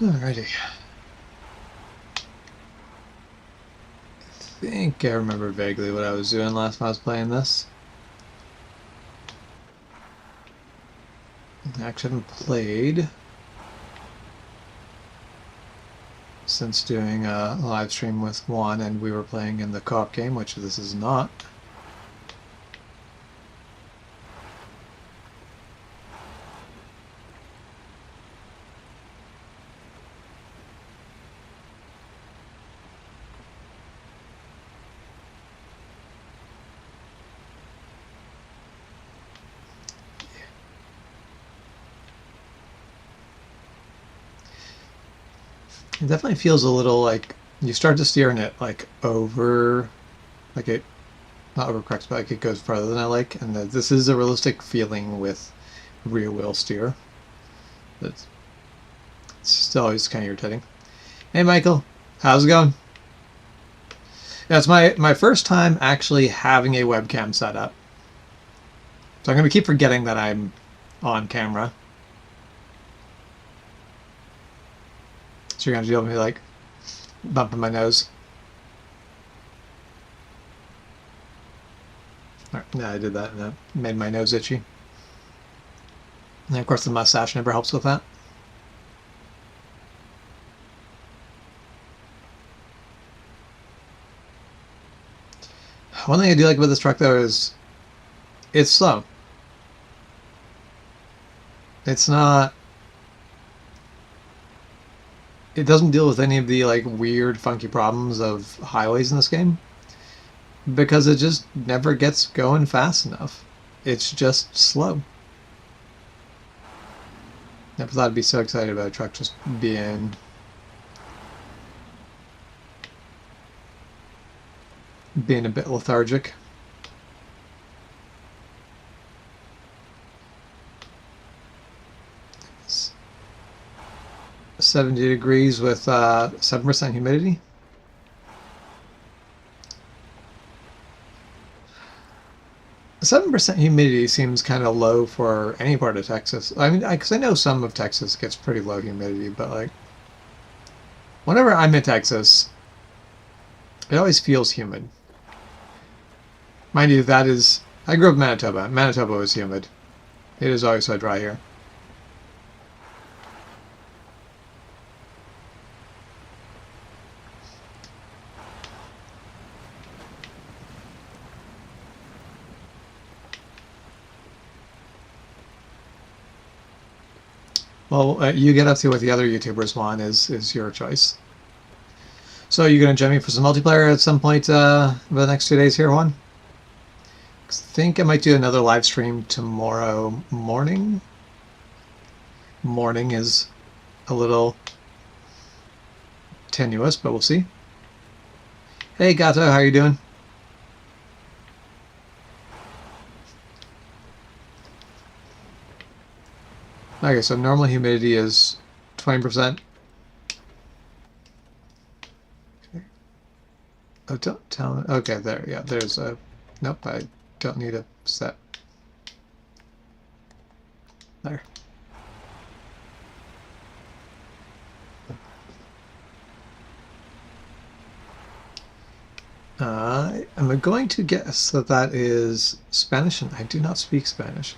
Alrighty. I think I remember vaguely what I was doing last time I was playing this. I actually haven't played since doing a live stream with Juan, and we were playing in the co-op game, which this is not. It definitely feels a little like you start to steer and it like like it, not overcorrects, but like it goes farther than I like. And this is a realistic feeling with rear wheel steer. It's still always kind of irritating. Hey, Michael, how's it going? Yeah, it's my first time actually having a webcam set up. So I'm going to keep forgetting that I'm on camera. So you're going to deal with me like bumping my nose. Right, yeah, I did that and that made my nose itchy. And of course the mustache never helps with that. One thing I do like about this truck though is it's slow. It's not... It doesn't deal with any of the like weird funky problems of highways in this game because it just never gets going fast enough. It's just slow. Never thought I'd be so excited about a truck just being a bit lethargic. 70 degrees with 7% humidity. The 7% humidity seems kind of low for any part of Texas. I mean, because I know some of Texas gets pretty low humidity, but like, whenever I'm in Texas, it always feels humid. Mind you, that is... I grew up in Manitoba. Manitoba was humid. It is always so dry here. Well, you get up to what the other YouTubers want is your choice. So are you going to join me for some multiplayer at some point over the next 2 days here, Juan? I think I might do another live stream tomorrow morning. Morning is a little tenuous, but we'll see. Hey, Gato, how are you doing? Okay, so normal humidity is 20%. Okay. Oh, don't tell me. Okay, there, yeah, there's a... Nope, I don't need a set. There. I'm going to guess that that is Spanish, and I do not speak Spanish.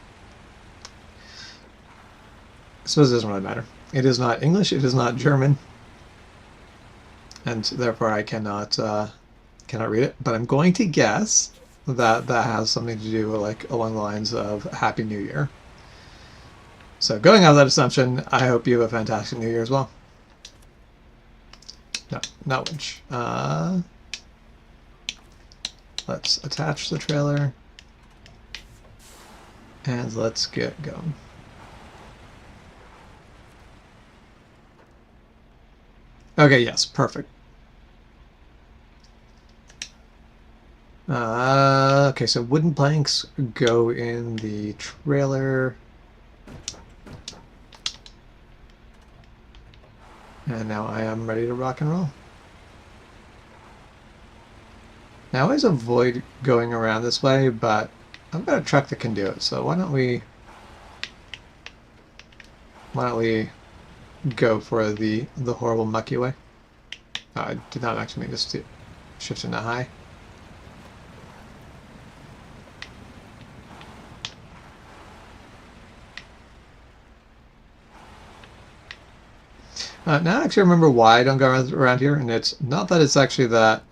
I suppose it doesn't really matter. It is not English, it is not German, and therefore I cannot read it, but I'm going to guess that that has something to do with, like, along the lines of Happy New Year. So going out of that assumption, I hope you have a fantastic New Year as well. No, not winch. Let's attach the trailer, and let's get going. Okay, yes, perfect. Okay, so wooden planks go in the trailer. And now I am ready to rock and roll. Now I always avoid going around this way, but I've got a truck that can do it, so why don't we go for the horrible mucky way. I did not actually make this to shift into high. Now I actually remember why I don't go around here, and it's not that it's actually that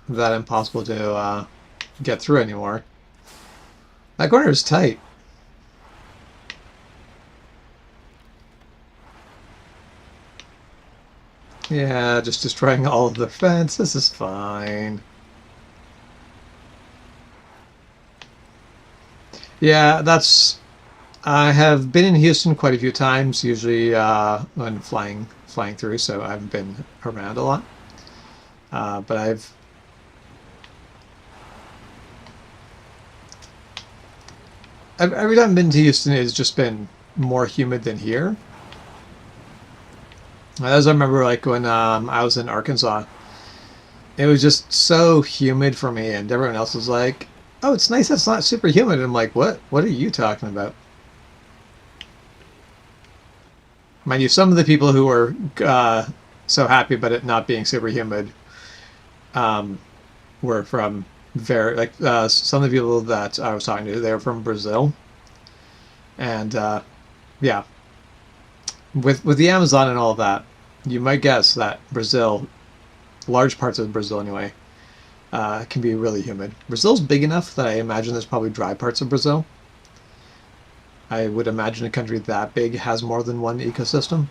impossible to get through anymore. That corner is tight. Yeah, just destroying all of the fence. This is fine. Yeah, that's... I have been in Houston quite a few times, usually when flying through, so I haven't been around a lot. But every time I've been to Houston, it's just been more humid than here. As I remember, like when I was in Arkansas, it was just so humid for me, and everyone else was like, "Oh, it's nice. It's not super humid." And I'm like, "What? What are you talking about?" Mind you, some of the people who were so happy about it not being super humid um, were from some of the people that I was talking to. They were from Brazil, and yeah, with the Amazon and all of that, you might guess that Brazil, large parts of Brazil anyway, can be really humid. Brazil's big enough that I imagine there's probably dry parts of Brazil. I would imagine a country that big has more than one ecosystem.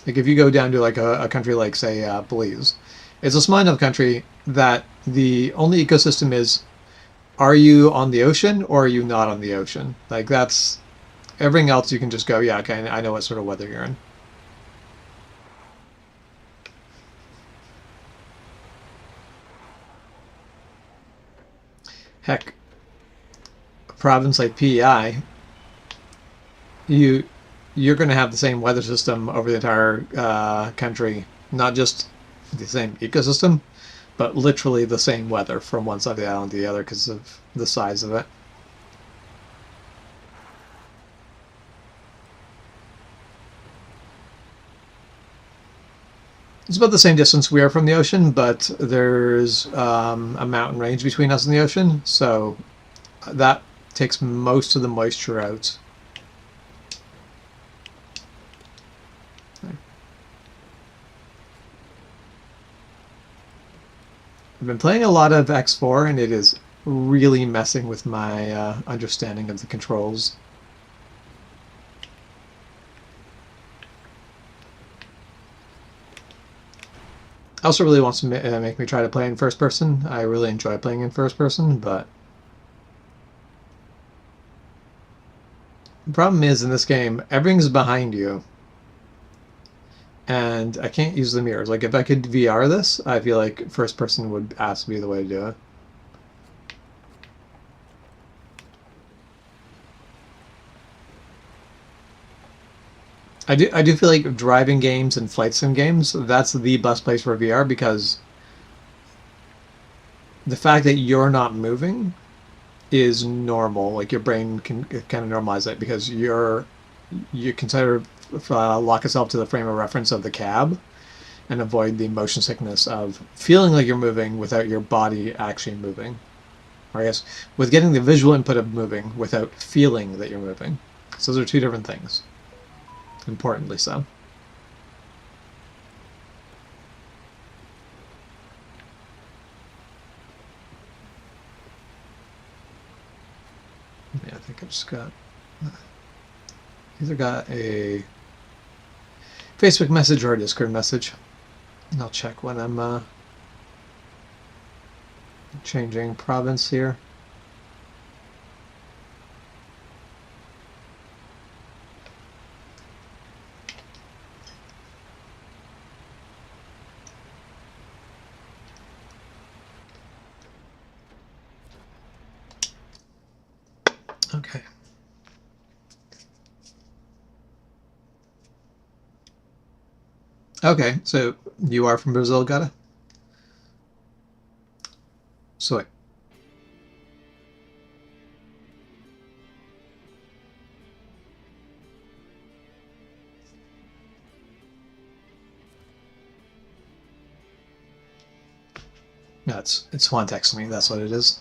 Like if you go down to like a country like say Belize, it's a small enough country that the only ecosystem is, are you on the ocean or are you not on the ocean? Like that's everything else you can just go, yeah, okay, I know what sort of weather you're in. Heck, a province like PEI, you're going to have the same weather system over the entire country, not just the same ecosystem, but literally the same weather from one side of the island to the other because of the size of it. It's about the same distance we are from the ocean, but there's a mountain range between us and the ocean, so that takes most of the moisture out. I've been playing a lot of X4, and it is really messing with my understanding of the controls. Also really wants to make me try to play in first person. I really enjoy playing in first person, but the problem is in this game, everything's behind you. And I can't use the mirrors. Like if I could VR this, I feel like first person would absolutely be the way to do it. I do feel like driving games and flight sim games, that's the best place for VR because the fact that you're not moving is normal. Like your brain can kind of normalize it because you can sort of lock yourself to the frame of reference of the cab and avoid the motion sickness of feeling like you're moving without your body actually moving. Or I guess with getting the visual input of moving without feeling that you're moving. So those are two different things. Importantly so. Yeah, I think I just got either got a Facebook message or a Discord message. And I'll check when I'm changing province here. Okay. Okay, so you are from Brazil, Gata? Soy. No, it's one text me. That's what it is.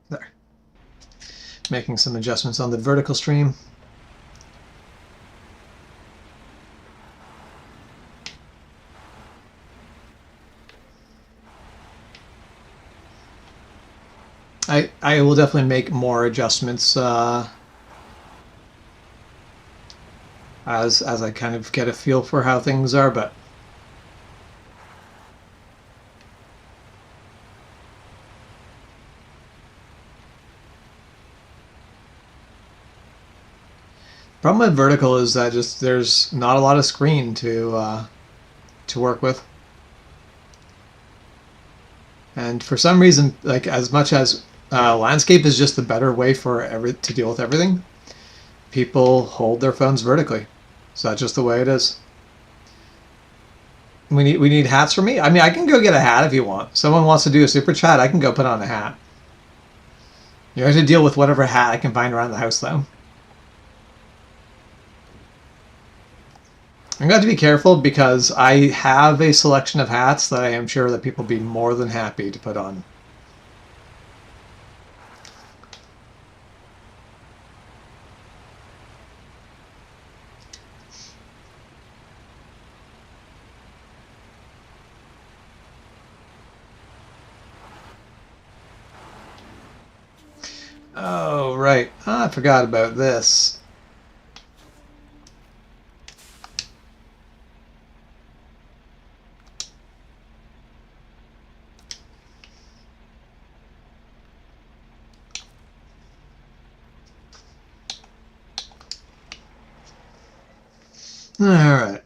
There. Making some adjustments on the vertical stream. I will definitely make more adjustments as I kind of get a feel for how things are, but problem with vertical is that just there's not a lot of screen to work with, and for some reason, like as much as landscape is just the better way for to deal with everything, people hold their phones vertically. So that's just the way it is. We need hats for me. I mean, I can go get a hat if you want. Someone wants to do a super chat, I can go put on a hat. You have to deal with whatever hat I can find around the house, though. I'm going to be careful because I have a selection of hats that I am sure that people will be more than happy to put on. Oh, right. I forgot about this. All right.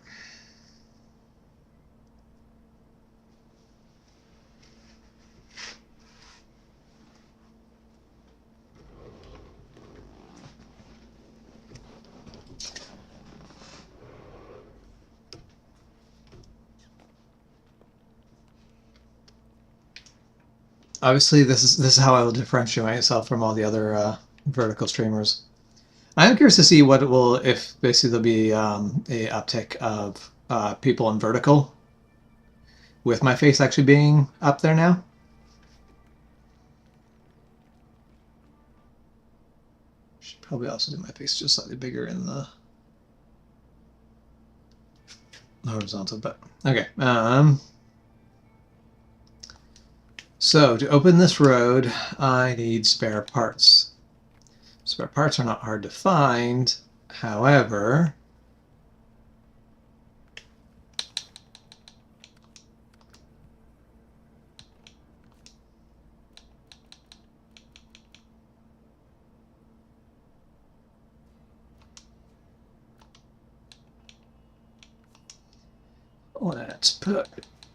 Obviously, this is how I will differentiate myself from all the other vertical streamers. I'm curious to see what it will, if basically there'll be a uptick of people in vertical with my face actually being up there now. Should probably also do my face just slightly bigger in the horizontal, but okay. So to open this road, I need spare parts. Spare parts are not hard to find. However, let's put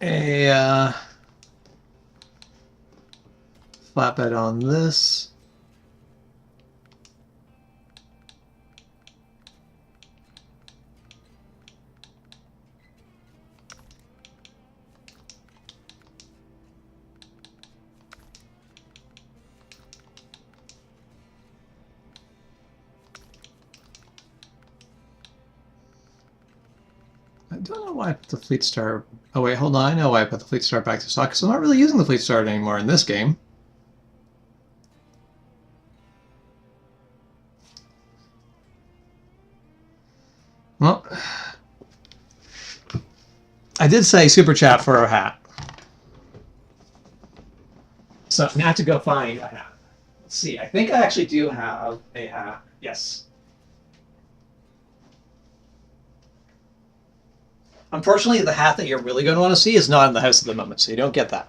a flatbed on this. I don't know why I put the Fleet Star... Oh wait, hold on. I know why I put the Fleet Star back to stock, because I'm not really using the Fleet Star anymore in this game. Well, I did say super chat for a hat. So I'm going to have to go find a hat. Let's see. I think I actually do have a hat. Yes. Unfortunately, the hat that you're really going to want to see is not in the house at the moment, so you don't get that.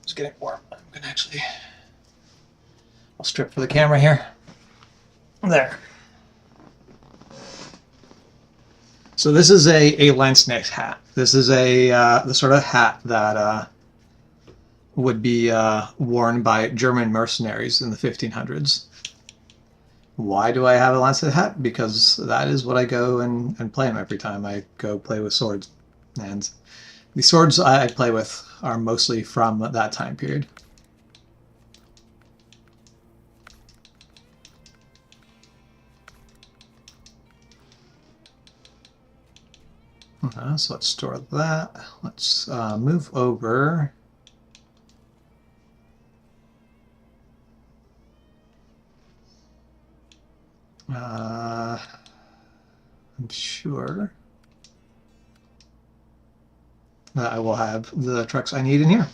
It's getting warm. I'm going to actually... I'll strip for the camera here. There. So this is a landsnake hat. This is a the sort of hat that would be worn by German mercenaries in the 1500s. Why do I have a landsnake hat? Because that is what I go and play in every time I go play with swords. And the swords I play with are mostly from that time period. So let's store that. Let's move over. I'm sure that I will have the trucks I need in here.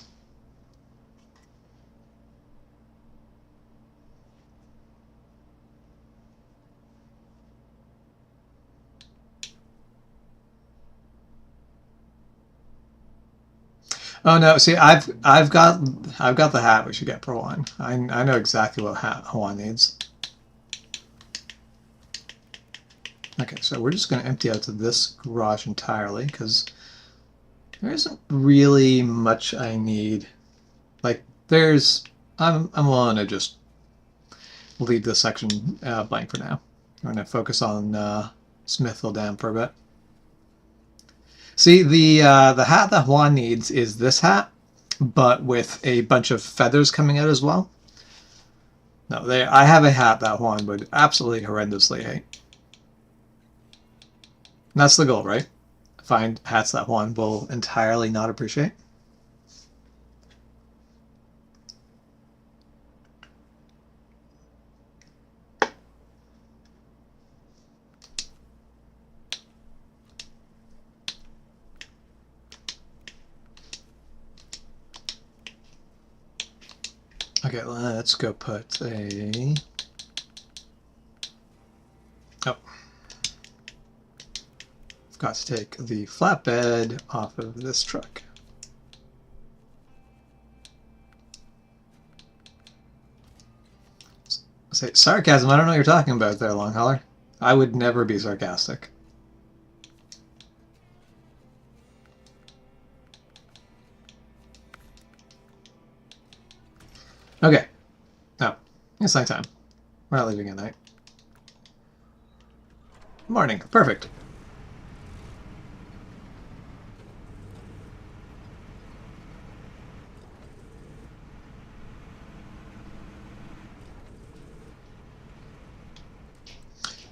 Oh no! See, I've got the hat we should get for Juan. I know exactly what hat Juan needs. Okay, so we're just going to empty out to this garage entirely because there isn't really much I need. Like I'm willing to just leave this section blank for now. I'm going to focus on Smithville Dam for a bit. See, the hat that Juan needs is this hat, but with a bunch of feathers coming out as well. No, I have a hat that Juan would absolutely horrendously hate. And that's the goal, right? Find hats that Juan will entirely not appreciate. Okay, let's go put a... Oh. I've got to take the flatbed off of this truck. Say, sarcasm, I don't know what you're talking about there, LongHauler. I would never be sarcastic. Okay. Oh, it's nighttime. We're not leaving at night. Morning. Perfect.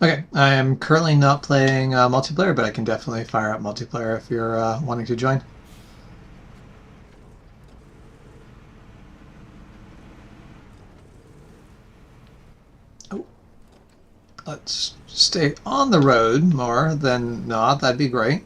Okay, I am currently not playing multiplayer, but I can definitely fire up multiplayer if you're wanting to join. Oh, let's stay on the road more than not. That'd be great.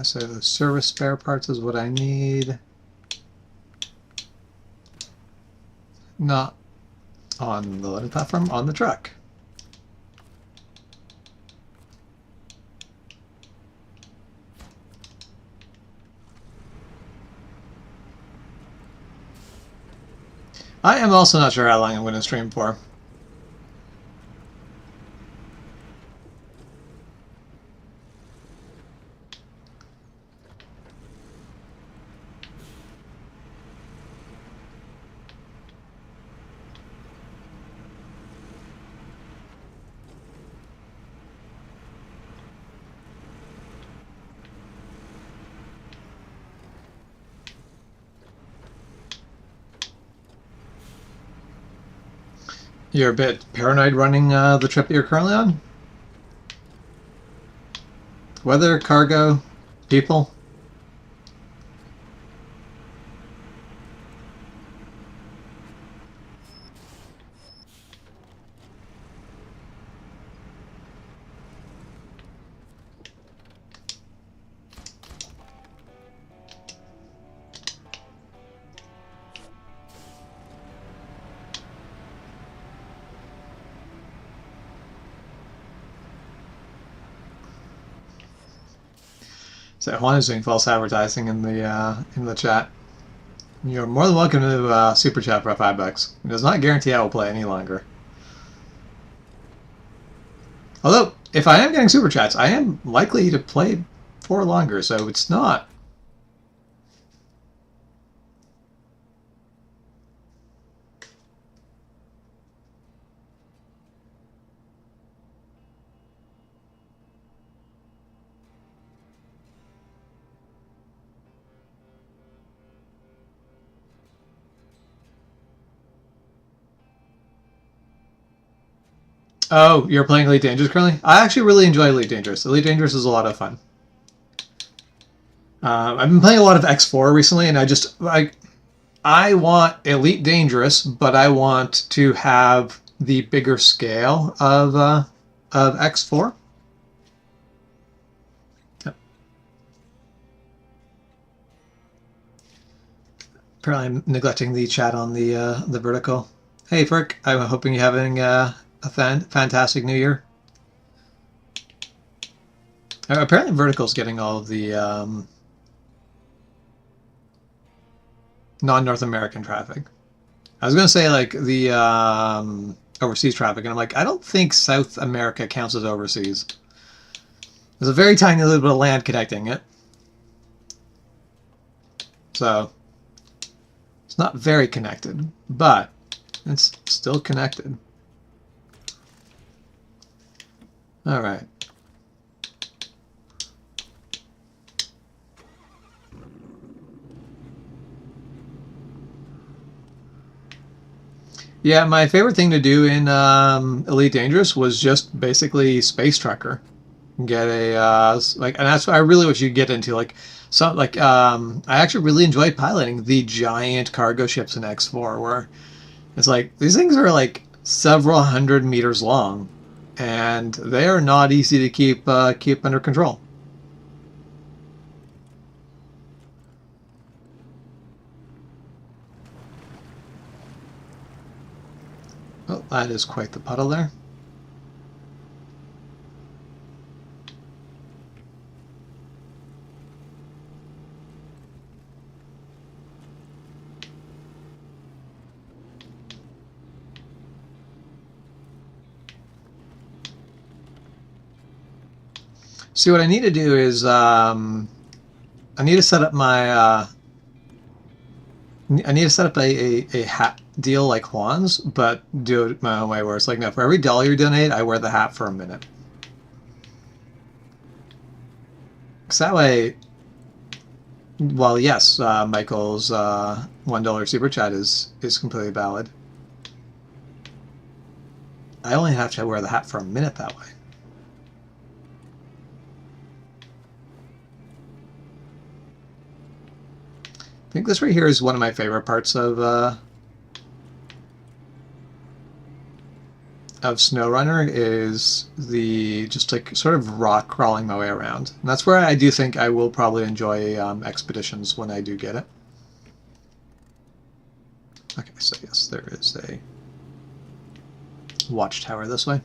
So the service spare parts is what I need. Not on the loading platform, on the truck. I am also not sure how long I'm going to stream for. You're a bit paranoid running the trip that you're currently on? Weather, cargo, people? So Juan is doing false advertising in the chat. You're more than welcome to super chat for $5. It does not guarantee I will play any longer. Although, if I am getting super chats, I am likely to play for longer, so it's not. Oh, you're playing Elite Dangerous currently? I actually really enjoy Elite Dangerous. Elite Dangerous is a lot of fun. I've been playing a lot of X4 recently, and I want Elite Dangerous, but I want to have the bigger scale of X4. Yep. Apparently, I'm neglecting the chat on the vertical. Hey, Frick. I'm hoping you're having a fantastic New Year. Apparently, Vertical's getting all of the non-North American traffic. I was going to say, like, the overseas traffic, and I'm like, I don't think South America counts as overseas. There's a very tiny little bit of land connecting it. So, it's not very connected, but it's still connected. All right. Yeah, my favorite thing to do in Elite Dangerous was just basically Space Trucker. Get a and that's what I really wish you'd get into. Like, I actually really enjoy piloting the giant cargo ships in X4, where it's like these things are like several hundred meters long, and they are not easy to keep under control. Oh, that is quite the puddle there. See, what I need to do is I need to set up my I need to set up a hat deal like Juan's, but do it my own way, where it's like, no, for every $1 you donate, I wear the hat for a minute. Because that way, while yes, Michael's $1 super chat is completely valid, I only have to wear the hat for a minute that way. I think this right here is one of my favorite parts of SnowRunner, is the just like sort of rock crawling my way around. And that's where I do think I will probably enjoy expeditions when I do get it. Okay, so yes, there is a watchtower this way.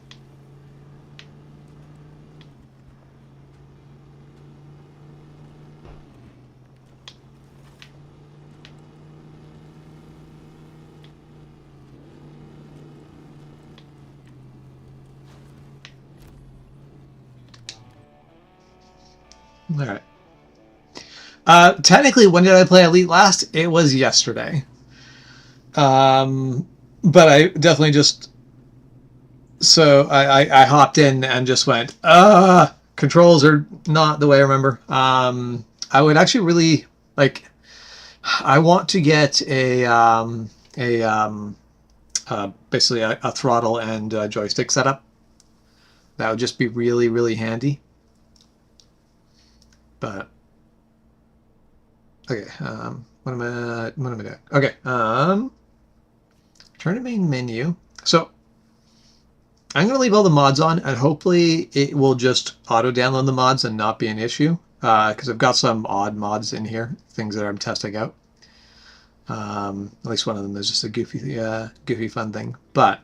All right. Technically, when did I play Elite last? It was yesterday. But I definitely just... So I hopped in and just went, controls are not the way I remember. I would actually really, like... I want to get basically a throttle and a joystick setup. That would just be really, really handy. But okay, what am I doing? Okay, turn to main menu. So I'm gonna leave all the mods on, and hopefully it will just auto download the mods and not be an issue. Because I've got some odd mods in here, things that I'm testing out. At least one of them is just a goofy fun thing. But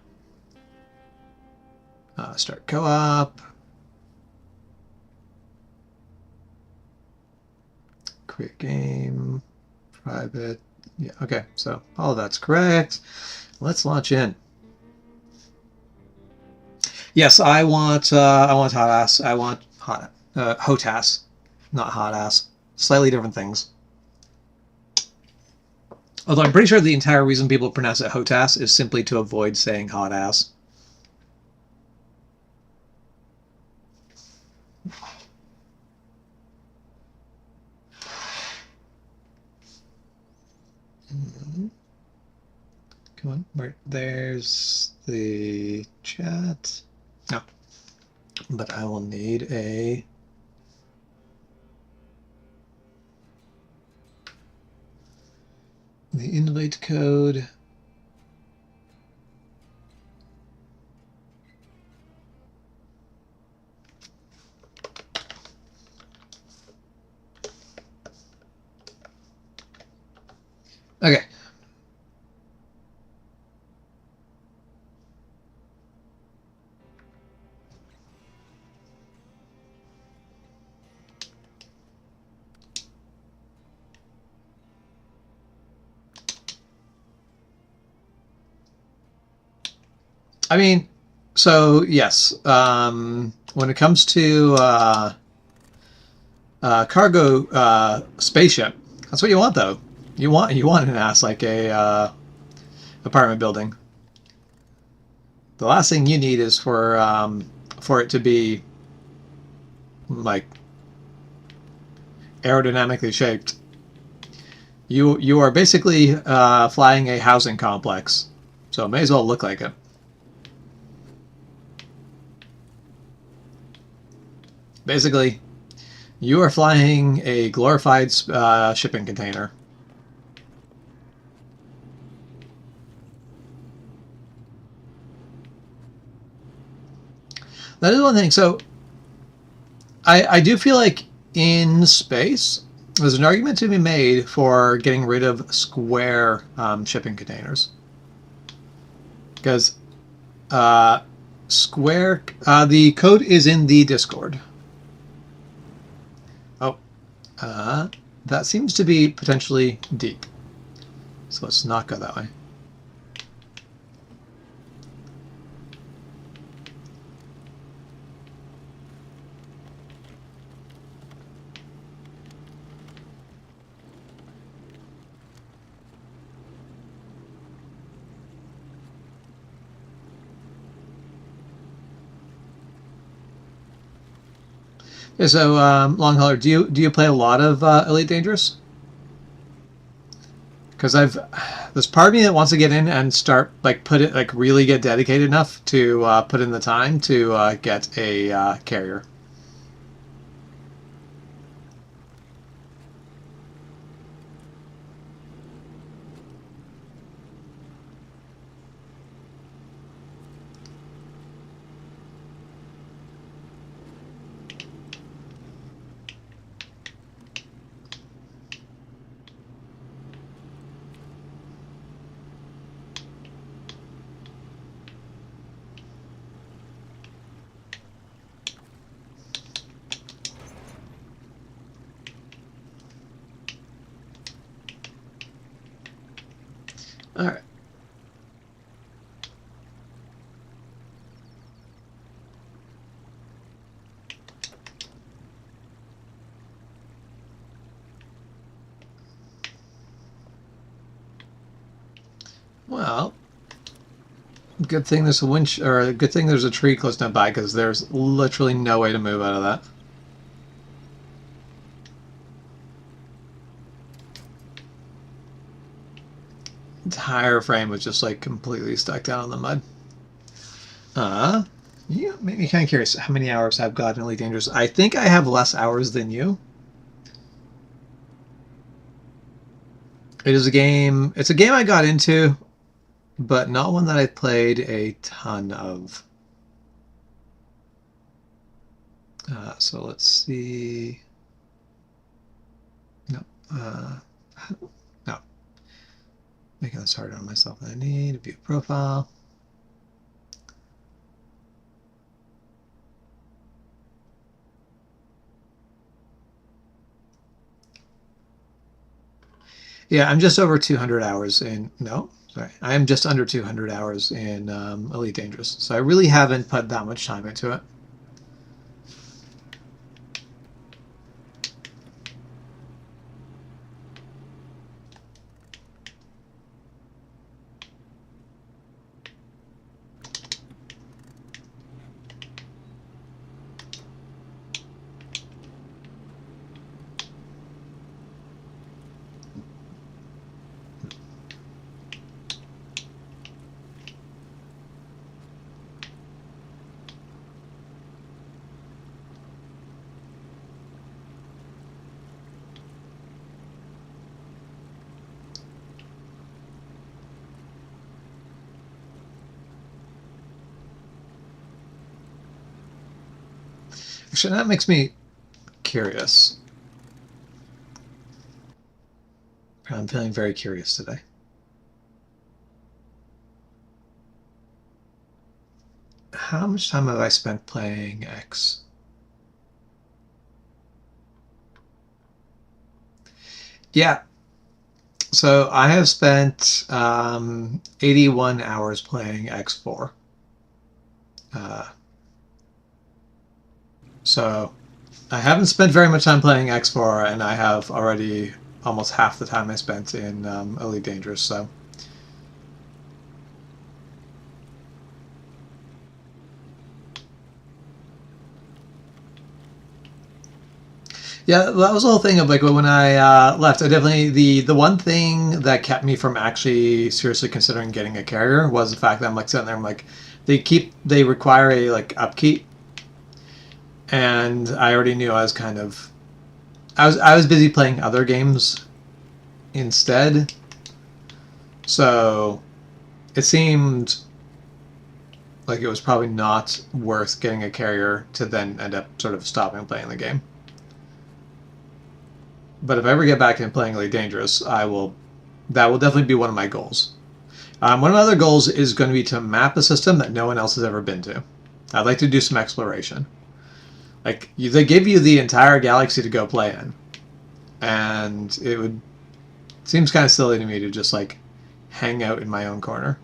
start co-op. create game, private. Yeah, okay, so all of that's correct. Let's launch in. Yes, I want hot ass. I want hotass, not hot ass. Slightly different things. Although I'm pretty sure the entire reason people pronounce it hotass is simply to avoid saying hot ass. Come on, where? There's the chat. No, but I will need the invite code. Okay. I mean, so yes, when it comes to cargo spaceship, that's what you want, though. You want an ass like a apartment building. The last thing you need is for it to be like aerodynamically shaped. You are basically flying a housing complex, so it may as well look like it. Basically, you are flying a glorified shipping container. That is one thing. So I do feel like in space, there's an argument to be made for getting rid of square shipping containers. Because square, the code is in the Discord. Oh, that seems to be potentially deep. So let's not go that way. Okay, so LongHauler, do you play a lot of Elite Dangerous? Because there's part of me that wants to get in and start really get dedicated enough to put in the time to get a carrier. All right. Well, good thing there's a winch, or good thing there's a tree close by, because there's literally no way to move out of that. Entire frame was just like completely stuck down in the mud. You made me kind of curious how many hours I've got in Elite Dangerous. I think I have less hours than you. It is a game. It's a game I got into, but not one that I played a ton of. So let's see. No. No. Making this harder on myself than I need. View profile. Yeah, I'm just over 200 hours in. No, sorry, I am just under 200 hours in Elite Dangerous. So I really haven't put that much time into it. Actually, that makes me curious. I'm feeling very curious today. How much time have I spent playing X? Yeah, so I have spent 81 hours playing X4. So I haven't spent very much time playing X4, and I have already almost half the time I spent in Elite Dangerous. So yeah, that was the whole thing of like when I left. I definitely the one thing that kept me from actually seriously considering getting a carrier was the fact that I'm like sitting there. I'm like, they require a like upkeep, and I already knew I was kind of I was busy playing other games instead, so it seemed like it was probably not worth getting a carrier to then end up sort of stopping playing the game. But if I ever get back into playing Elite Dangerous, I will. That will definitely be one of my goals. One of my other goals is going to be to map a system that no one else has ever been to. I'd like to do some exploration. Like they give you the entire galaxy to go play in, and it seems kind of silly to me to just like hang out in my own corner.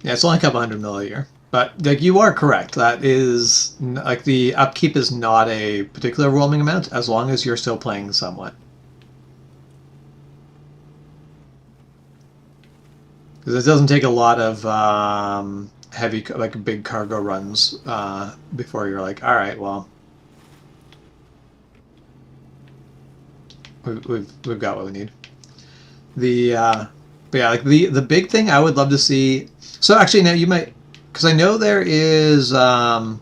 Yeah, it's only a couple hundred mil a year. But like you are correct. That is like the upkeep is not a particular overwhelming amount as long as you're still playing somewhat. Because it doesn't take a lot of heavy, like big cargo runs before you're like, all right, well, we've got what we need. But yeah, like the big thing I would love to see. So actually, now you might, because I know there is like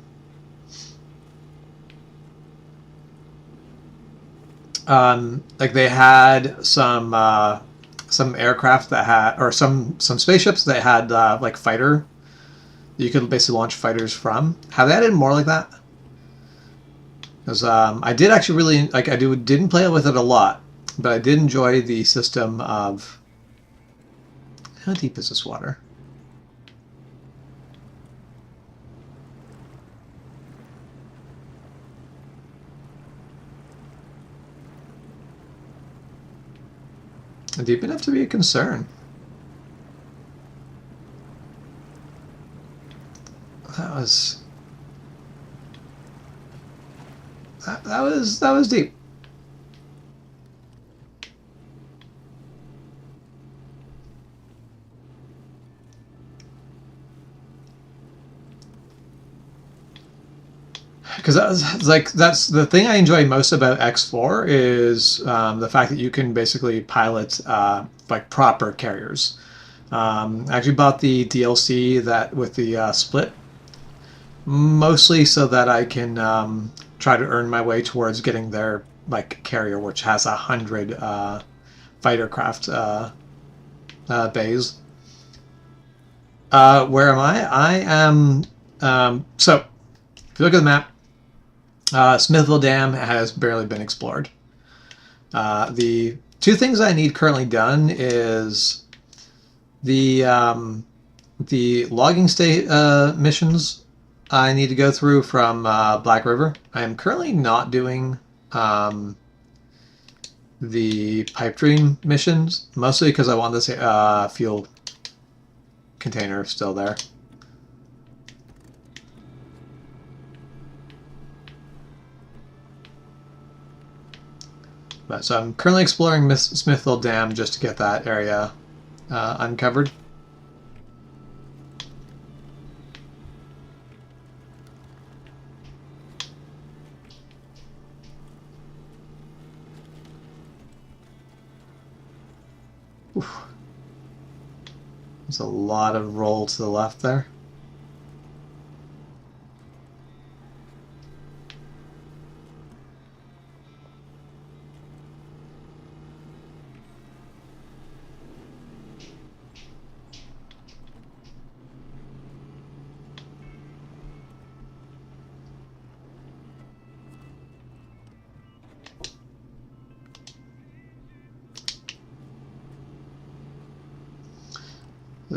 they had some aircraft that had, or some spaceships that had like fighter. You could basically launch fighters from. Have they added more like that? Because I did actually really like. Didn't play with it a lot, but I did enjoy the system of. How deep is this water? Deep enough to be a concern. That was that was deep. Because that's the thing I enjoy most about X4 is the fact that you can basically pilot like proper carriers. I actually bought the DLC that with the split, mostly so that I can try to earn my way towards getting their like carrier, which has 100 fighter craft bays. Where am I? I am. So, if you look at the map, Smithville Dam has barely been explored. The two things I need currently done is The logging state missions I need to go through from Black River. I am currently not doing the pipe dream missions, mostly because I want this fuel container still there. But, so I'm currently exploring Smithville Dam just to get that area uncovered. Oof. There's a lot of roll to the left there.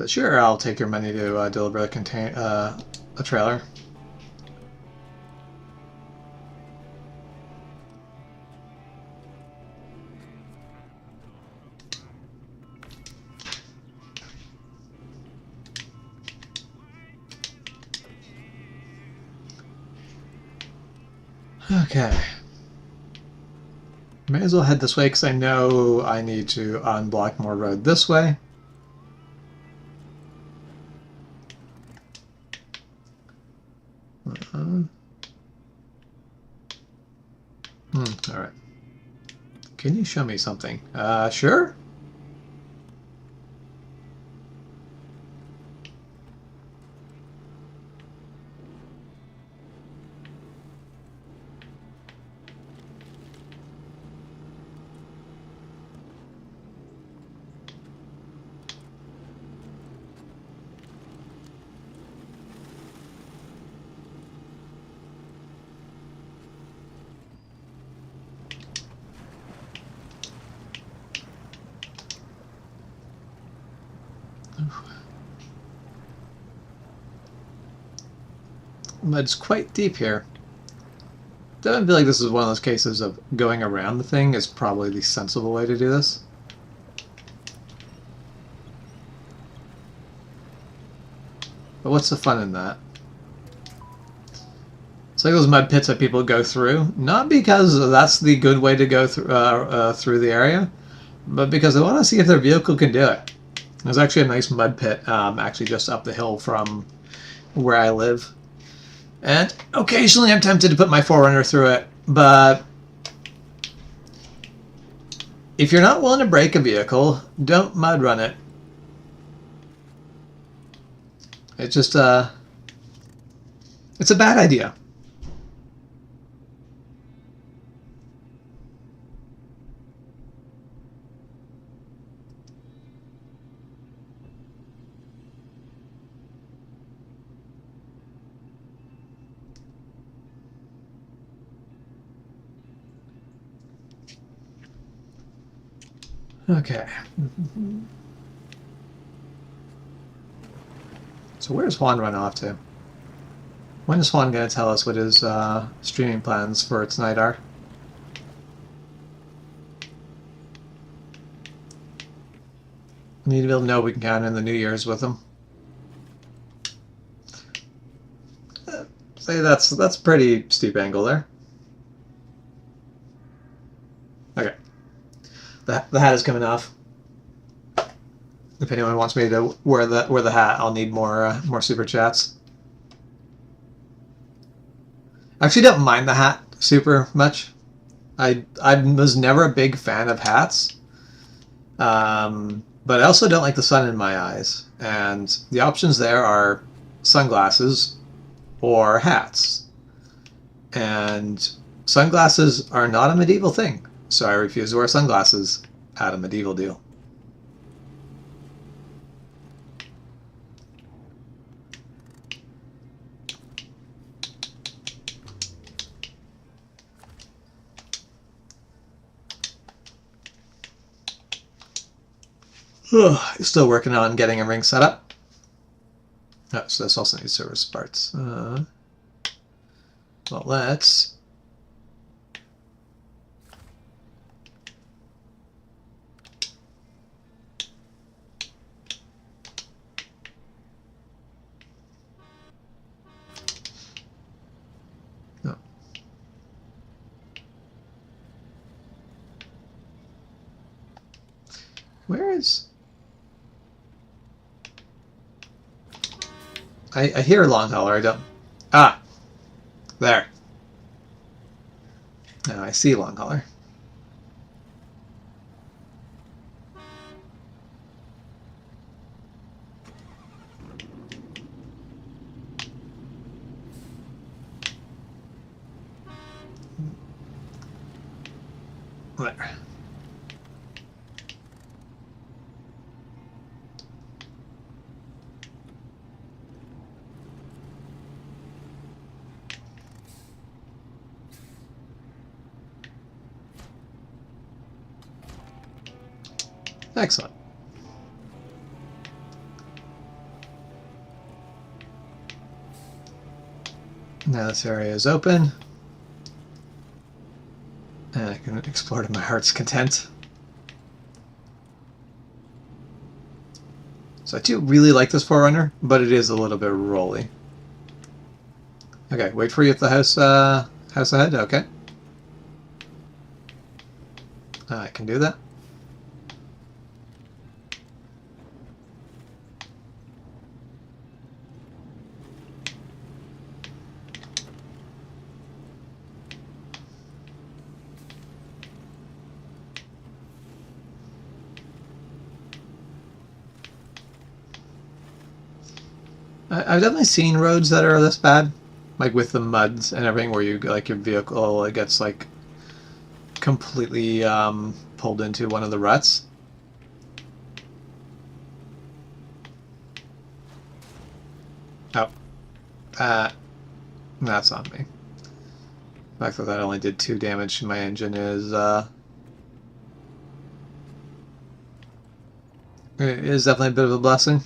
Sure, I'll take your money to deliver a trailer. Okay. May as well head this way because I know I need to unblock more road this way. All right. Can you show me something? Sure. But it's quite deep here. I feel like this is one of those cases of going around the thing is probably the sensible way to do this. But what's the fun in that? It's like those mud pits that people go through, not because that's the good way to go through the area, but because they want to see if their vehicle can do it. There's actually a nice mud pit actually just up the hill from where I live. And occasionally I'm tempted to put my 4Runner through it, but if you're not willing to break a vehicle, don't mud run it. It's just it's a bad idea. Okay. So where's Juan run off to? When is Juan going to tell us what his streaming plans for tonight are? We need to be able to know we can count in the New Year's with him. Say that's pretty steep angle there. Okay. The hat is coming off. If anyone wants me to wear the hat, I'll need more super chats. I actually don't mind the hat super much. I was never a big fan of hats, but I also don't like the sun in my eyes. And the options there are sunglasses or hats. And sunglasses are not a medieval thing, so I refuse to wear sunglasses at a medieval deal. Still working on getting a ring set up. Oh, so this also needs service parts. Well, let's... No. Where is... I hear LongHauler, I don't... Ah! There. Now I see LongHauler. There. Excellent. Now this area is open. And I can explore to my heart's content. So I do really like this Forerunner, but it is a little bit rolly. Okay, wait for you at the house ahead. Okay. I can do that. I've definitely seen roads that are this bad, like with the muds and everything, where you like your vehicle it gets like completely pulled into one of the ruts. Oh, that's on me. The fact that that only did 2 damage to my engine is definitely a bit of a blessing.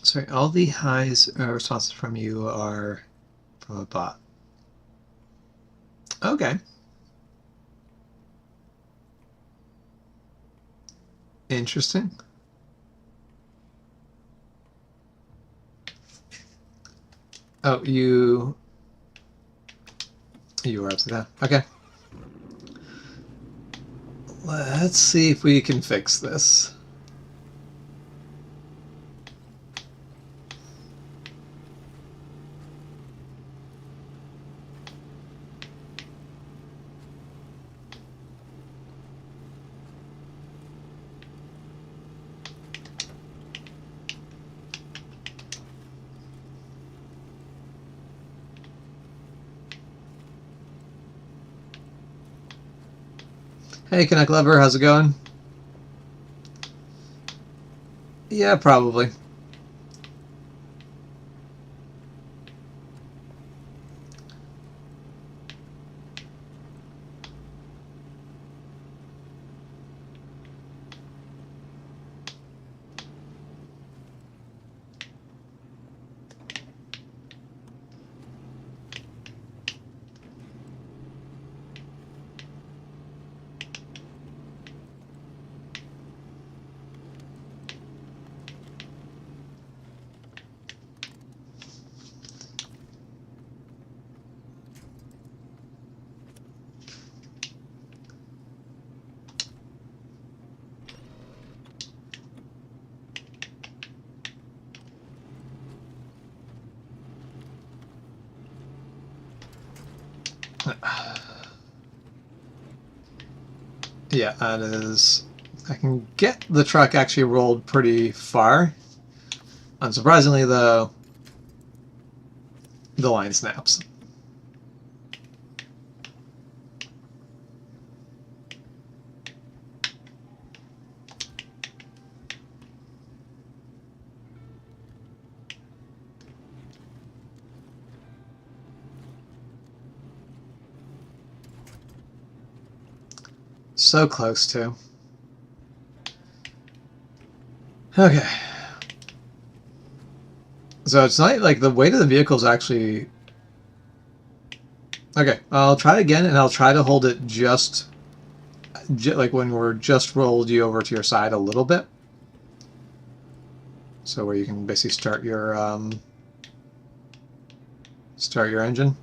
Sorry, all the highs responses from you are from a bot. Okay. Interesting. Oh, you were upside down. Okay. Let's see if we can fix this. Hey, Connect Lover, how's it going? Yeah, probably. Yeah, that is I can get the truck actually rolled pretty far. Unsurprisingly, the line snaps. So close to. Okay. So it's not like the weight of the vehicle is actually... Okay, I'll try it again, and I'll try to hold it just like when we're just rolled you over to your side a little bit. So where you can basically start your engine.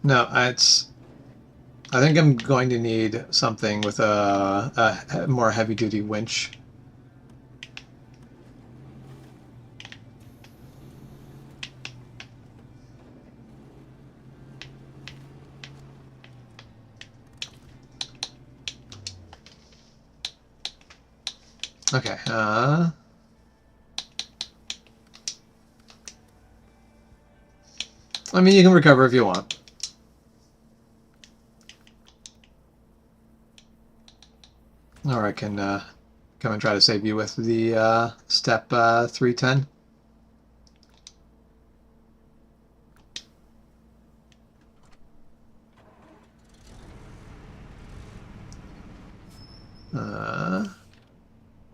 No, it's... I think I'm going to need something with a more heavy-duty winch. Okay, I mean, you can recover if you want. Or I can come and try to save you with the step 310.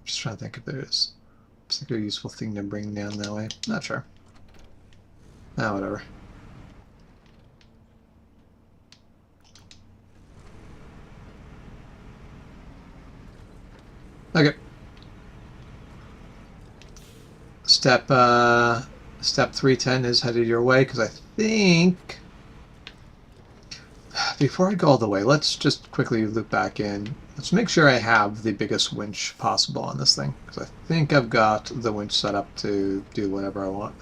Just trying to think if there's a particular useful thing to bring down that way. Not sure. Ah, whatever. Okay. Step 310 is headed your way, because I think... Before I go all the way, let's just quickly loop back in. Let's make sure I have the biggest winch possible on this thing, because I think I've got the winch set up to do whatever I want.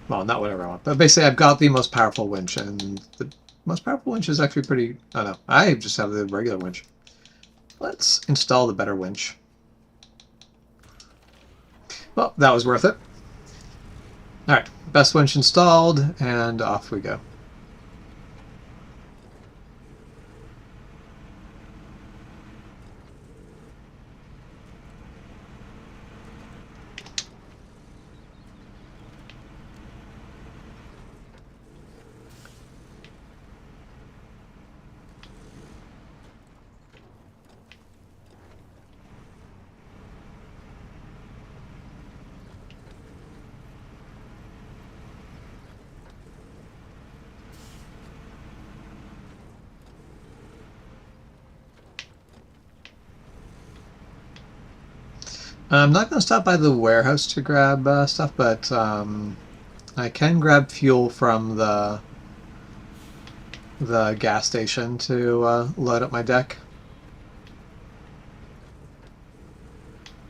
Well, not whatever I want, but basically I've got the most powerful winch, and the most powerful winch is actually pretty... Oh no, I just have the regular winch. Let's install the better winch. Well, that was worth it. Alright, best winch installed, and off we go. I'm not going to stop by the warehouse to grab stuff, but I can grab fuel from the gas station to load up my deck.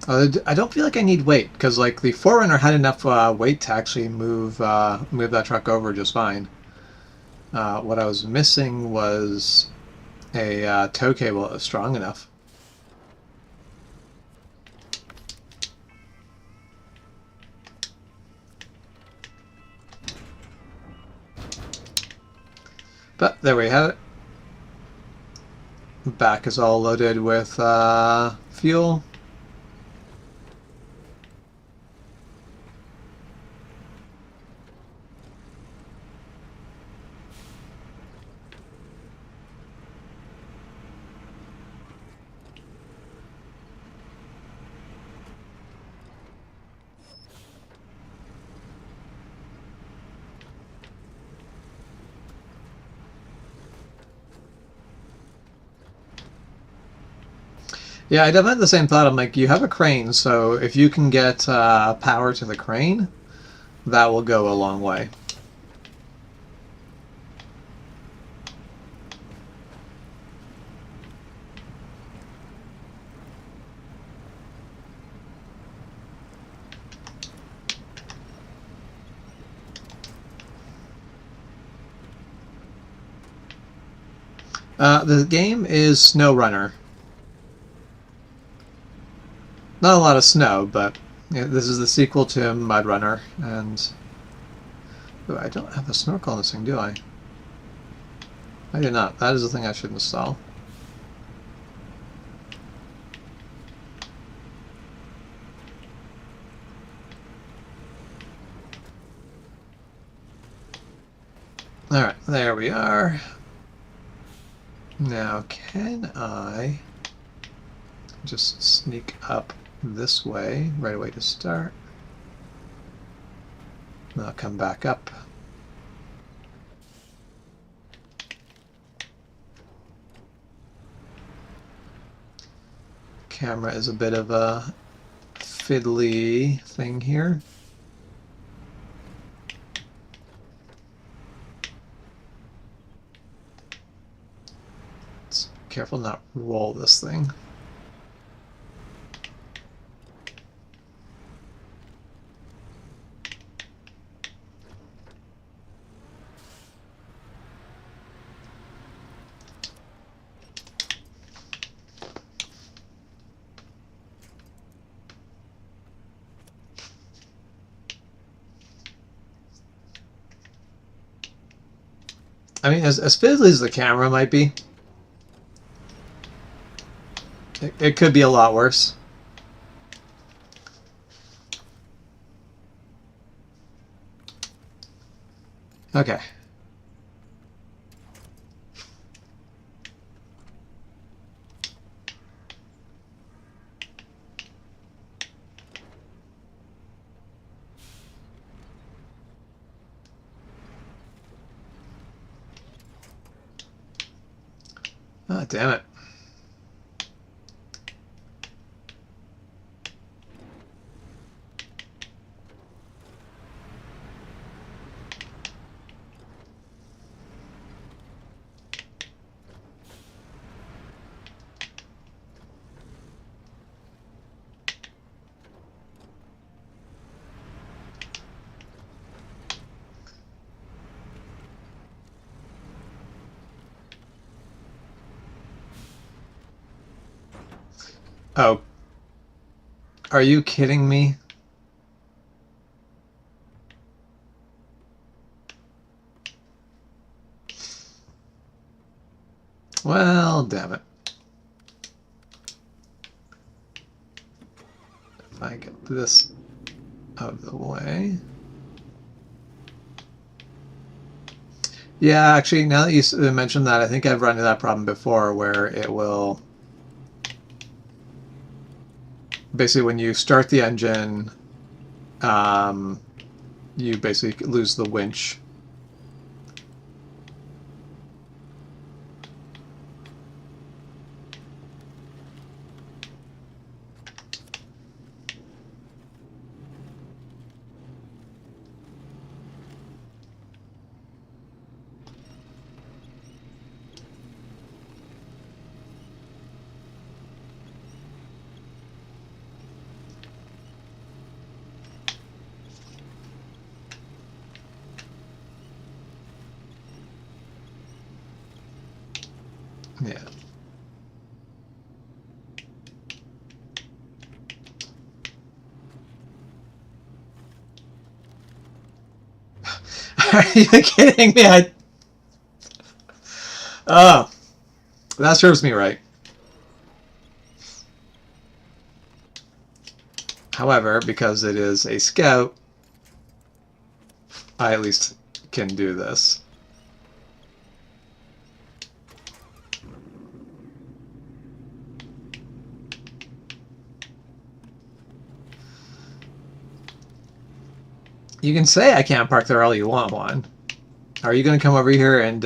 I don't feel like I need weight, because like the 4Runner had enough weight to actually move that truck over just fine. What I was missing was a tow cable that was strong enough. But there we have it. Back is all loaded with fuel. Yeah, I definitely had the same thought. I'm like, you have a crane, so if you can get power to the crane, that will go a long way. The game is SnowRunner. Not a lot of snow, but yeah, this is the sequel to Mud Runner, and ooh, I don't have a snorkel on this thing, do I? I do not. That is the thing I should install. Alright, there we are. Now, can I just sneak up this way, right away to start? And I'll come back up. Camera is a bit of a fiddly thing here. Let's be careful not roll this thing. I mean, as fiddly as the camera might be, it could be a lot worse. Okay. Ah, damn it. Oh, are you kidding me? Well, damn it. If I get this out of the way. Yeah, actually, now that you mentioned that, I think I've run into that problem before where it will... Basically, when you start the engine, you basically lose the winch. Yeah. Are you kidding me? Oh, that serves me right. However, because it is a scout, I at least can do this. You can say I can't park there all you want, Juan. Are you going to come over here and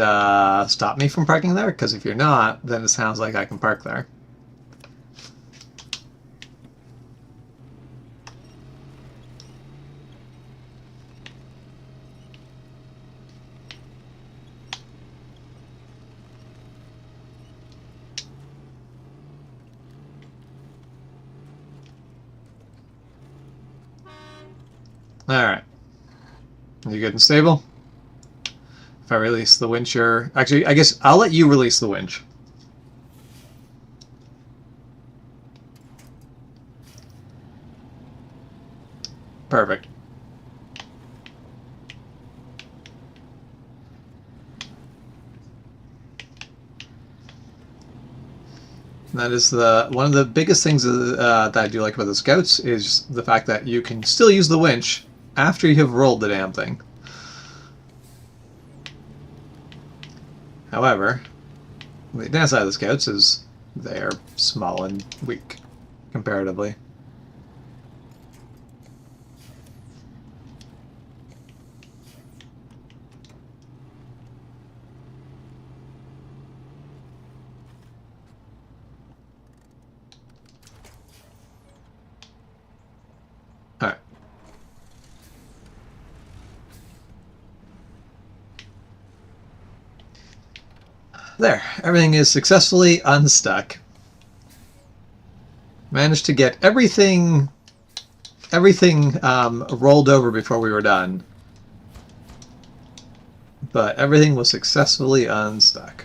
stop me from parking there? Because if you're not, then it sounds like I can park there. Alright. Are you good and stable? If I release the winch, you're... Actually, I guess I'll let you release the winch. Perfect. That is one of the biggest things that I do like about the Scouts is the fact that you can still use the winch after you have rolled the damn thing. However, the downside of the Scouts is they're small and weak, comparatively. Alright. There, everything is successfully unstuck. Managed to get everything rolled over before we were done. But everything was successfully unstuck.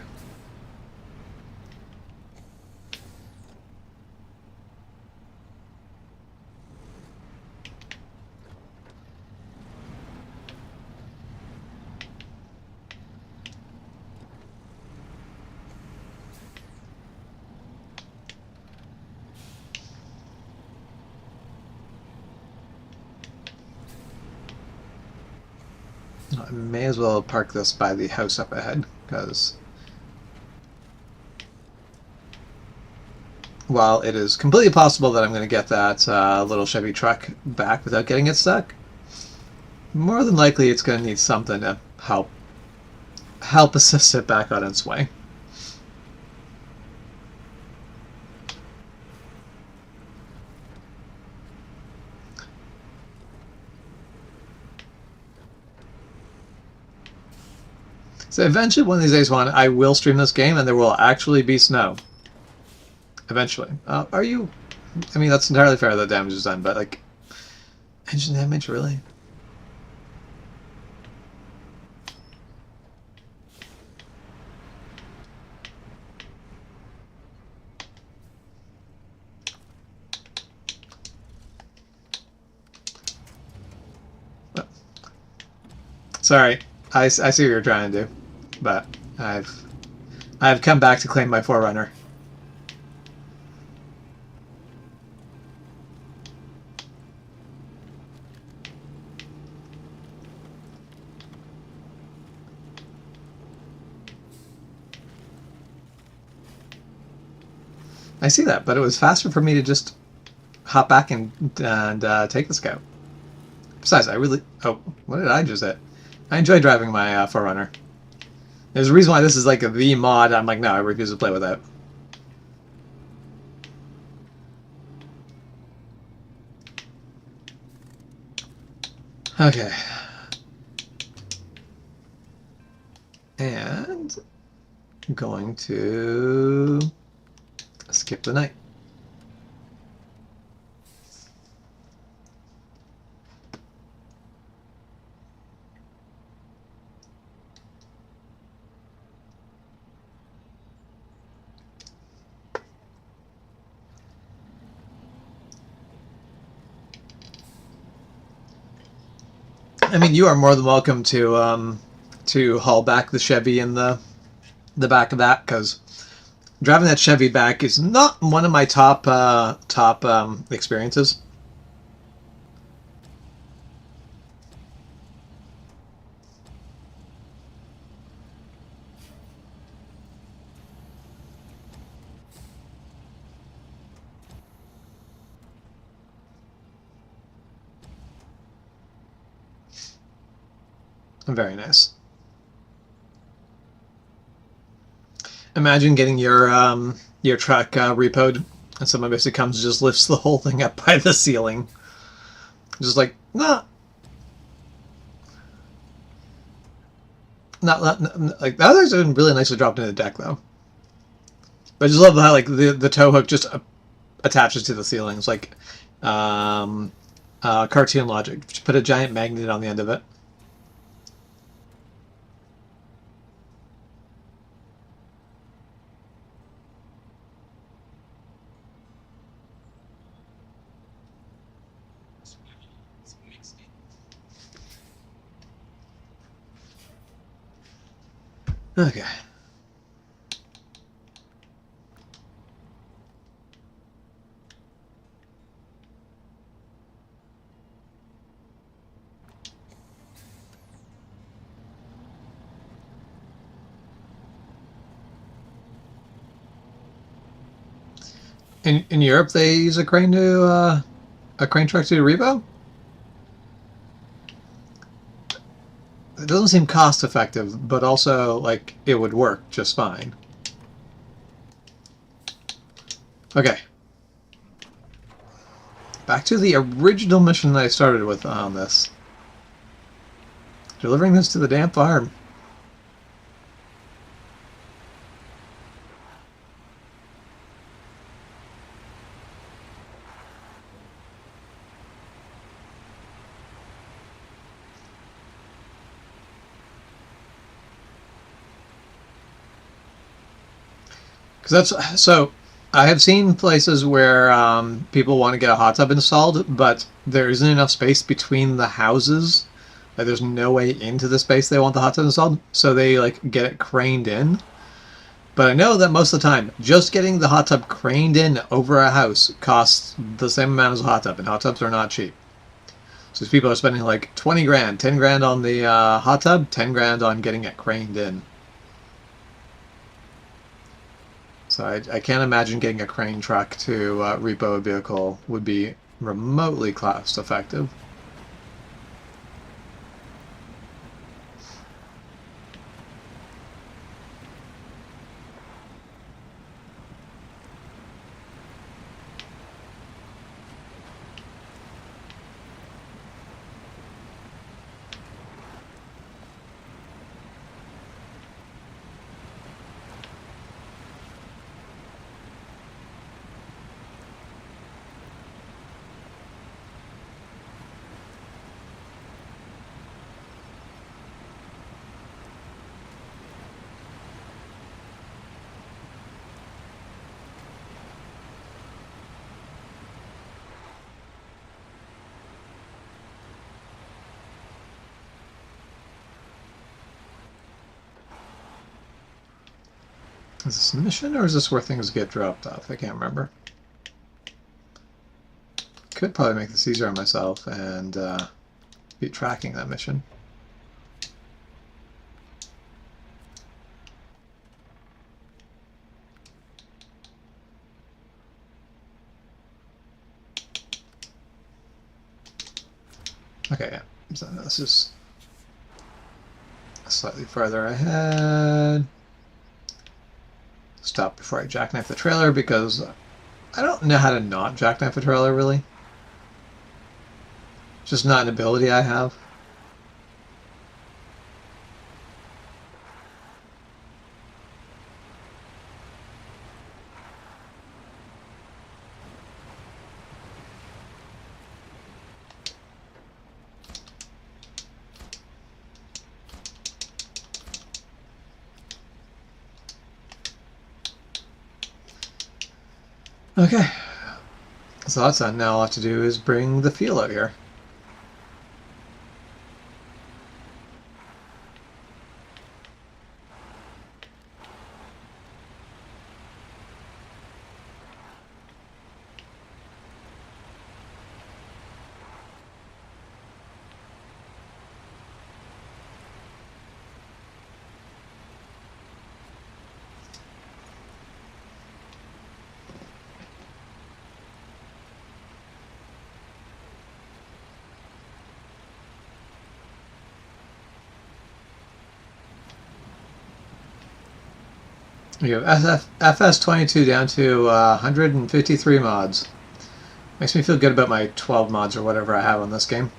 I may as well park this by the house up ahead, because while it is completely possible that I'm going to get that little Chevy truck back without getting it stuck, more than likely it's going to need something to help assist it back on its way. So eventually, one of these days, I will stream this game, and there will actually be snow. Eventually. Are you... I mean, that's entirely fair that damage is done, but, like... Engine damage, really? Sorry. I see what you're trying to do. But I've come back to claim my Forerunner. I see that, but it was faster for me to just hop back and take the Scout. Besides, I really... Oh, what did I just hit? I enjoy driving my Forerunner. There's a reason why this is like the mod. I'm like, no, I refuse to play with that. Okay. And I'm going to skip the night. I mean, you are more than welcome to haul back the Chevy in the back of that, because driving that Chevy back is not one of my top experiences. Very nice. Imagine getting your truck repoed, and someone basically comes and just lifts the whole thing up by the ceiling. Just like, nah. Not like that was actually really nicely dropped into the deck though. But I just love how like the tow hook just attaches to the ceiling. It's like, Cartoon logic. Just put a giant magnet on the end of it. Okay. In Europe, they use a crane to a crane truck to do repo. It doesn't seem cost effective, but also like it would work just fine. Okay. Back to the original mission that I started with on this. Delivering this to the damn farm. Because that's so. I have seen places where people want to get a hot tub installed, but there isn't enough space between the houses. Like, there's no way into the space they want the hot tub installed, so they like get it craned in. But I know that most of the time, just getting the hot tub craned in over a house costs the same amount as a hot tub, and hot tubs are not cheap. So people are spending like 20 grand, 10 grand on the hot tub, 10 grand on getting it craned in. So I can't imagine getting a crane truck to repo a vehicle would be remotely cost effective. Is this a mission or is this where things get dropped off? I can't remember. Could probably make this easier on myself and be tracking that mission. Okay, yeah. So this is slightly farther ahead. Stop before I jackknife the trailer because I don't know how to not jackknife a trailer, really. Just not an ability I have. Okay, so that's done. Now all I have to do is bring the fuel out here. We have FS22 down to 153 mods. Makes me feel good about my 12 mods or whatever I have on this game.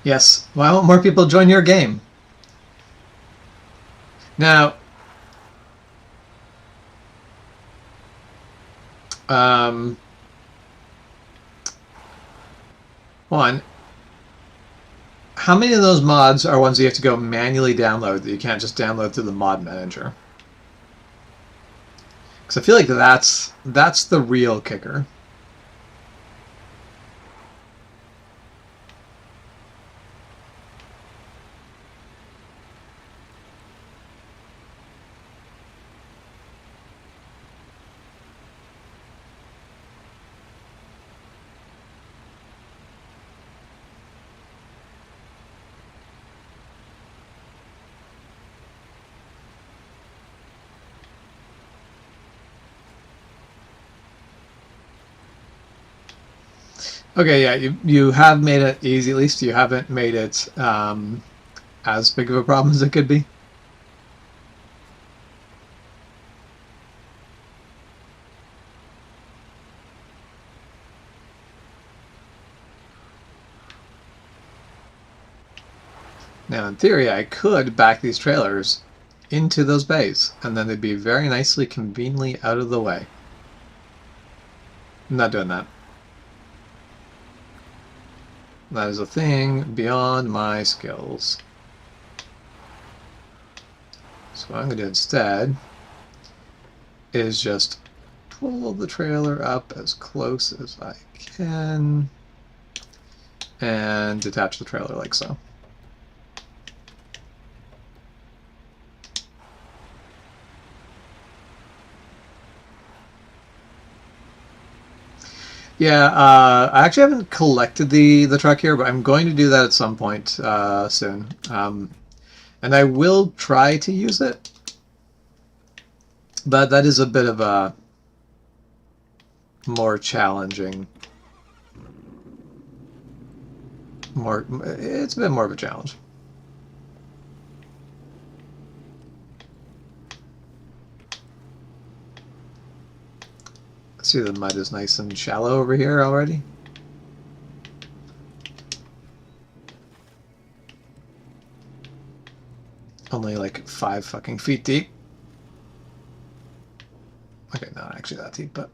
Yes. Why won't more people join your game? Now, um, one, how many of those mods are ones you have to go manually download that you can't just download through the mod manager? Because I feel like that's the real kicker. Okay, yeah, you have made it easy. At least you haven't made it as big of a problem as it could be. Now, in theory, I could back these trailers into those bays, and then they'd be very nicely, conveniently out of the way. I'm not doing that. That is a thing beyond my skills. So what I'm going to do instead is just pull the trailer up as close as I can and detach the trailer like so. Yeah, I actually haven't collected the truck here, but I'm going to do that at some point soon. And I will try to use it, but that is a bit of a more challenging, it's a bit more of a challenge. See, the mud is nice and shallow over here already. Only like 5 fucking feet deep. Okay, not actually that deep, but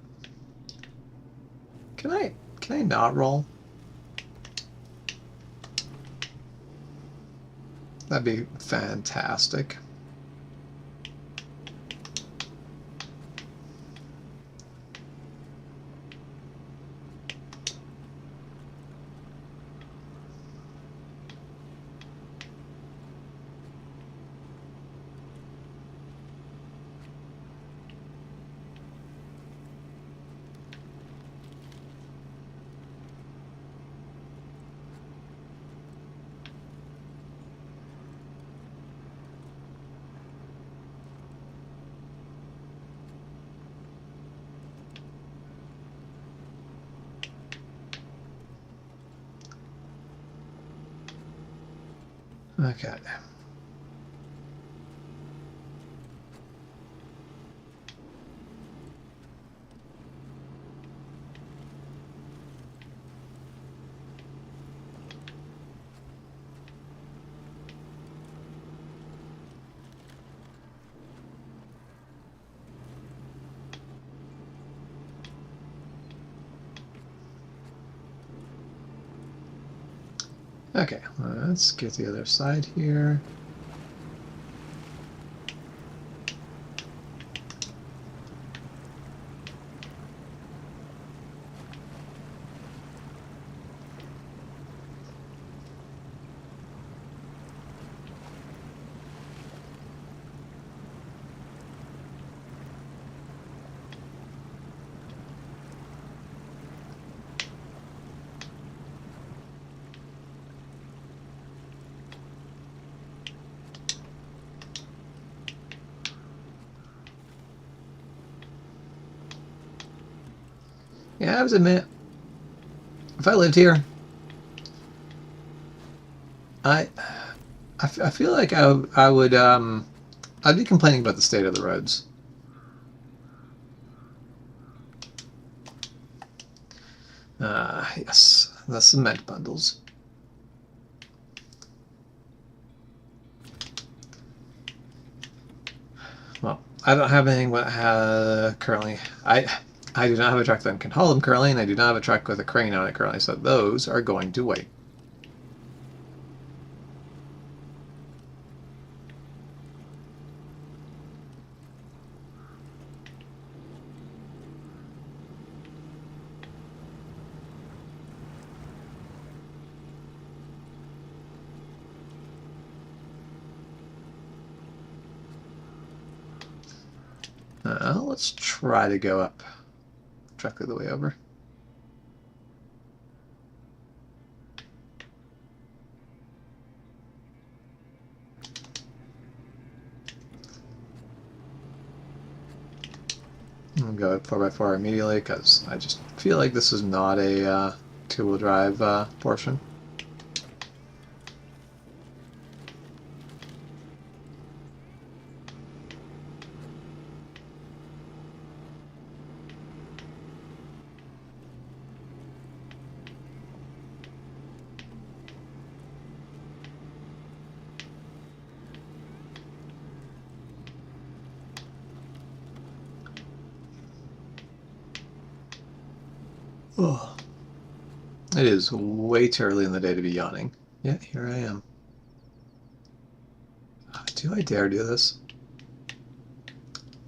can I not roll? That'd be fantastic. Okay. Okay, let's get the other side here. Yeah, I have to admit, if I lived here, I I feel like I would I'd be complaining about the state of the roads. Yes, the cement bundles. I don't have anything currently. I do not have a truck that can haul them currently, and I do not have a truck with a crane on it currently, so those are going to wait. Let's try to go up directly the way over. I'll go 4x4 immediately because I just feel like this is not a two-wheel drive portion. Oh. It is way too early in the day to be yawning. Yet here I am. Do I dare do this?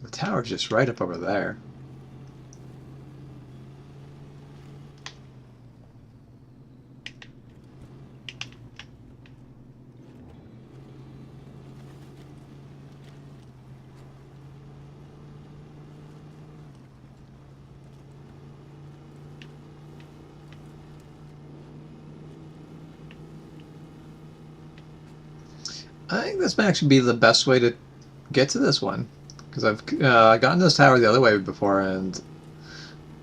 The tower's just right up over there. I think this might actually be the best way to get to this one, because I've gotten this tower the other way before, and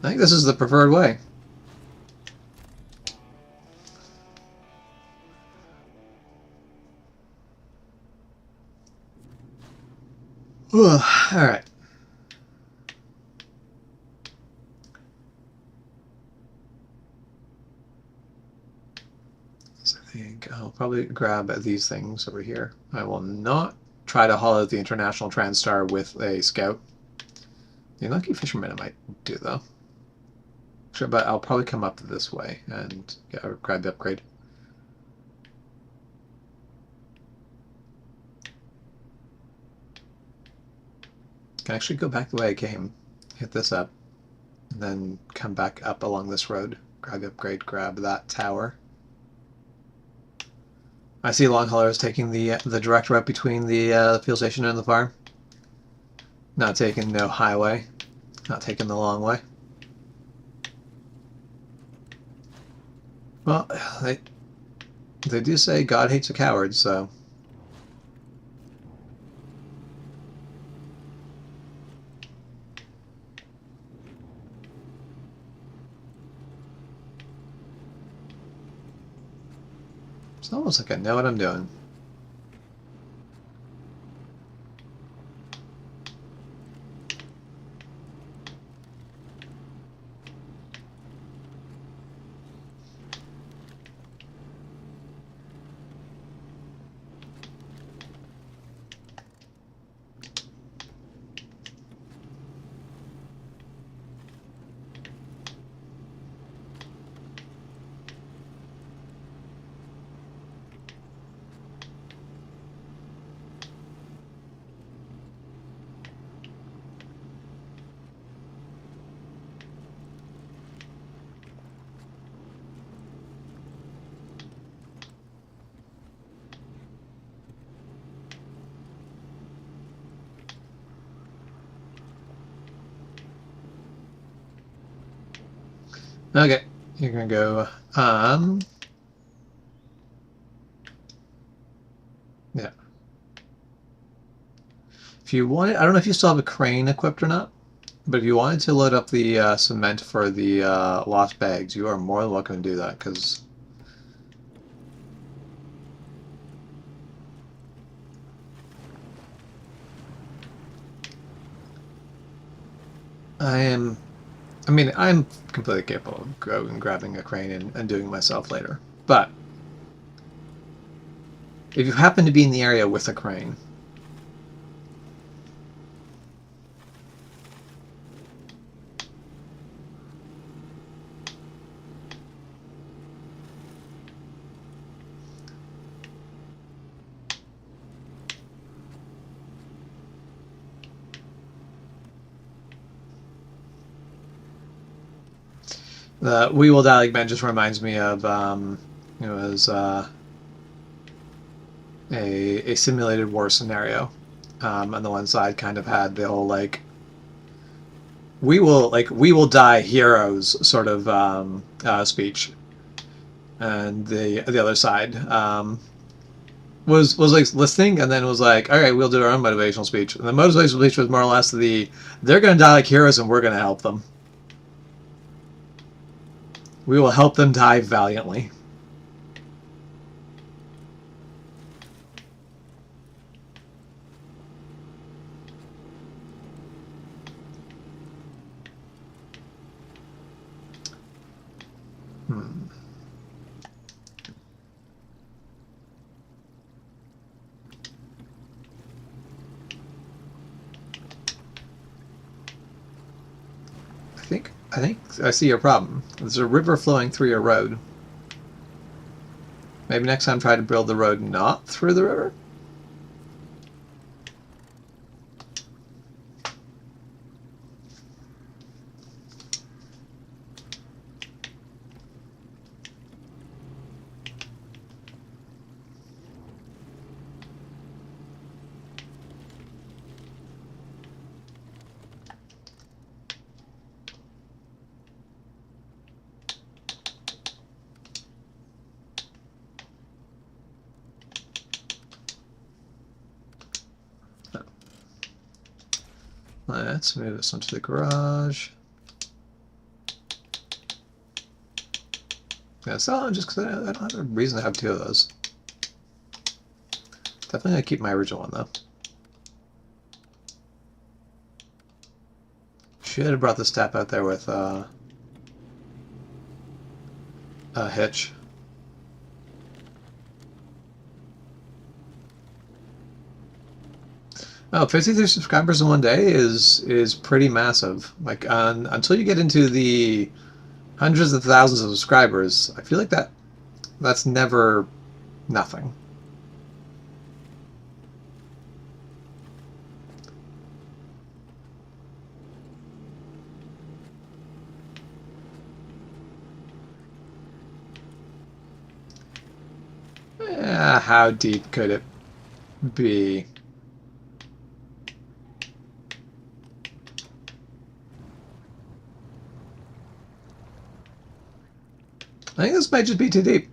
I think this is the preferred way. Alright. So I think I'll probably grab these things over here. I will not try to haul out the International Transstar with a Scout. The Lucky Fisherman I might do, though. Sure, but I'll probably come up this way and grab the upgrade. Can actually go back the way I came, hit this up, and then come back up along this road, grab the upgrade, grab that tower. I see LongHauler is taking the direct route between the fuel station and the farm. Not taking no highway, not taking the long way. Well, they do say God hates a coward, so. It's almost like I know what I'm doing. Okay, you're gonna go, yeah. If you wanted, I don't know if you still have a crane equipped or not, but if you wanted to load up the cement for the lost bags, you are more than welcome to do that, because I'm completely capable of grabbing a crane and doing it myself later. But if you happen to be in the area with a crane, The "We Will Die Like Men" just reminds me of it was a simulated war scenario. On the one side, kind of had the whole like we will die heroes sort of speech, and the other side was like listening, and then was like, all right, we'll do our own motivational speech. And the motivational speech was more or less they're going to die like heroes, and we're going to help them. We will help them die valiantly. I think I see your problem. There's a river flowing through your road. Maybe next time try to build the road not through the river? Let's move this onto the garage. Yeah, so just because I don't have a reason to have two of those. Definitely gonna keep my original one though. Should have brought the step out there with a hitch. Oh, 53 subscribers in one day is pretty massive. Like until you get into the hundreds of thousands of subscribers, I feel like that's never nothing. How deep could it be? I think this might just be too deep.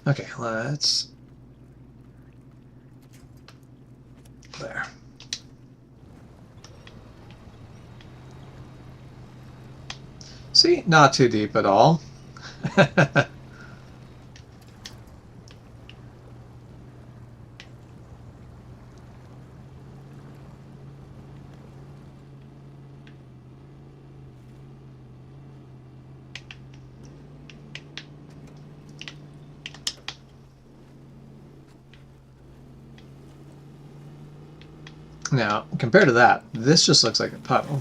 Okay, let's... There. See? Not too deep at all. Now, compared to that, this just looks like a puddle.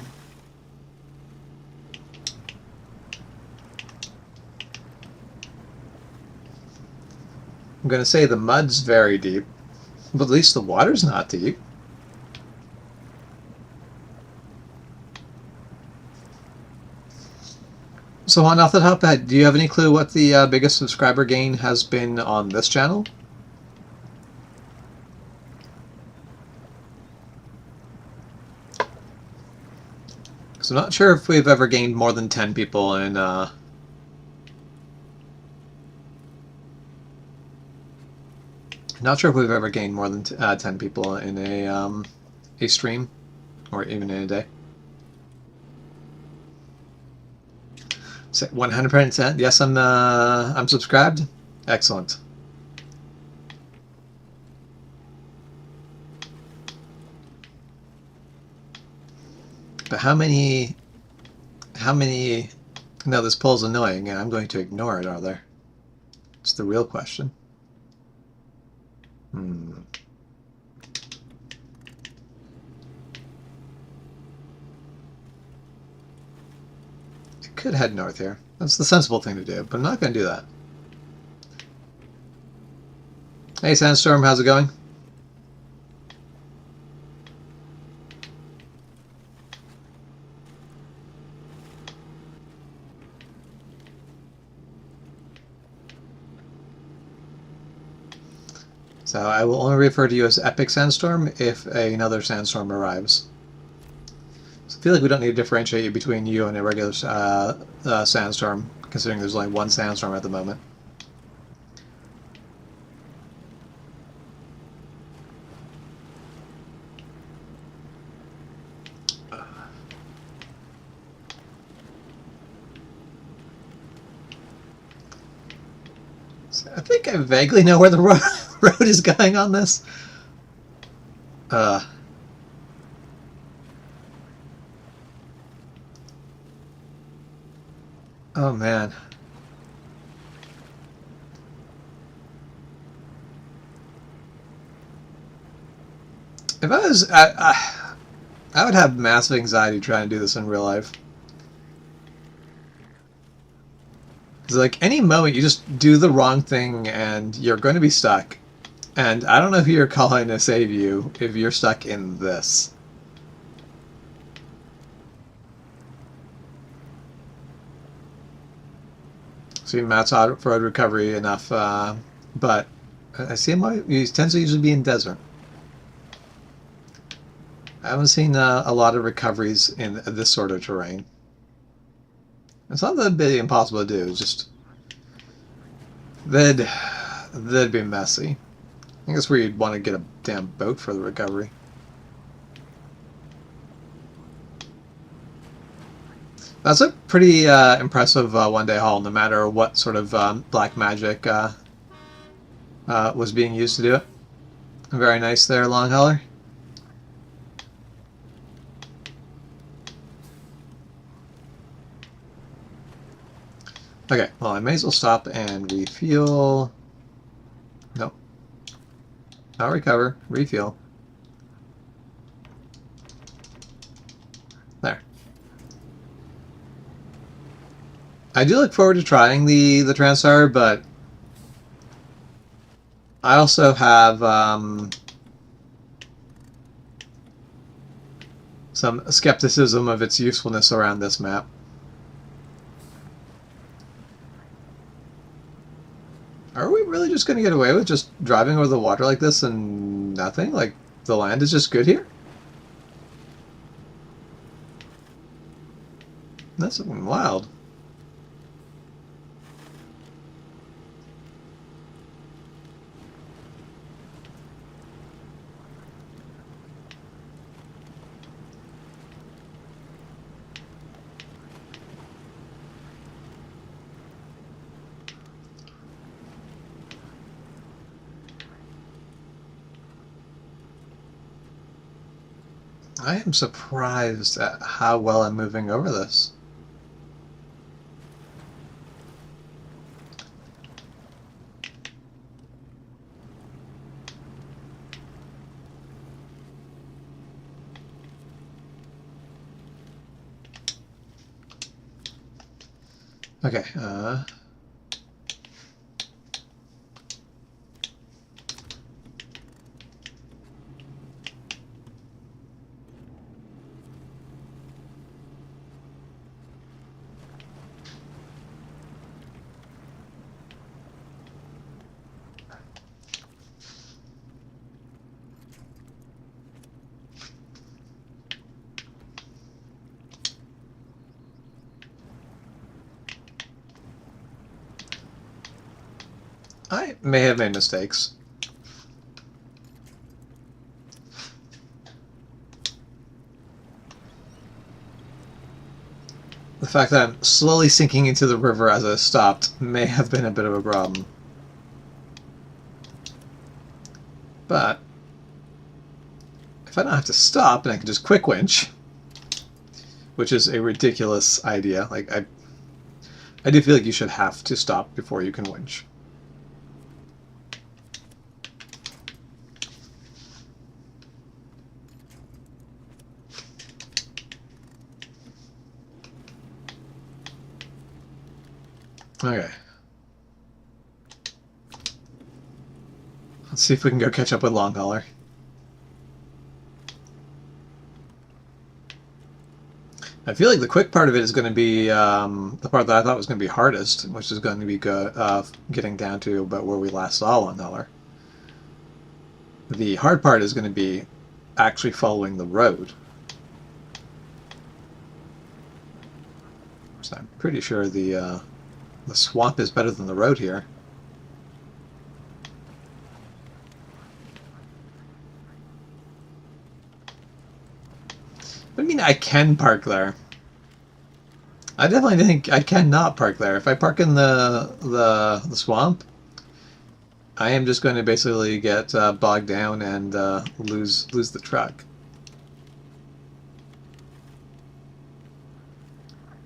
I'm going to say the mud's very deep, but at least the water's not deep. So on off the top, do you have any clue what the biggest subscriber gain has been on this channel? Because I'm not sure if we've ever gained more than 10 people in... Not sure if we've ever gained more than 10 people in a stream, or even in a day. 100%. Yes, I'm subscribed. Excellent. But how many... No, this poll's annoying, and I'm going to ignore it, are there? It's the real question. It could head north here. That's the sensible thing to do, but I'm not going to do that. Hey, Sandstorm, how's it going? So I will only refer to you as Epic Sandstorm if another Sandstorm arrives. So I feel like we don't need to differentiate you between you and a regular Sandstorm, considering there's only one Sandstorm at the moment. So I think I vaguely know where the road is going on this. Oh man. If I was, I would have massive anxiety trying to do this in real life. Because like any moment you just do the wrong thing and you're going to be stuck. And I don't know who you're calling to save you if you're stuck in this. See, Matt's off-road recovery enough, but I see him. He tends to usually be in desert. I haven't seen a lot of recoveries in this sort of terrain. It's not that it'd be impossible to do. It's just they'd be messy. I think that's where you'd want to get a damn boat for the recovery. That's a pretty impressive one-day haul, no matter what sort of black magic was being used to do it. Very nice there, LongHauler. Okay, well, I may as well stop and refuel. Nope. Not recover, refuel. There. I do look forward to trying the Transtar, but I also have some skepticism of its usefulness around this map. Are we really just going to get away with just driving over the water like this and nothing? Like, the land is just good here? That's wild. I am surprised at how well I'm moving over this. Okay, I may have made mistakes. The fact that I'm slowly sinking into the river as I stopped may have been a bit of a problem. But if I don't have to stop and I can just quick winch, which is a ridiculous idea. Like I do feel like you should have to stop before you can winch. Okay. Let's see if we can go catch up with LongHauler. I feel like the quick part of it is going to be the part that I thought was going to be hardest, which is going to be getting down to about where we last saw LongHauler. The hard part is going to be actually following the road. So I'm pretty sure the swamp is better than the road here. I mean, I can park there. I definitely think I cannot park there. If I park in the swamp, I am just going to basically get bogged down and lose the truck.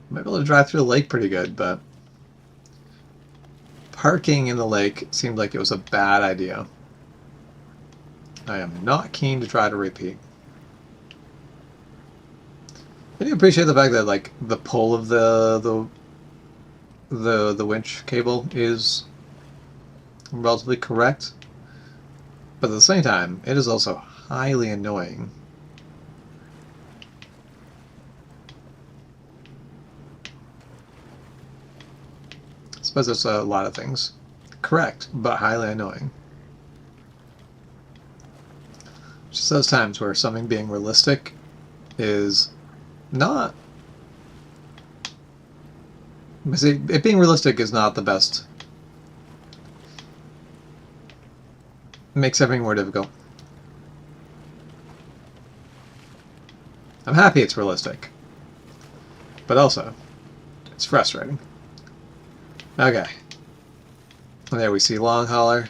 Might be able to drive through the lake pretty good, but parking in the lake seemed like it was a bad idea. I am not keen to try to repeat. I do appreciate the fact that like the pull of the winch cable is relatively correct, but at the same time, it is also highly annoying. I suppose it's a lot of things. Correct, but highly annoying. Just those times where something being realistic is not... See, it being realistic is not the best. It makes everything more difficult. I'm happy it's realistic, but also, it's frustrating. Okay. And there we see LongHauler.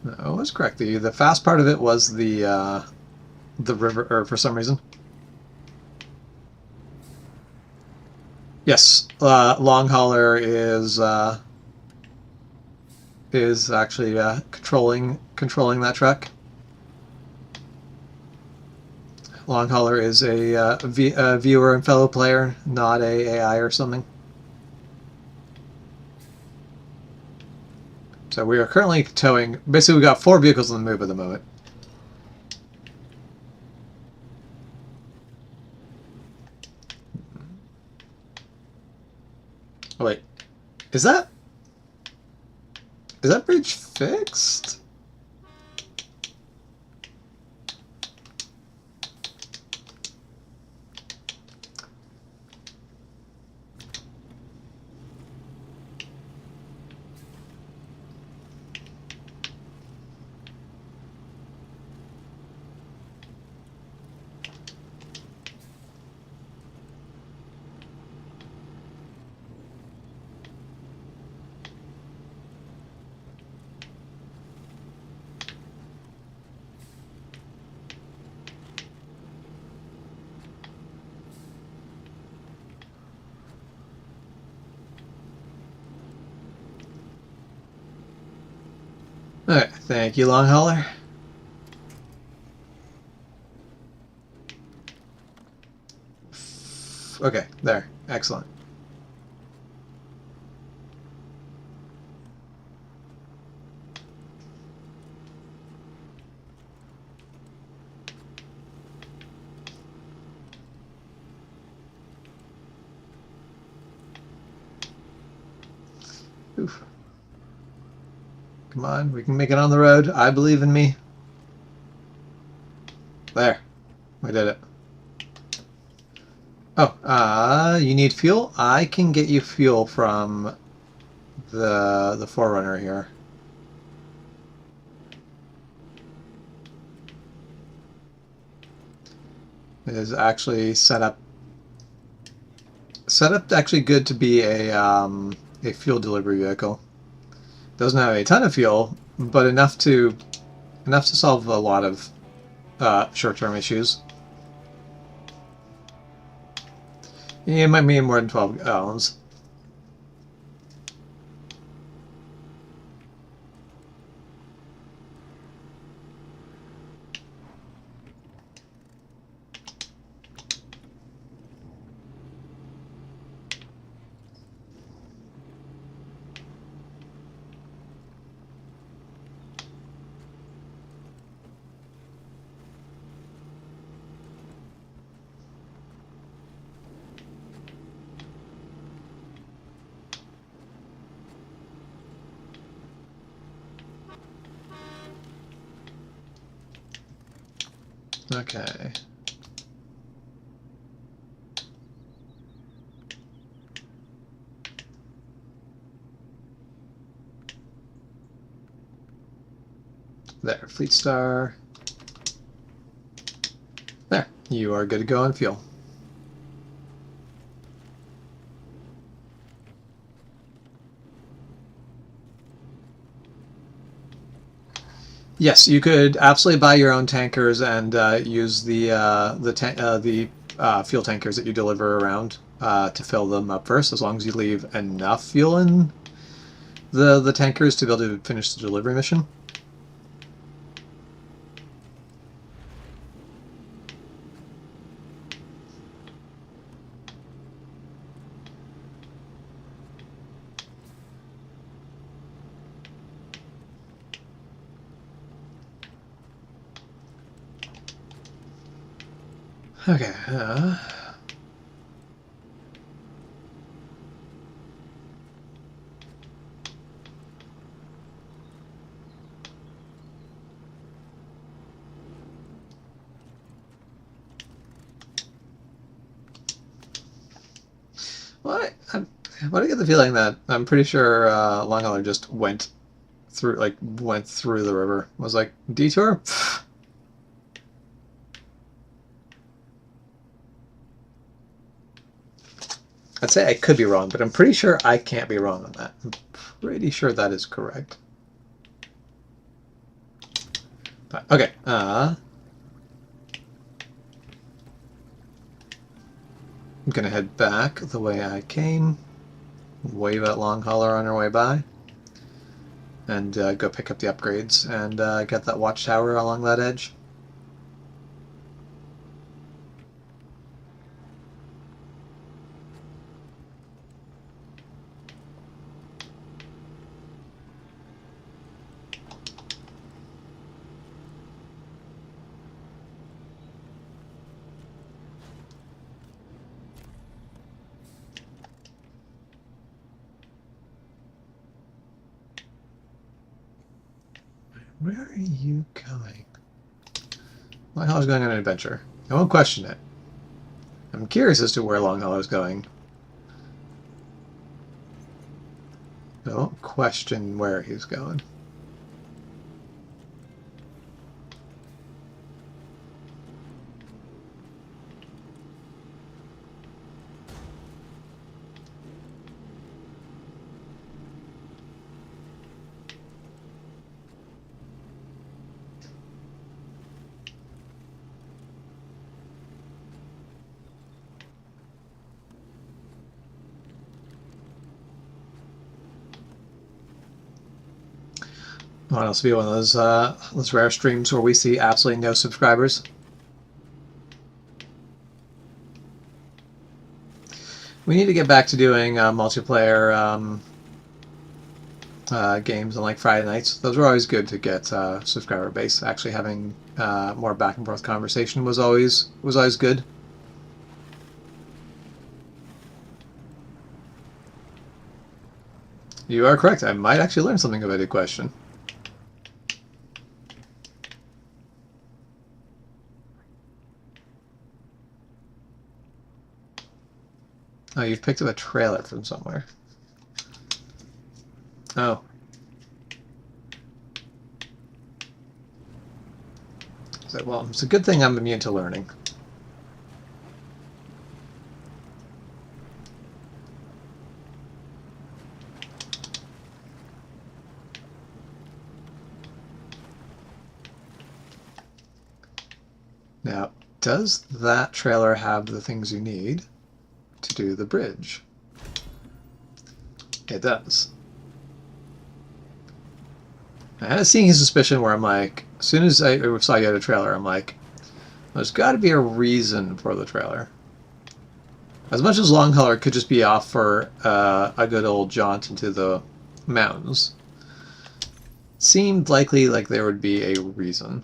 No, I was correct. The fast part of it was the river, or for some reason. Yes, LongHauler is actually controlling that truck. LongHauler is a viewer and fellow player, not a AI or something. So we are currently towing. Basically, we got 4 vehicles on the move at the moment. Oh wait, is that bridge fixed? Alright, thank you, LongHauler. Okay, there. Excellent. Oof. Come on, we can make it on the road. I believe in me. There. We did it. Oh, you need fuel? I can get you fuel from the Forerunner here. It is actually set up actually good to be a fuel delivery vehicle. Doesn't have a ton of fuel, but enough to solve a lot of short-term issues. It might mean more than 12 gallons. Okay. There, Fleet Star. There, you are good to go on fuel. Yes, you could absolutely buy your own tankers and use the fuel tankers that you deliver around to fill them up first, as long as you leave enough fuel in the tankers to be able to finish the delivery mission. Okay. Well, I get the feeling that I'm pretty sure LongHauler just went through the river. Was like detour. I'd say I could be wrong, but I'm pretty sure I can't be wrong on that. I'm pretty sure that is correct. But, okay. I'm gonna head back the way I came, wave at LongHauler on our way by, and go pick up the upgrades and get that watchtower along that edge. Where are you going? LongHauler's going on an adventure. I won't question it. I'm curious as to where LongHauler's going. I won't question where he's going. Want us to be one of those rare streams where we see absolutely no subscribers? We need to get back to doing multiplayer games on like Friday nights. Those were always good to get subscriber base. Actually, having more back and forth conversation was always good. You are correct. I might actually learn something about a question. Oh, you've picked up a trailer from somewhere. Oh. So, well, it's a good thing I'm immune to learning. Now, does that trailer have the things you need to do the bridge? It does. I had a sneaking suspicion where I'm like, as soon as I saw you had a trailer, I'm like, there's got to be a reason for the trailer. As much as LongHauler could just be off for a good old jaunt into the mountains, seemed likely like there would be a reason.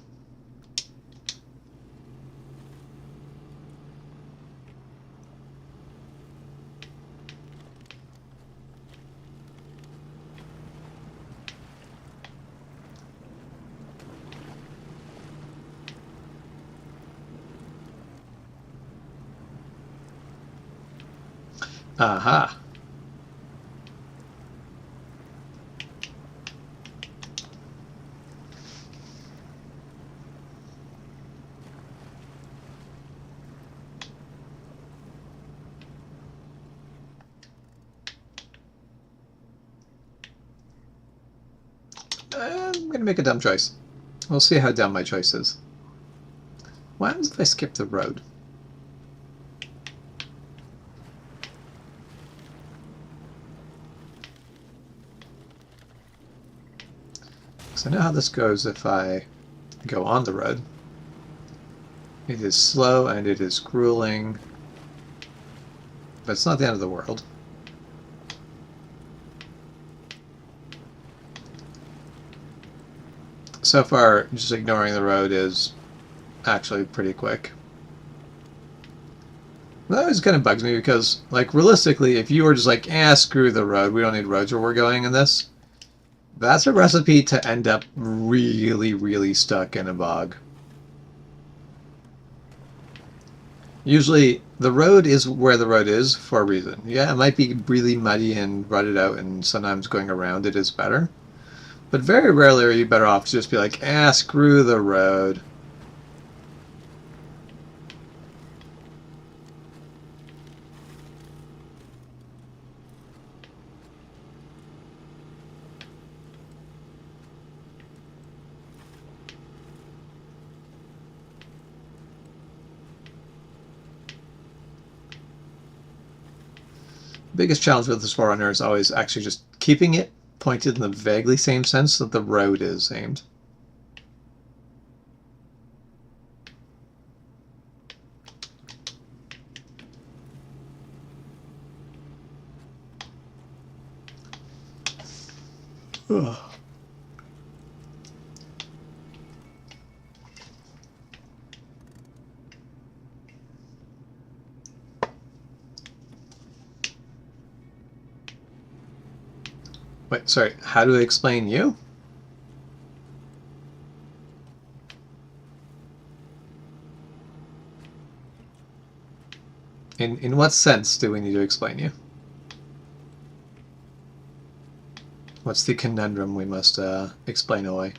Aha. I'm going to make a dumb choice. We'll see how dumb my choice is. What happens if I skip the road? Because I know how this goes if I go on the road. It is slow and it is grueling, but it's not the end of the world. So far, just ignoring the road is actually pretty quick. That always kind of bugs me because, like, realistically, if you were just like, screw the road, we don't need roads where we're going in this, that's a recipe to end up really, really stuck in a bog. Usually, the road is where the road is for a reason. Yeah, it might be really muddy and rutted out, and sometimes going around it is better. But very rarely are you better off to just be like, screw the road. Biggest challenge with this SnowRunner is always actually just keeping it pointed in the vaguely same sense that the road is aimed. Ugh. Wait, sorry, how do I explain you? In what sense do we need to explain you? What's the conundrum we must explain away?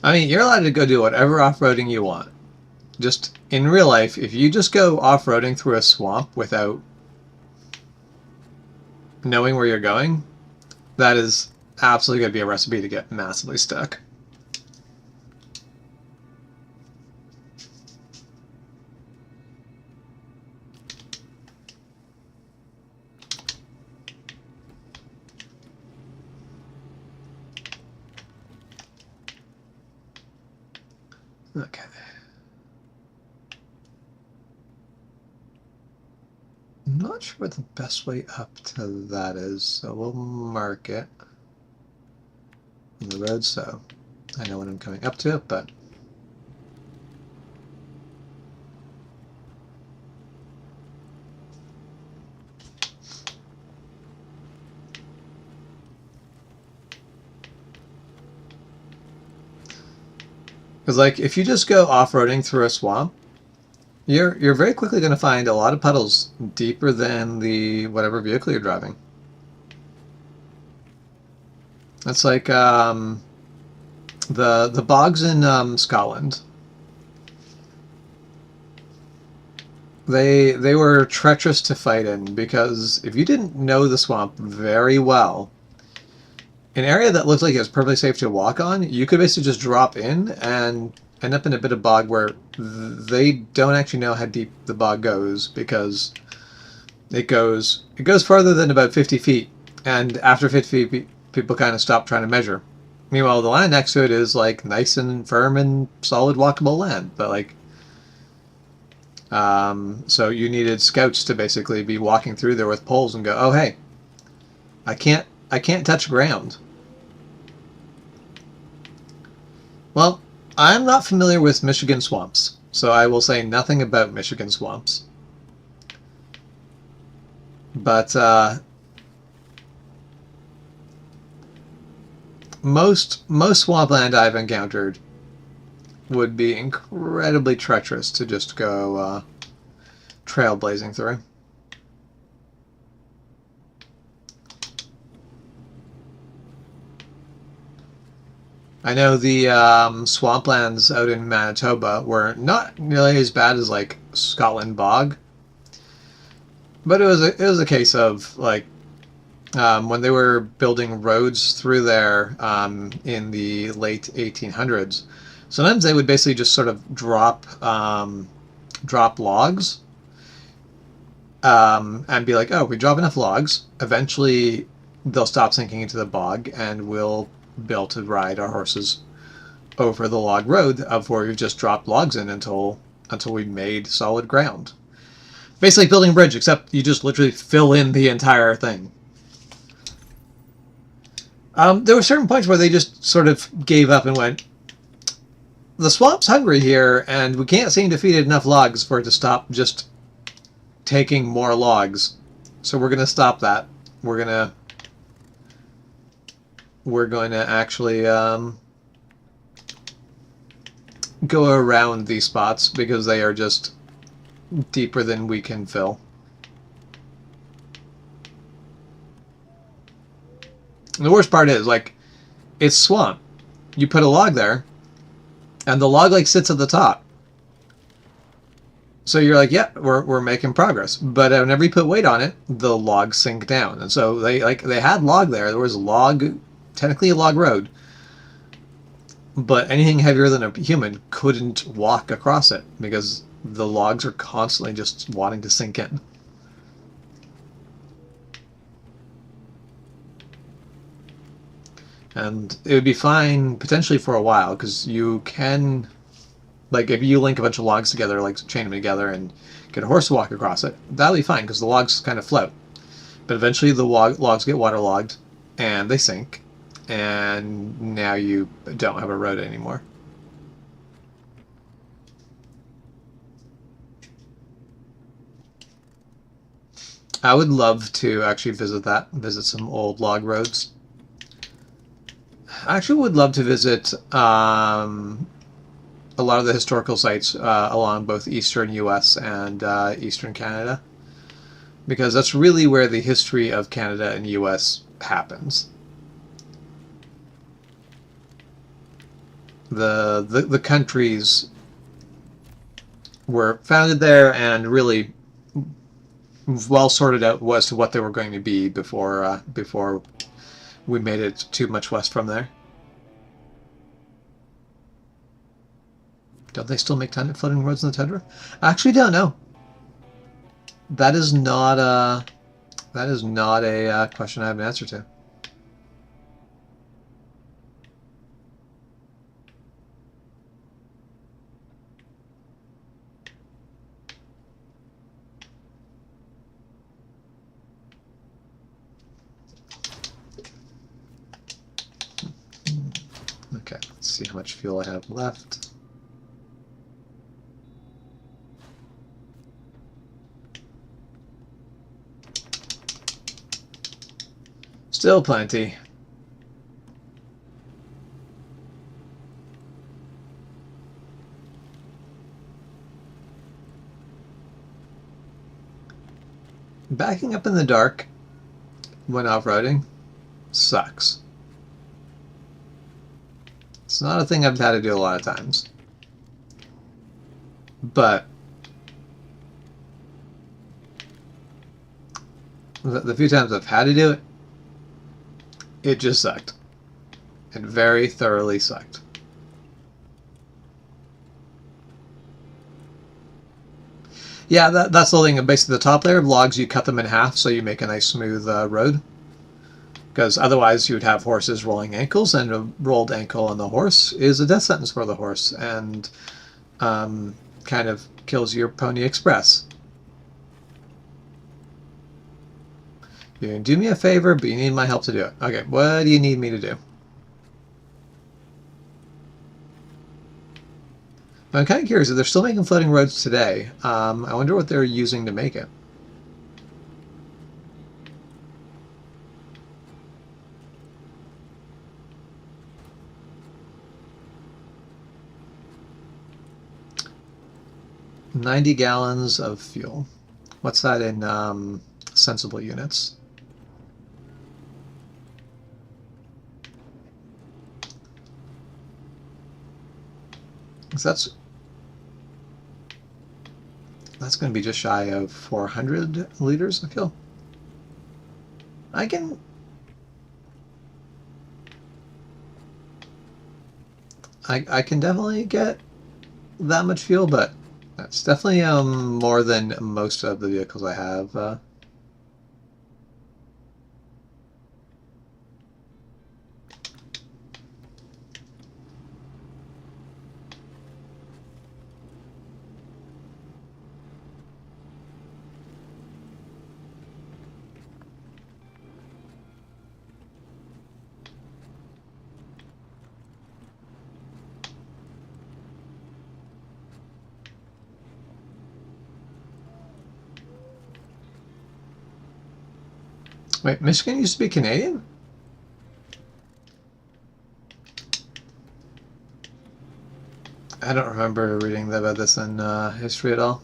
I mean, you're allowed to go do whatever off-roading you want. Just, in real life, if you just go off-roading through a swamp without knowing where you're going, that is absolutely going to be a recipe to get massively stuck. Okay. I'm not sure what the best way up to that is, so we'll mark it on the road so I know when I'm coming up to it, but Because like if you just go off-roading through a swamp, you're very quickly going to find a lot of puddles deeper than the whatever vehicle you're driving. That's like the bogs in Scotland. They were treacherous to fight in because if you didn't know the swamp very well, an area that looked like it was perfectly safe to walk on, you could basically just drop in and end up in a bit of bog where they don't actually know how deep the bog goes because it goes farther than about 50 feet, and after 50 feet, people kind of stop trying to measure. Meanwhile, the land next to it is like nice and firm and solid walkable land, but like so you needed scouts to basically be walking through there with poles and go, oh hey, I can't touch ground. Well, I'm not familiar with Michigan swamps, so I will say nothing about Michigan swamps. But most swampland I've encountered would be incredibly treacherous to just go trailblazing through. I know the swamplands out in Manitoba were not nearly as bad as like Scotland bog, but it was a case of like when they were building roads through there in the late 1800s. Sometimes they would basically just sort of drop logs and be like, oh, we drop enough logs, eventually they'll stop sinking into the bog and we'll be able to ride our horses over the log road of where we've just dropped logs in until we made solid ground. Basically building a bridge, except you just literally fill in the entire thing. There were certain points where they just sort of gave up and went, the swamp's hungry here, and we can't seem to feed it enough logs for it to stop just taking more logs. So we're going to stop that. We're going to actually go around these spots because they are just deeper than we can fill. And the worst part is, like, it's swamp. You put a log there, and the log like sits at the top. So you're like, yeah, we're making progress. But whenever you put weight on it, the logs sink down. And so they had log there. There was log, technically a log road. But anything heavier than a human couldn't walk across it because the logs are constantly just wanting to sink in. And it would be fine potentially for a while because you can, like, if you link a bunch of logs together, like chain them together and get a horse to walk across it, that'll be fine because the logs kind of float. But eventually the logs get waterlogged and they sink, and now you don't have a road anymore. I would love to actually visit some old log roads. I actually would love to visit a lot of the historical sites along both eastern US and eastern Canada, because that's really where the history of Canada and US happens. The countries were founded there and really well sorted out as to what they were going to be before we made it too much west from there. Don't they still make floating roads in the tundra? I actually don't know. That is not a question I have an answer to. Okay, let's see how much fuel I have left. Still plenty. Backing up in the dark when off-roading sucks. It's not a thing I've had to do a lot of times. But the few times I've had to do it, it just sucked. It very thoroughly sucked. Yeah, that's the thing. Basically, the top layer of logs, you cut them in half so you make a nice smooth road. Because otherwise you would have horses rolling ankles, and a rolled ankle on the horse is a death sentence for the horse, and kind of kills your Pony Express. You can do me a favor, but you need my help to do it. Okay, what do you need me to do? I'm kind of curious if they're still making floating roads today. I wonder what they're using to make it. $90 gallons of fuel. What's that in sensible units? That's going to be just shy of 400 liters of fuel. I can definitely get that much fuel, but that's definitely more than most of the vehicles I have. Wait, Michigan used to be Canadian? I don't remember reading about this in history at all.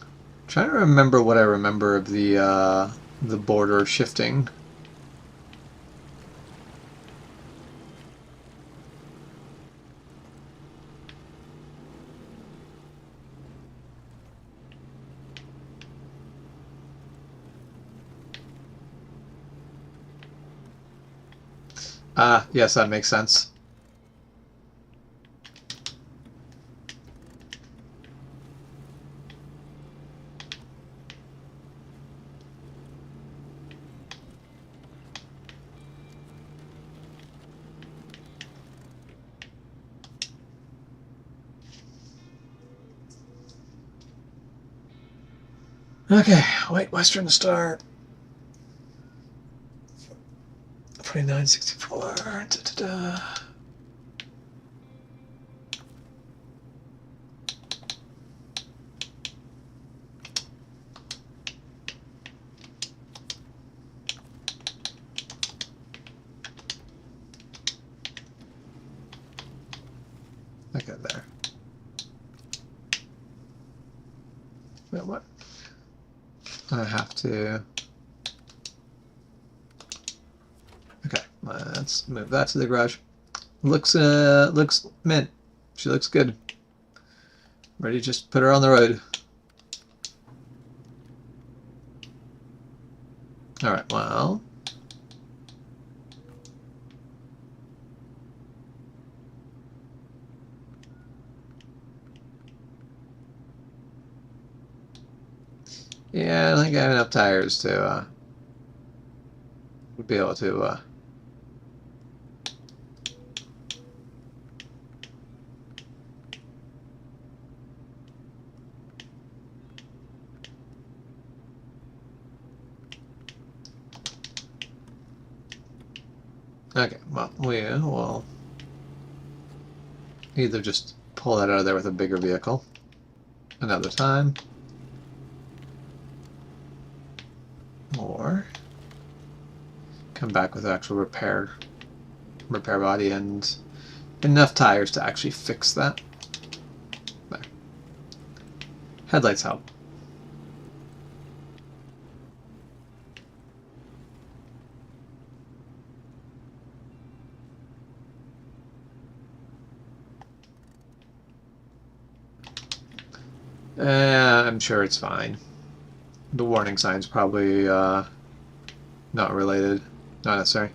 I'm trying to remember what I remember of the border shifting. Ah, yes, that makes sense. Okay, wait, Western Star. 2964. Da-da-da. Okay, there. Wait, what? I have to... Okay, let's move that to the garage. Looks mint. She looks good. Ready to just put her on the road. Alright, well... Yeah, I don't think I have enough tires to be able to Okay, well, we will either just pull that out of there with a bigger vehicle another time, or come back with actual repair body and enough tires to actually fix that. There. Headlights help. I'm sure it's fine. The warning sign's probably not related, not necessary.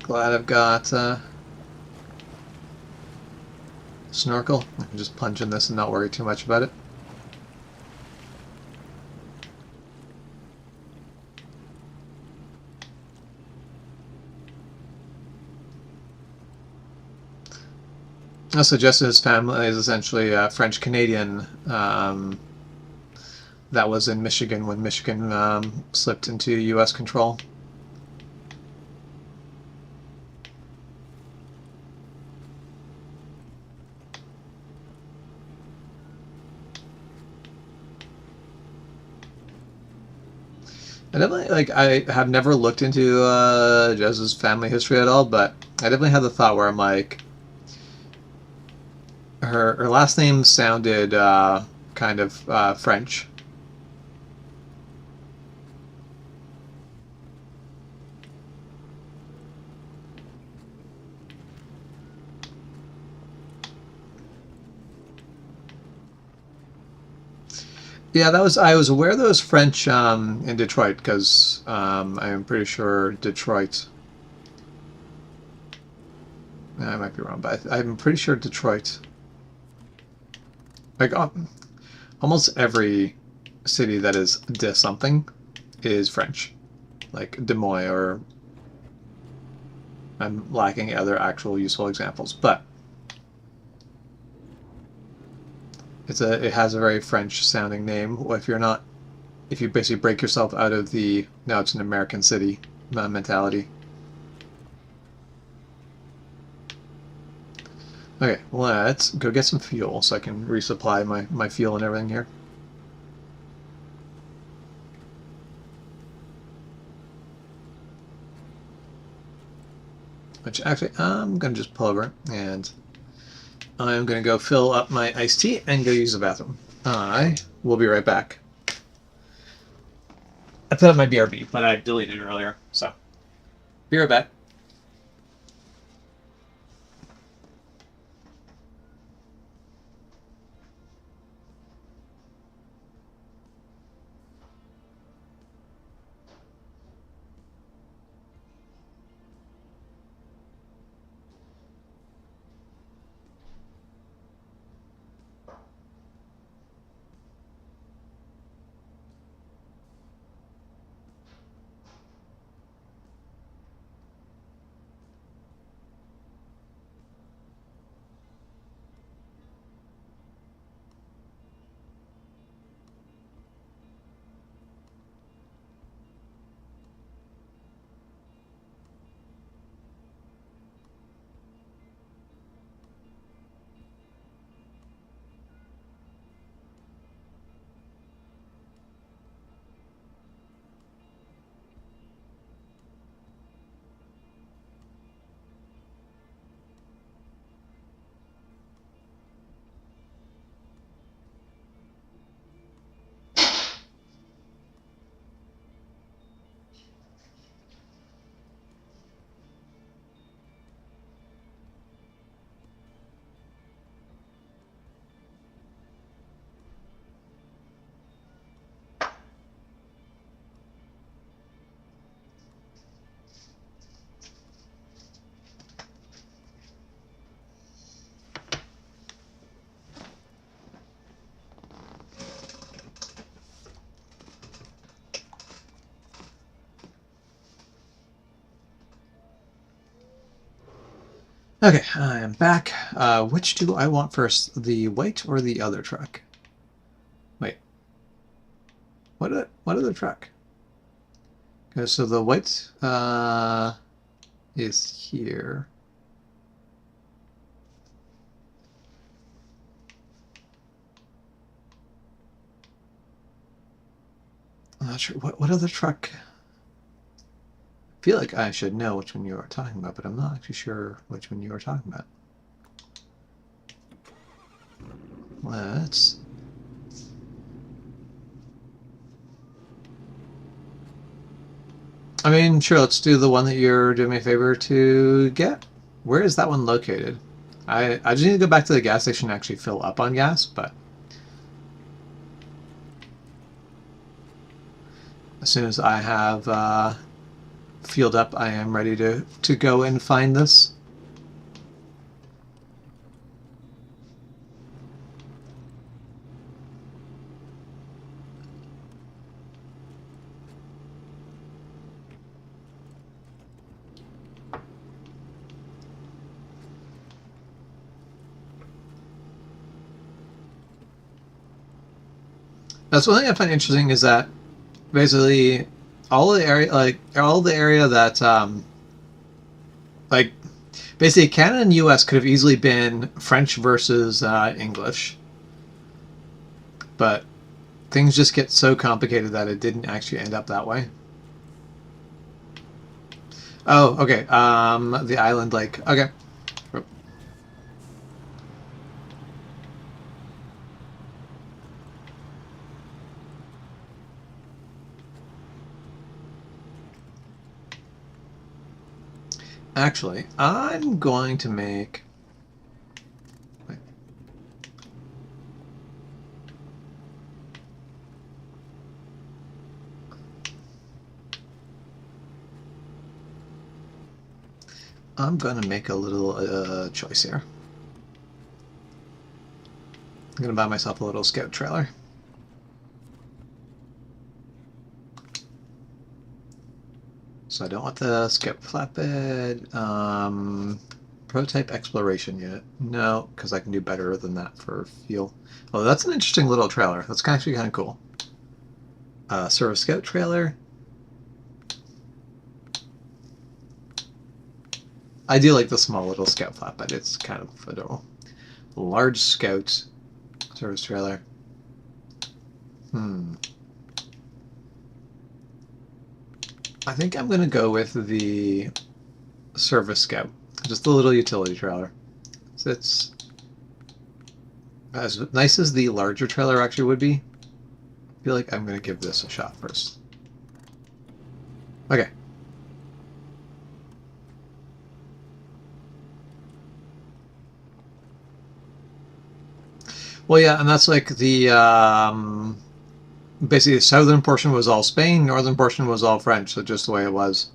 Glad I've got snorkel. I can just plunge in this and not worry too much about it. Also, Jess's family is essentially French-Canadian. That was in Michigan when Michigan slipped into U.S. control. I definitely, like, I have never looked into Jez's family history at all, but I definitely had the thought where I'm like, her last name sounded kind of French. Yeah, that was. I was aware that was French in Detroit because I'm pretty sure Detroit. I might be wrong, but I'm pretty sure Detroit. Like almost every city that is de something is French, like Des Moines, or I'm lacking other actual useful examples, but it has a very French sounding name. If you basically break yourself out of the now it's an American city mentality. Okay, let's go get some fuel so I can resupply my fuel and everything here. Which actually, I'm going to just pull over and I'm going to go fill up my iced tea and go use the bathroom. I will be right back. I put up my BRB, but I deleted it earlier, so be right back. Okay, I am back. Which do I want first, the white or the other truck? Wait, what other truck? Okay, so the white is here. I'm not sure what other truck. I feel like I should know which one you are talking about, but I'm not actually sure which one you are talking about. Let's. I mean, sure, let's do the one that you're doing me a favor to get. Where is that one located? I just need to go back to the gas station and actually fill up on gas, but as soon as I have fueled up, I am ready to go and find this. That's one thing I find interesting is that basically all the area that like basically Canada and US could have easily been French versus English, but things just get so complicated that it didn't actually end up that way. Oh, okay. The island lake. Okay. Actually, I'm going to make... Wait. I'm going to make a little choice here. I'm going to buy myself a little scout trailer. So I don't want the scout flatbed. Prototype exploration unit. No, because I can do better than that for fuel. Oh, that's an interesting little trailer. That's actually kind of cool. Service scout trailer. I do like the small little scout flatbed. It's kind of adorable. Large scout service trailer. I think I'm going to go with the service scout. Just the little utility trailer. So it's as nice as the larger trailer actually would be. I feel like I'm going to give this a shot first. Okay. Well, yeah, and that's like the basically the southern portion was all Spain, northern portion was all French, so just the way it was.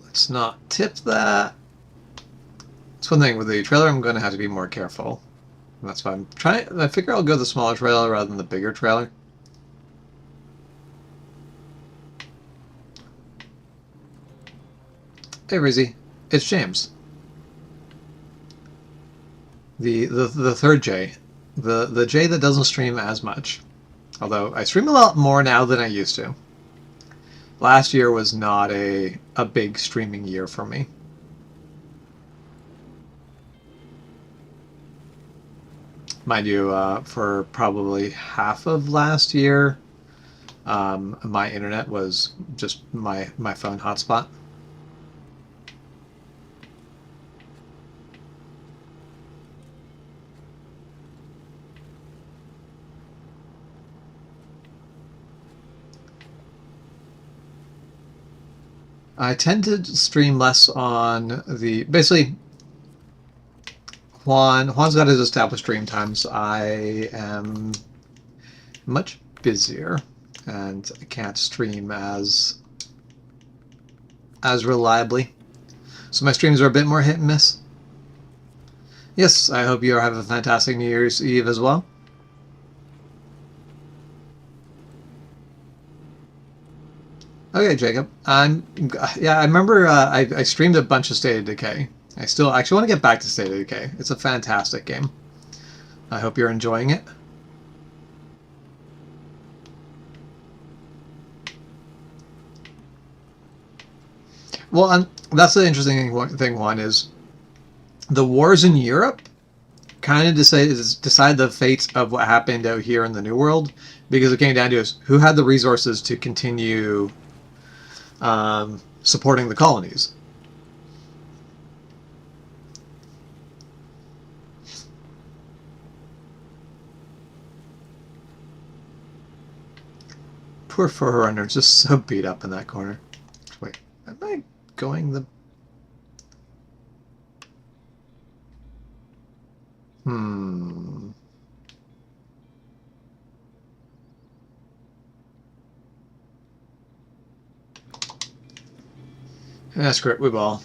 Let's not tip that. That's one thing with the trailer, I'm going to have to be more careful. And that's why I'm trying. I figure I'll go the smaller trailer rather than the bigger trailer. Hey, Rizzy. It's James. The third J. The J that doesn't stream as much. Although I stream a lot more now than I used to. Last year was not a big streaming year for me. Mind you, for probably half of last year, my internet was just my phone hotspot. I tend to stream less on the... Basically, Juan's got his established stream times. I am much busier and I can't stream as reliably. So my streams are a bit more hit and miss. Yes, I hope you are having a fantastic New Year's Eve as well. Okay, Jacob. Yeah, I remember I streamed a bunch of State of Decay. I still actually want to get back to State of Decay. It's a fantastic game. I hope you're enjoying it. Well, that's the interesting thing. One is the wars in Europe kind of decide the fate of what happened out here in the New World, because it came down to is who had the resources to continue supporting the colonies. Poor Forerunner, just so beat up in that corner. Wait, am I going the... Hmm. Yeah, screw it, we ball.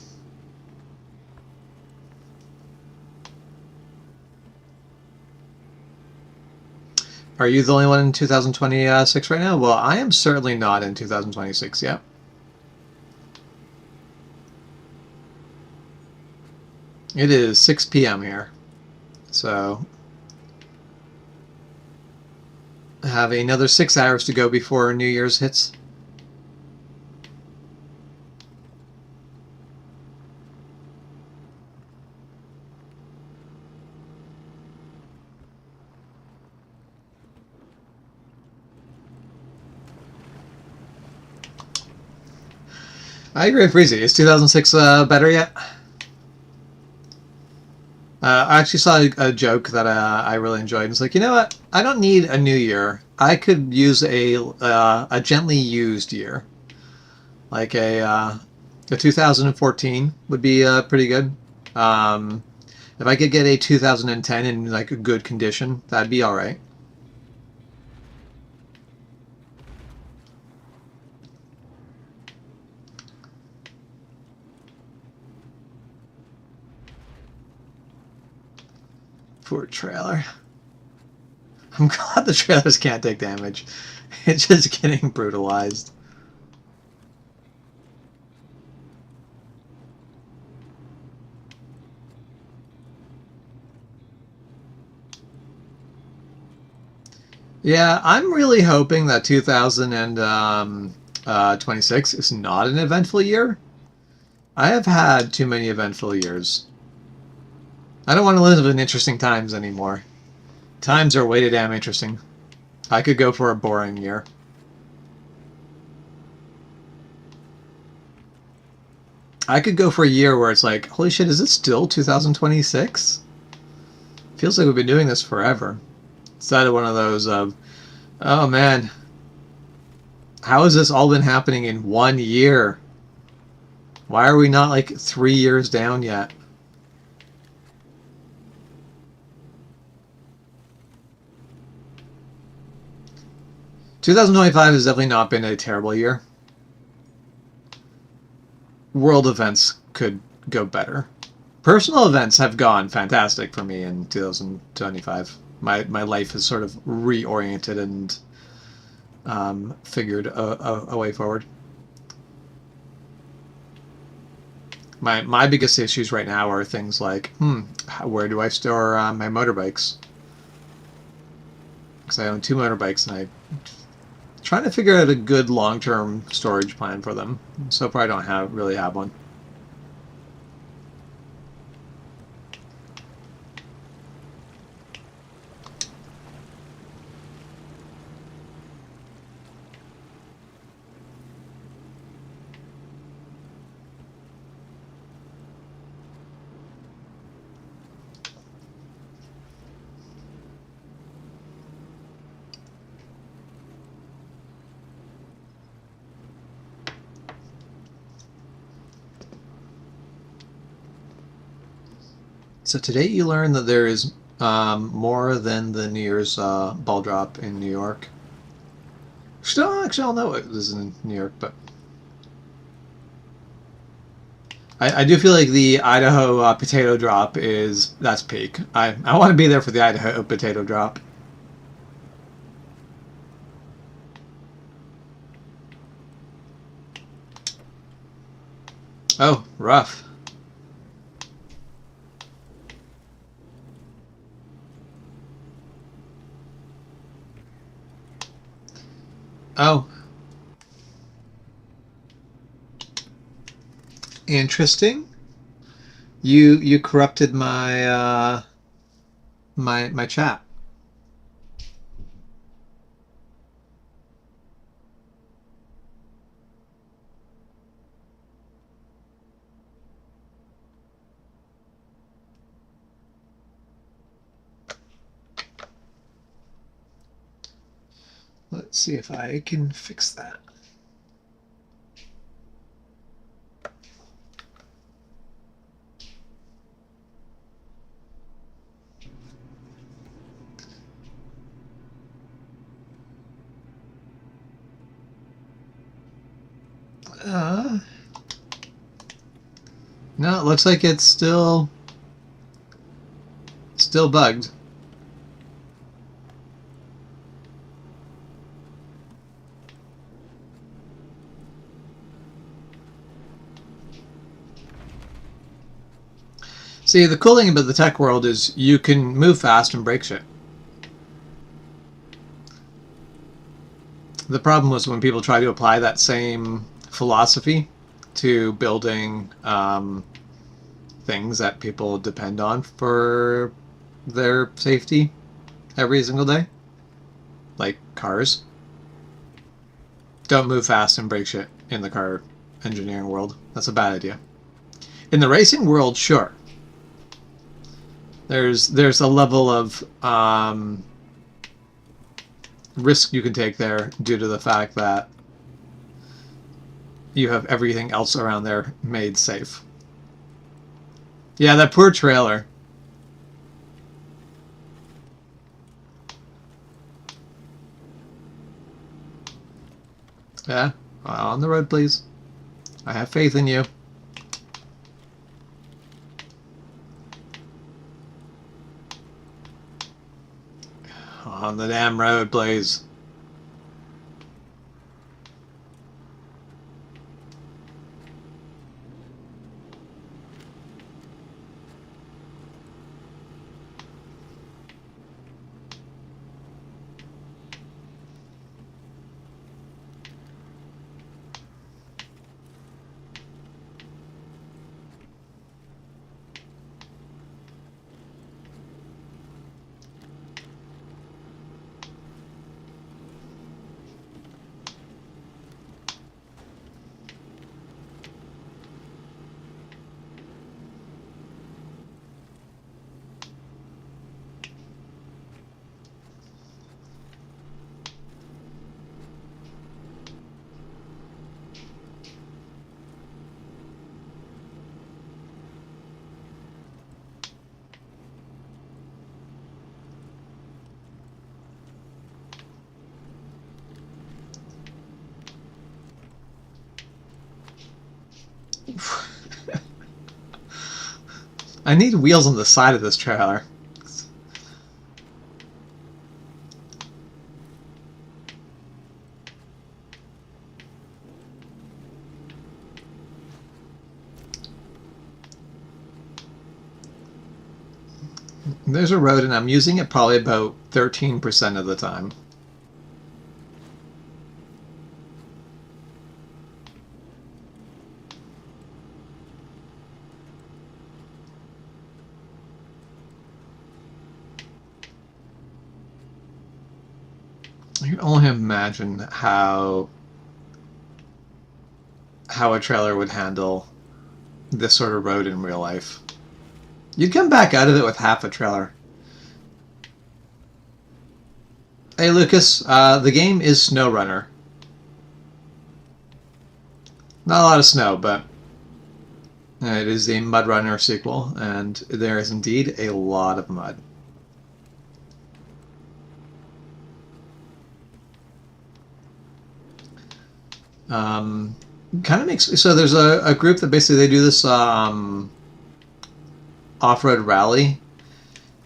Are you the only one in 2026 right now? Well, I am certainly not in 2026 yet. It is 6 p.m. here. So I have another 6 hours to go before New Year's hits. I agree with Breezy. Is 2006 better yet? I actually saw a joke that I really enjoyed. It's like, you know what? I don't need a new year. I could use a gently used year, like a 2014 would be pretty good. Um, if I could get a 2010 in like a good condition, that'd be all right. Poor trailer. I'm glad the trailers can't take damage. It's just getting brutalized. Yeah, I'm really hoping that 2026 is not an eventful year. I have had too many eventful years. I don't want to live in interesting times anymore. Times are way too damn interesting. I could go for a boring year. I could go for a year where it's like, holy shit, is it still 2026? Feels like we've been doing this forever. Instead of one of those of, oh man, how has this all been happening in 1 year? Why are we not like 3 years down yet? "2025 has definitely not been a terrible year. World events could go better. Personal events have gone fantastic for me in 2025. My life has sort of reoriented and figured a way forward. My biggest issues right now are things like, where do I store my motorbikes? Because I own 2 motorbikes and I'm trying to figure out a good long-term storage plan for them. So far, I don't really have one. So today you learned that there is more than the New Year's ball drop in New York. Still, actually, I don't know it was in New York, but I do feel like the Idaho potato drop that's peak. I want to be there for the Idaho potato drop. Oh, rough. Oh. Interesting. You corrupted my my chat. Let's see if I can fix that. No, it looks like it's still bugged. See, the cool thing about the tech world is you can move fast and break shit. The problem was when people try to apply that same philosophy to building things that people depend on for their safety every single day, like cars. Don't move fast and break shit in the car engineering world. That's a bad idea. In the racing world, sure. There's a level of risk you can take there due to the fact that you have everything else around there made safe. Yeah, that poor trailer. Yeah, on the road, please. I have faith in you. On the damn road, please. I need wheels on the side of this trailer. There's a road and I'm using it probably about 13% of the time. I can only imagine how a trailer would handle this sort of road in real life. You'd come back out of it with half a trailer. Hey Lucas, the game is SnowRunner. Not a lot of snow, but it is a Mud Runner sequel, and there is indeed a lot of mud. Kind of makes so there's a group that basically they do this off-road rally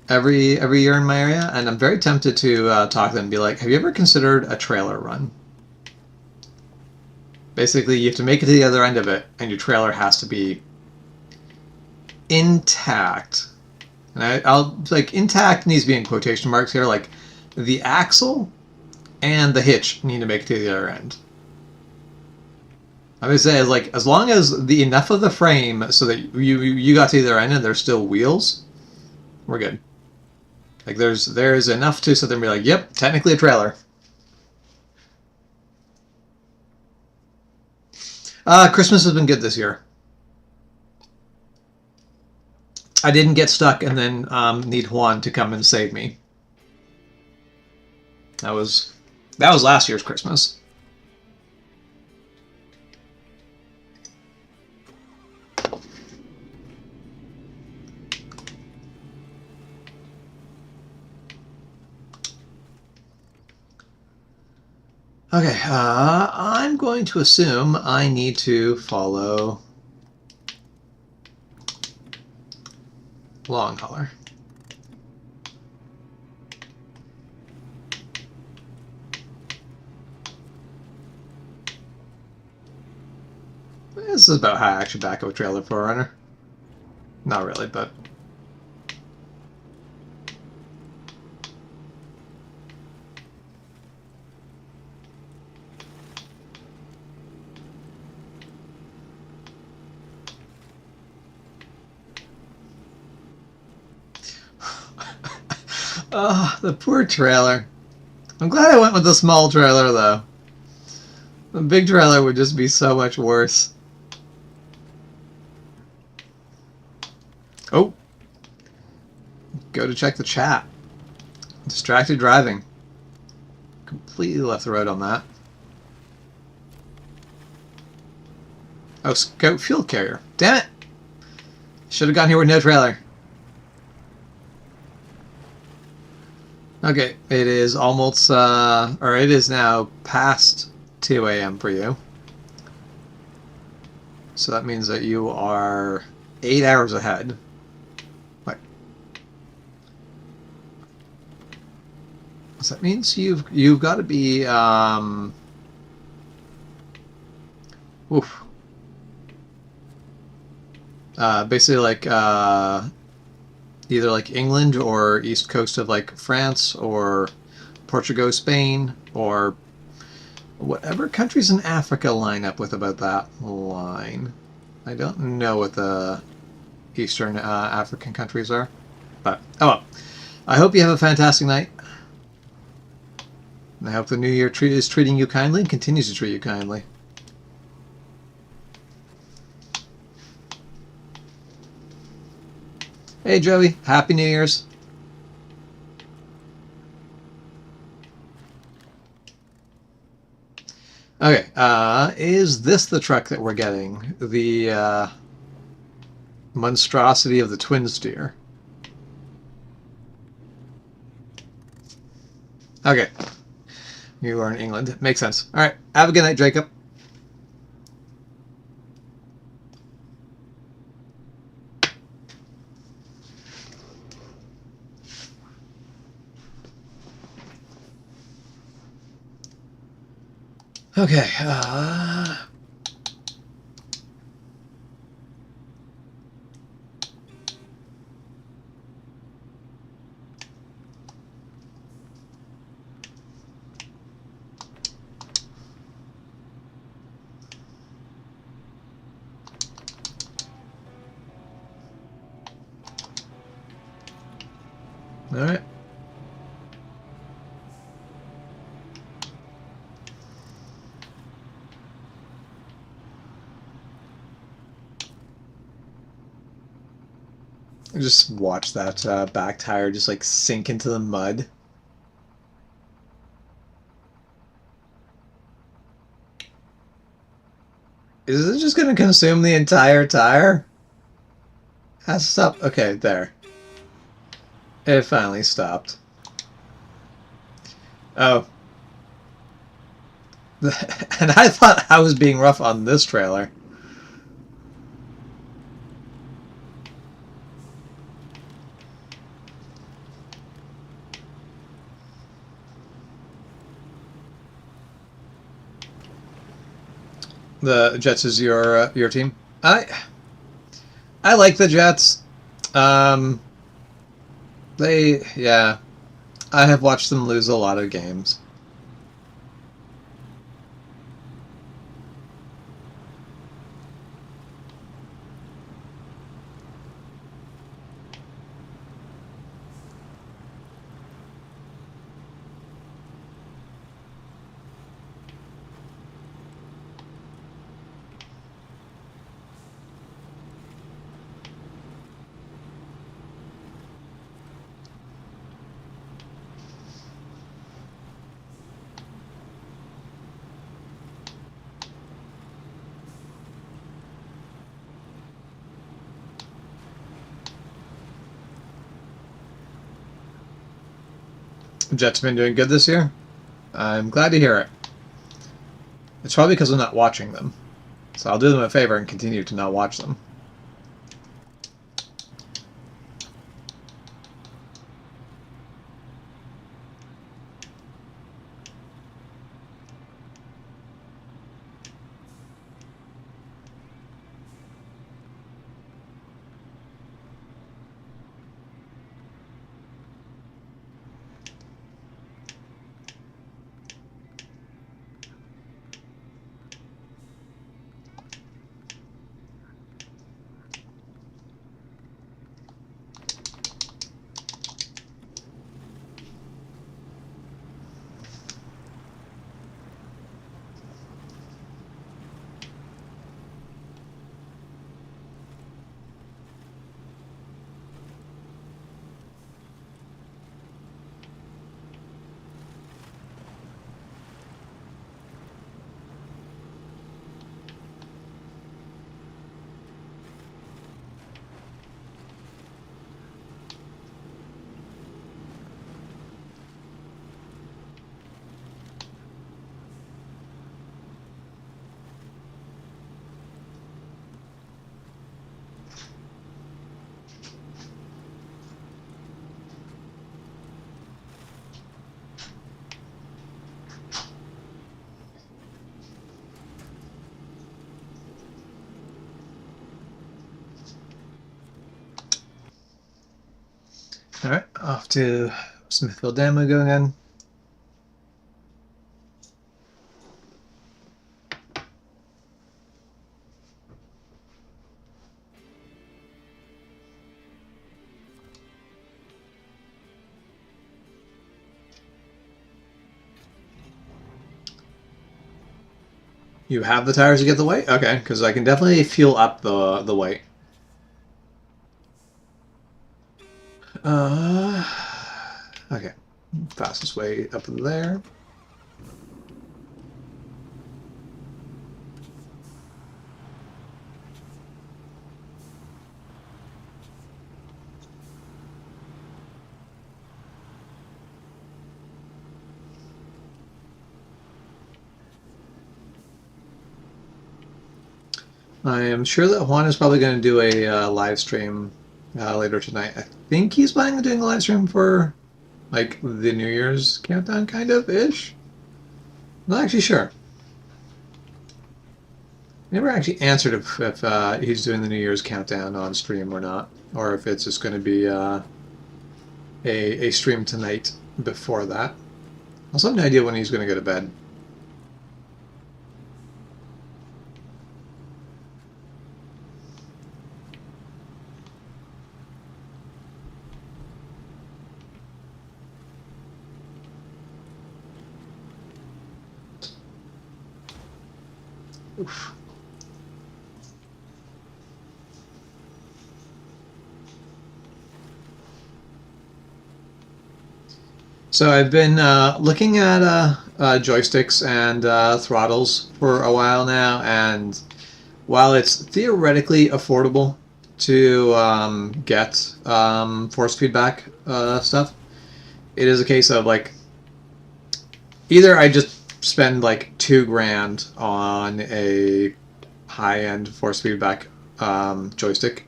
every year in my area, and I'm very tempted to talk to them and be like, have you ever considered a trailer run? Basically, you have to make it to the other end of it, and your trailer has to be intact. And I'll like intact needs to be in quotation marks here, like the axle and the hitch need to make it to the other end. I would say, like, as long as the enough of the frame so that you got to either end and there's still wheels, we're good. Like, there's enough to sit there and be like, yep, technically a trailer. Christmas has been good this year. I didn't get stuck and then need Juan to come and save me. That was last year's Christmas. Okay, I'm going to assume I need to follow LongHauler. This is about how I actually back up a trailer for a runner. Not really, but... Oh, the poor trailer. I'm glad I went with the small trailer, though. The big trailer would just be so much worse. Oh. Go to check the chat. Distracted driving. Completely left the road on that. Oh, scout fuel carrier. Damn it! Should have gone here with no trailer. Okay, it is almost, or it is now past 2 a.m. for you. So that means that you are 8 hours ahead. What? So that means you've got to be, oof. Basically like, either like England or east coast of like France or Portugal, Spain, or whatever countries in Africa line up with about that line. I don't know what the Eastern African countries are, but oh well. I hope you have a fantastic night. And I hope the new year is treating you kindly and continues to treat you kindly. Hey Joey, Happy New Year's. Okay, is this the truck that we're getting? The monstrosity of the twin steer. Okay, you are in England. Makes sense. All right, have a good night, Jacob. Okay, all right. Just watch that back tire just like sink into the mud. Is it just going to consume the entire tire? Has to stop. Okay, there. It finally stopped. Oh. And I thought I was being rough on this trailer. The Jets is your team. I like the Jets. Yeah, I have watched them lose a lot of games. Jet's been doing good this year. I'm glad to hear it. It's probably because I'm not watching them. So I'll do them a favor and continue to not watch them. Alright, off to Smithville Dam we go again. You have the tires to get the weight? Okay, because I can definitely fuel up the weight. Okay, fastest way up there. I am sure that Juan is probably going to do a live stream later tonight. I think he's planning on doing a live stream for like the New Year's countdown, kind of ish. Not actually sure. Never actually answered if he's doing the New Year's countdown on stream or not, or if it's just going to be a stream tonight before that. I also have no idea when he's going to go to bed. Oof. So I've been looking at joysticks and throttles for a while now, and while it's theoretically affordable to get force feedback stuff, it is a case of like either I just spend like $2,000 on a high-end force feedback joystick,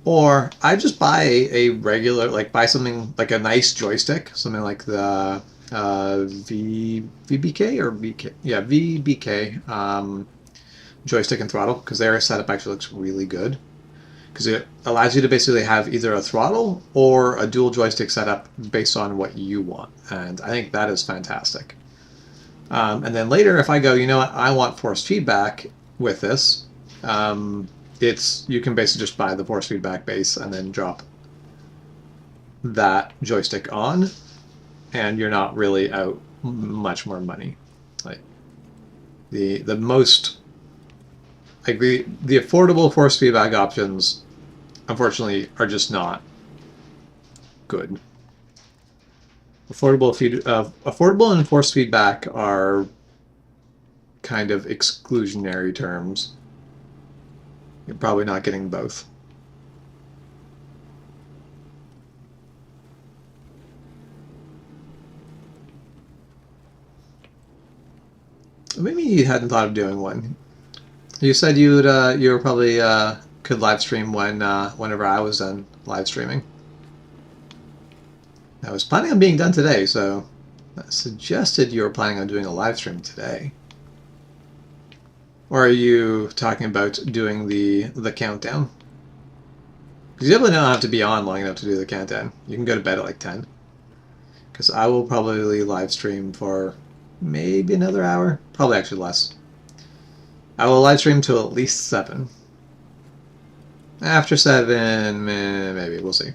or I just buy a regular, like buy something like a nice joystick, something like the VBK or VK, yeah, VBK joystick and throttle, because their setup actually looks really good. Because it allows you to basically have either a throttle or a dual joystick setup based on what you want, and I think that is fantastic. And then later, if I go, you know what, I want force feedback with this, you can basically just buy the force feedback base and then drop that joystick on, and you're not really out much more money. Like the most, like the affordable force feedback options, unfortunately, are just not good. Affordable and force feedback are kind of exclusionary terms. You're probably not getting both. maybe you hadn't thought of doing one. You said you were probably could live stream whenever I was done live streaming. I was planning on being done today, so I suggested you were planning on doing a live stream today. Or are you talking about doing the countdown? Because you definitely don't have to be on long enough to do the countdown. You can go to bed at like 10. Because I will probably live stream for maybe another hour. Probably actually less. I will live stream till at least 7. After 7, maybe. We'll see.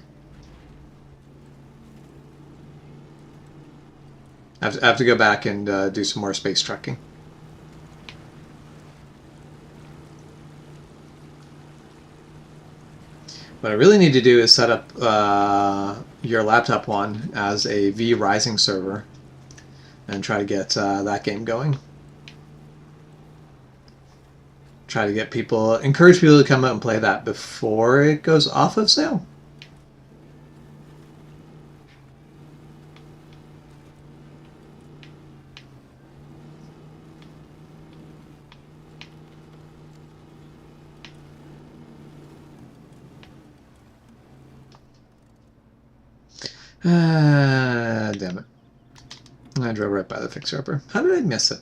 I have to go back and do some more space trekking. What I really need to do is set up your laptop one as a V Rising server and try to get that game going. Try to get people, encourage people to come out and play that before it goes off of sale. Damn it. I drove right by the fixer-upper. How did I miss it?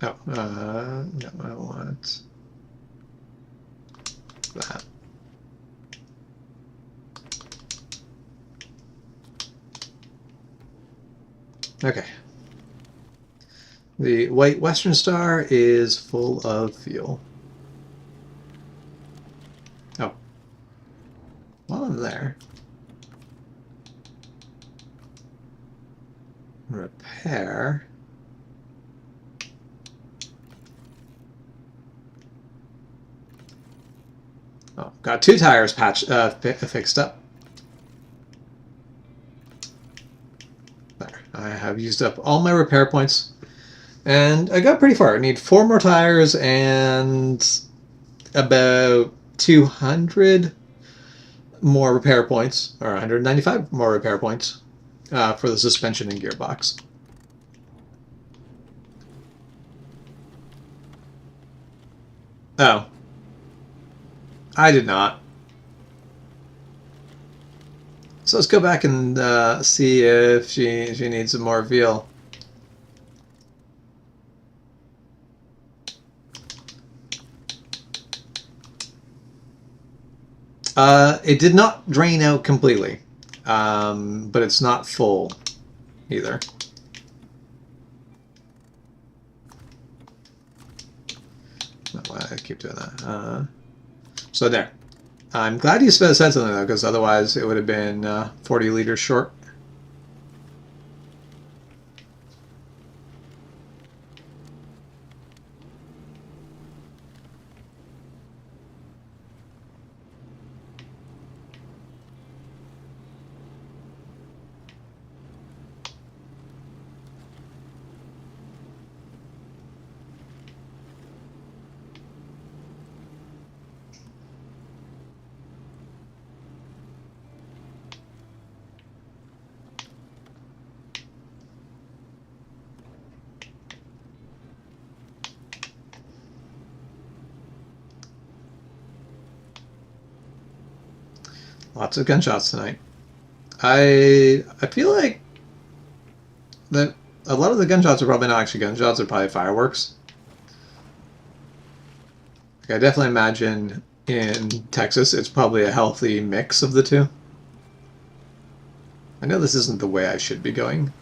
Oh, no, I want that. Okay. The white Western Star is full of fuel. Oh. While I'm there. Repair. Oh, got 2 tires fixed up. There. I have used up all my repair points. And I got pretty far. I need 4 more tires and about 200 more repair points, or 195 more repair points for the suspension and gearbox. Oh. I did not. So let's go back and see if she needs some more fuel. It did not drain out completely, but it's not full either. Why I keep doing that? So there. I'm glad you said something though, because otherwise it would have been 40 liters short. Lots of gunshots tonight. I feel like that a lot of the gunshots are probably not actually gunshots, they're probably fireworks. Like I definitely imagine in Texas it's probably a healthy mix of the two. I know this isn't the way I should be going,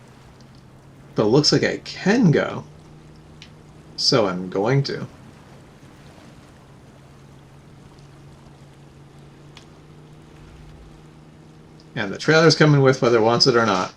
but it looks like I can go, so I'm going to. And the trailer's coming with whether it wants it or not.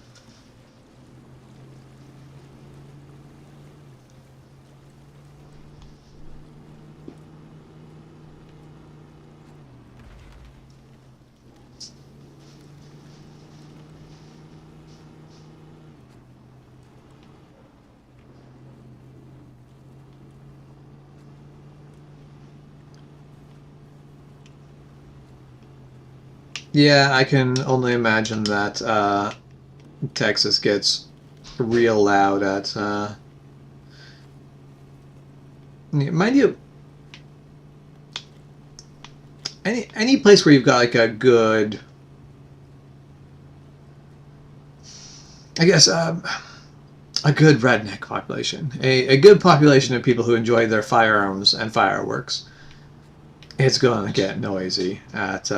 Yeah, I can only imagine that Texas gets real loud at. Mind you, any place where you've got like a good, I guess, a good redneck population, a good population of people who enjoy their firearms and fireworks. It's going to get noisy at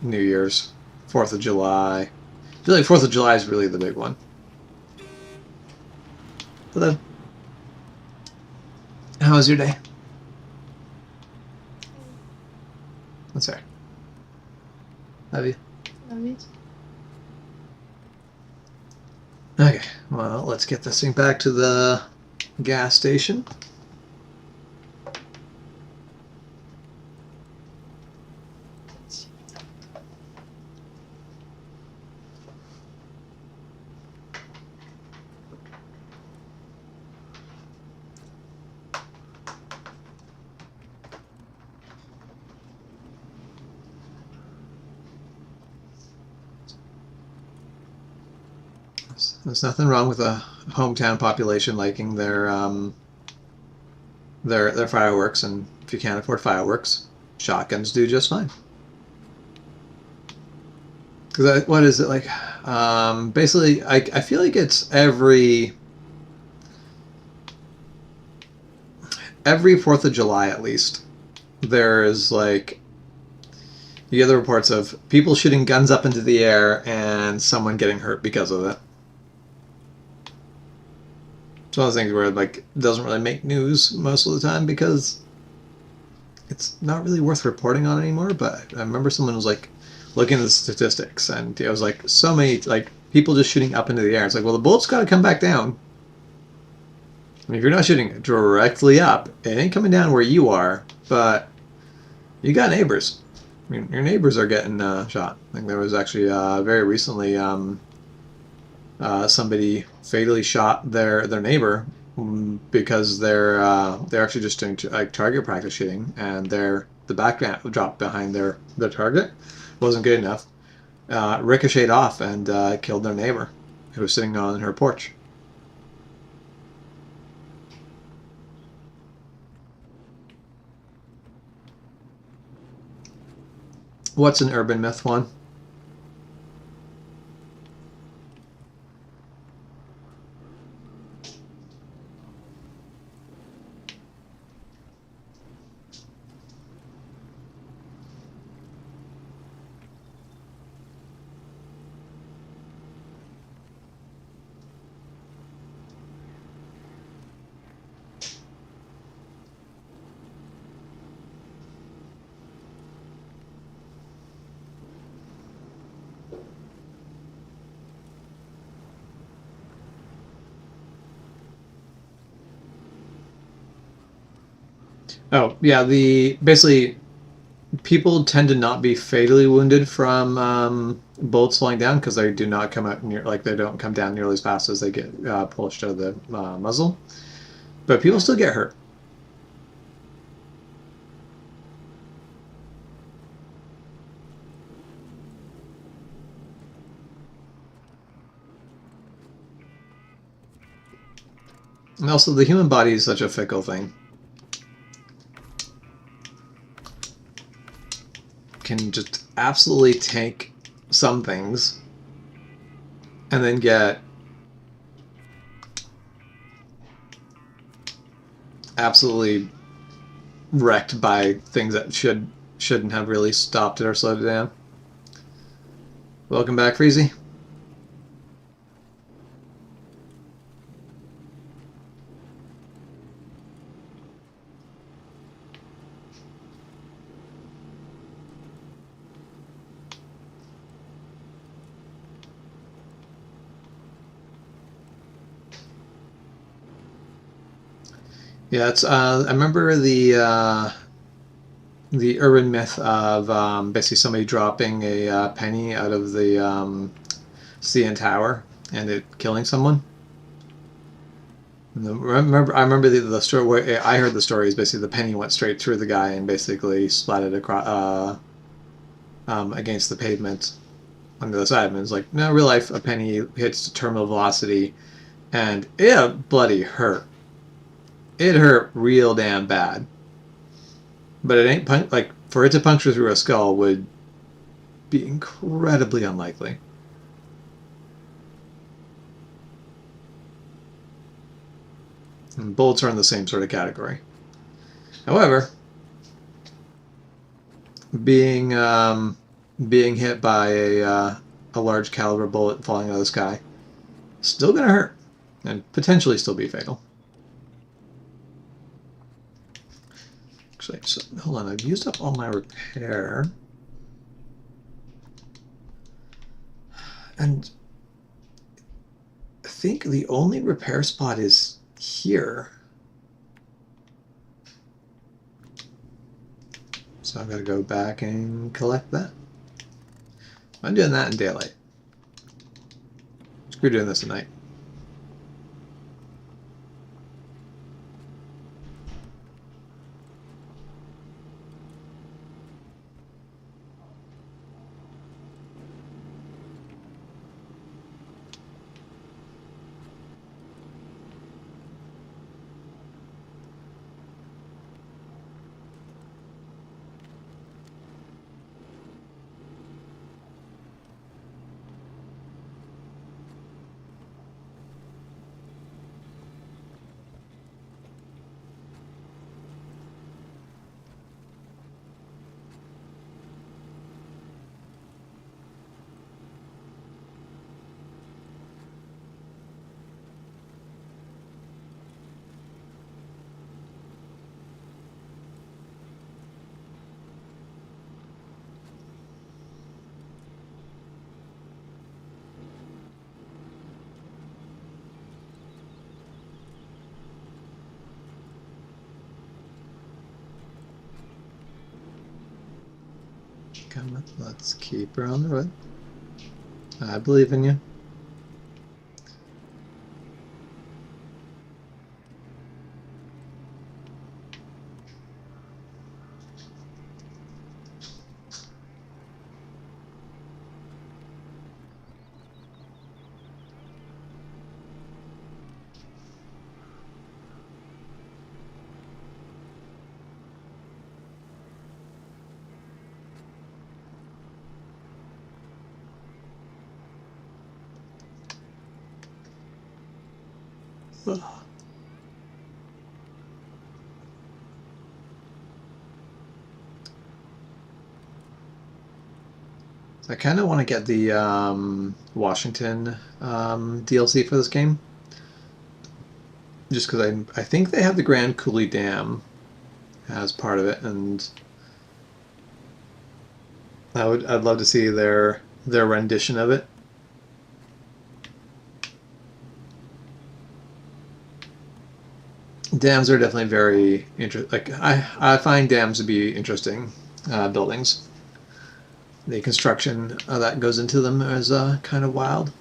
New Year's, 4th of July. I feel like 4th of July is really the big one. Hello. How was your day? What's there? Love you. Love you. Okay, well, let's get this thing back to the gas station. There's nothing wrong with a hometown population liking their fireworks, and if you can't afford fireworks, shotguns do just fine. Because what is it like? Basically, I feel like it's every 4th of July at least. There's like you get the reports of people shooting guns up into the air and someone getting hurt because of it. It's one of those things where like it doesn't really make news most of the time because it's not really worth reporting on anymore. But I remember someone was like looking at the statistics, and it was like so many like people just shooting up into the air. It's like, well, the bullets got to come back down. I mean, if you're not shooting directly up, it ain't coming down where you are, but you got neighbors. I mean, your neighbors are getting shot. I think there was actually very recently somebody fatally shot their neighbor because they're actually just doing like target practice shooting, and the backdrop behind their target wasn't good enough. Ricocheted off and killed their neighbor who was sitting on her porch. What's an urban myth one? Oh yeah, basically people tend to not be fatally wounded from bullets falling down because they do not come out they don't come down nearly as fast as they get pushed out of the muzzle. But people still get hurt. And also, the human body is such a fickle thing. Can just absolutely tank some things and then get absolutely wrecked by things that shouldn't have really stopped it or slowed it down. Welcome back, Freezy. Yeah, it's. I remember the urban myth of basically somebody dropping a penny out of the CN Tower and it killing someone. And I remember the story where I heard the story is basically the penny went straight through the guy and basically splatted across against the pavement on the other side. And it's like, no, real life, a penny hits terminal velocity, and it bloody hurt. It hurt real damn bad. But it ain't like for it to puncture through a skull would be incredibly unlikely. And bullets are in the same sort of category. However, being being hit by a large caliber bullet falling out of the sky, still gonna hurt and potentially still be fatal. Actually, so, hold on, I've used up all my repair. And I think the only repair spot is here. So I've got to go back and collect that. I'm doing that in daylight. Screw doing this at night. Come on, let's keep her on the road. I believe in you. I kind of want to get the Washington DLC for this game, just because I think they have the Grand Coulee Dam as part of it, and I'd love to see their rendition of it. Dams are definitely very interesting. Like I find dams to be interesting buildings. The construction that goes into them is kind of wild.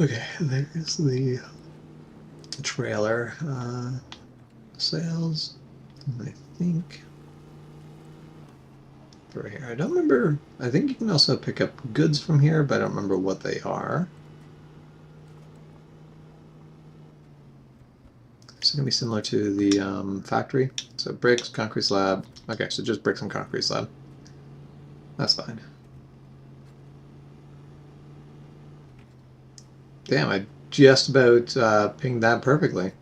Okay, there's the trailer sales. I think for here, I don't remember. I think you can also pick up goods from here, but I don't remember what they are. It's going to be similar to the factory. So bricks, concrete slab. Okay, so just bricks and concrete slab. That's fine. Damn, I just about pinged that perfectly.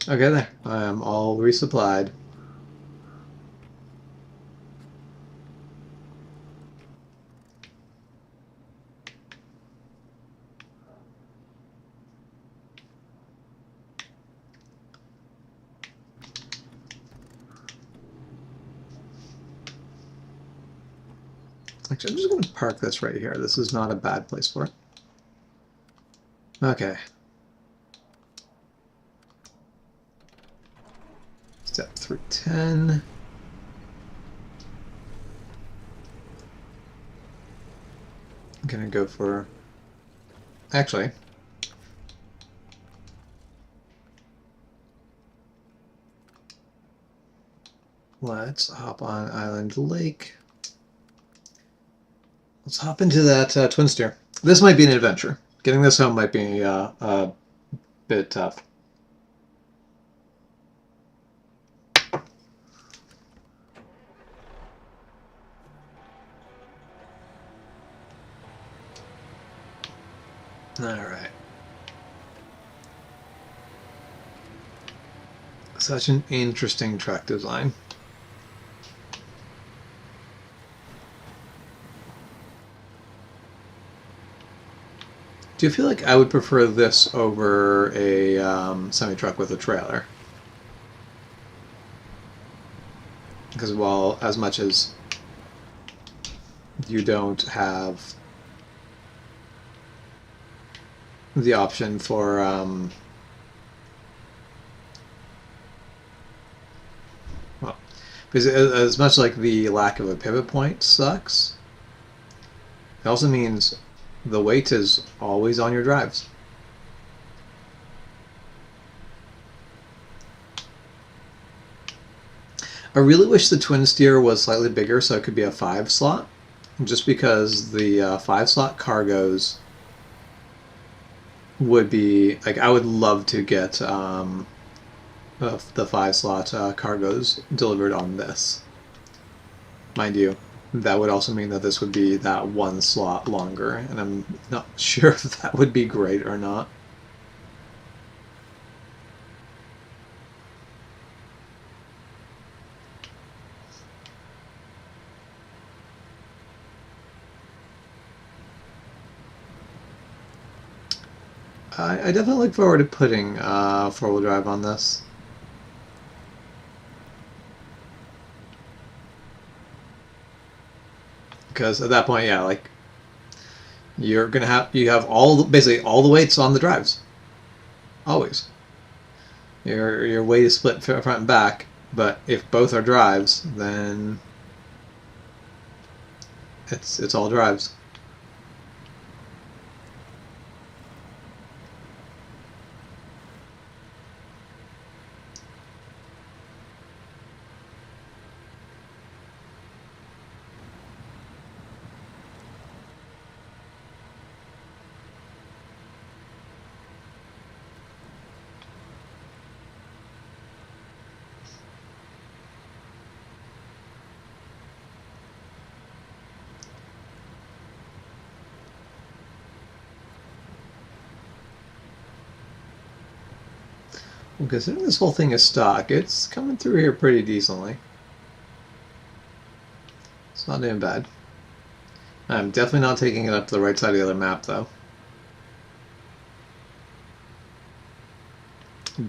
Okay, there. I am all resupplied. Actually, I'm just going to park this right here. This is not a bad place for it. Okay. Step through 10. I'm going to go for... Actually... Let's hop on Island Lake. Let's hop into that twin steer. This might be an adventure. Getting this home might be a bit tough. All right. Such an interesting track design. Do you feel like I would prefer this over a semi-truck with a trailer? Because while as much as you don't have the option for well, because as much like the lack of a pivot point sucks, it also means the weight is always on your drives. I really wish the twin steer was slightly bigger so it could be a 5 slot, just because the 5 slot cargos would be like, I would love to get the 5 slot cargos delivered on this. Mind you, that would also mean that this would be that 1 slot longer, and I'm not sure if that would be great or not. I definitely look forward to putting 4-wheel drive on this. Because at that point, yeah, like you have basically all the weights on the drives, always. Your weight is split front and back, but if both are drives, then it's all drives. Well, considering this whole thing is stock, it's coming through here pretty decently. It's not doing bad. I'm definitely not taking it up to the right side of the other map, though.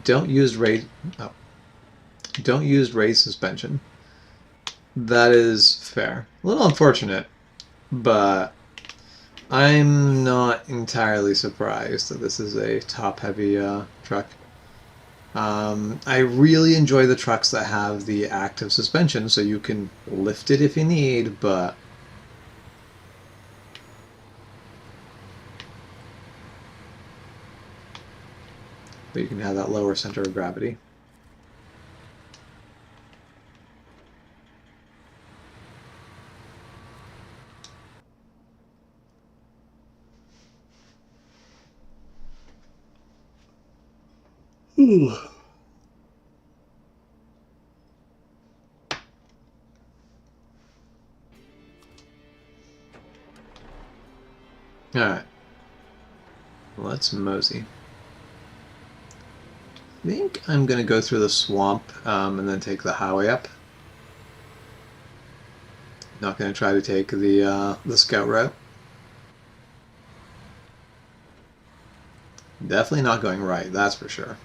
Don't use race suspension. That is fair. A little unfortunate, but I'm not entirely surprised that this is a top-heavy truck. I really enjoy the trucks that have the active suspension, so you can lift it if you need, but you can have that lower center of gravity. Ooh. Alright. Let's mosey. I think I'm going to go through the swamp and then take the highway up. Not going to try to take the scout route. Definitely not going right, that's for sure.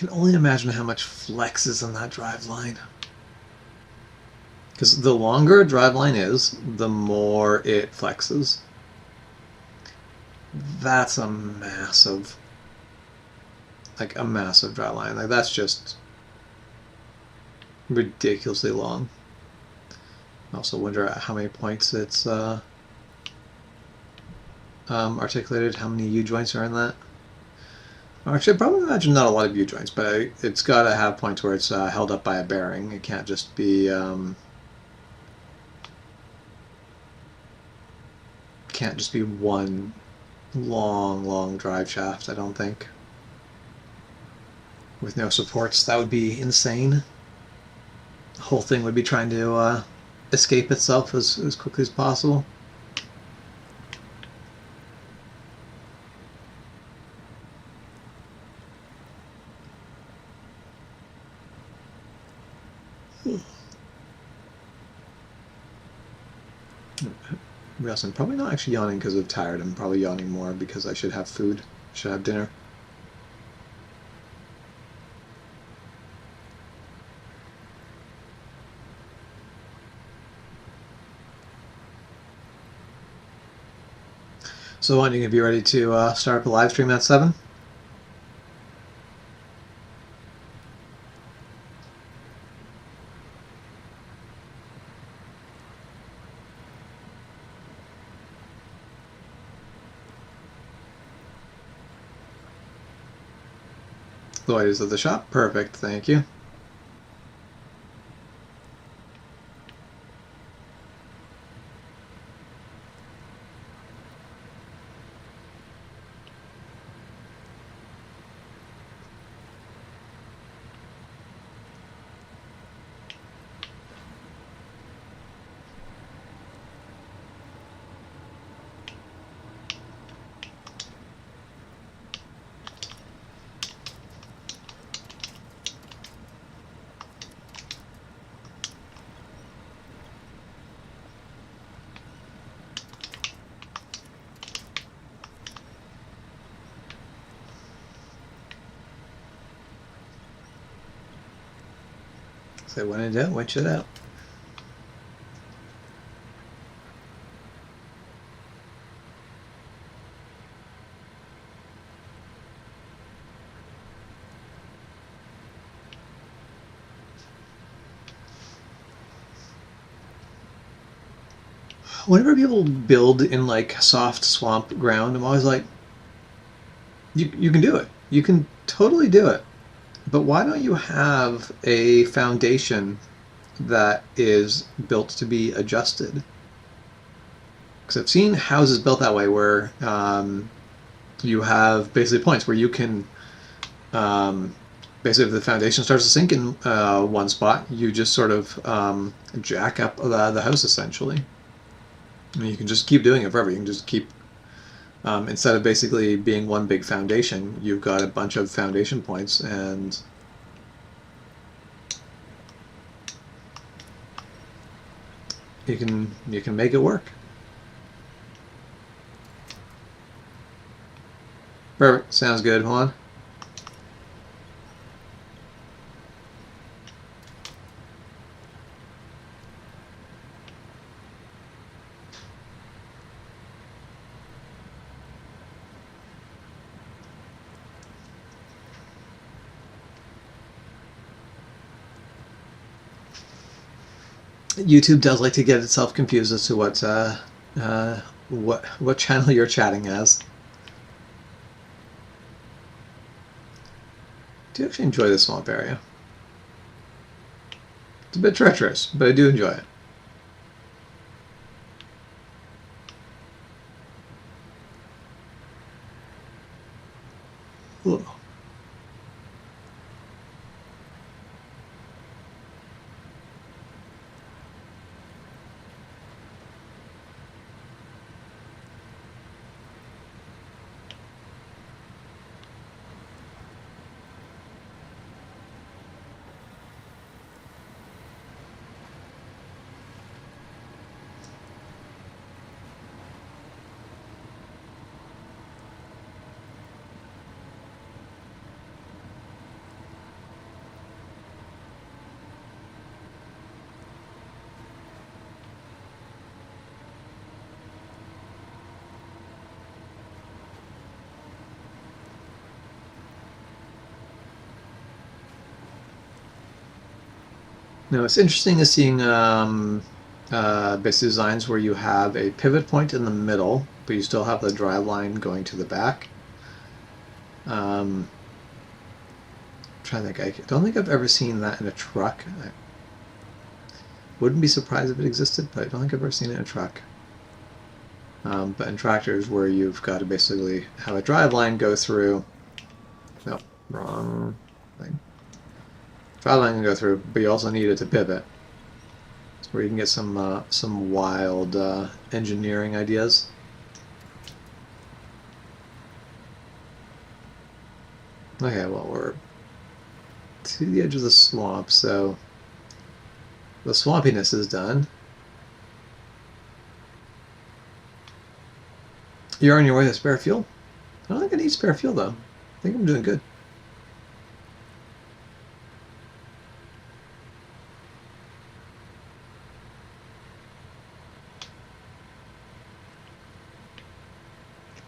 can only imagine how much flex is in that drive line. Because the longer a drive line is, the more it flexes. That's a massive, like a massive drive line. Like that's just ridiculously long. I also wonder at how many points it's articulated, how many U-joints are in that. Actually, I probably imagine not a lot of U-joints, but it's got to have points where it's held up by a bearing. It can't just be one long drive shaft, I don't think. With no supports, that would be insane. The whole thing would be trying to escape itself as quickly as possible. Yes, I'm probably not actually yawning because I'm tired. I'm probably yawning more because I should have food. I should have dinner. So, when are you going to be ready to start up a live stream at 7? Lloyd is at the shop. Perfect, thank you. So when in doubt, winch it out. Whenever people build in like soft swamp ground, I'm always like, you can do it. You can totally do it. But why don't you have a foundation that is built to be adjusted? Because I've seen houses built that way where you have basically points where you can basically if the foundation starts to sink in one spot, you just sort of jack up the house essentially. And you can just keep doing it forever. You can just keep instead of basically being one big foundation, you've got a bunch of foundation points, and you can make it work. Perfect. Sounds good, Juan. YouTube does like to get itself confused as to what channel you're chatting as. I do actually enjoy the swamp area. It's a bit treacherous, but I do enjoy it. Whoa. Now it's interesting to seeing basic designs where you have a pivot point in the middle, but you still have the drive line going to the back. I'm trying to think. I don't think I've ever seen that in a truck. I wouldn't be surprised if it existed, but I don't think I've ever seen it in a truck. But in tractors, where you've got to basically have a drive line go through. No, wrong thing. Drive line can go through, but you also need it to pivot. It's where you can get some wild engineering ideas. Okay, well, we're to the edge of the swamp, so the swampiness is done. You're on your way to spare fuel? I don't think I need spare fuel, though. I think I'm doing good.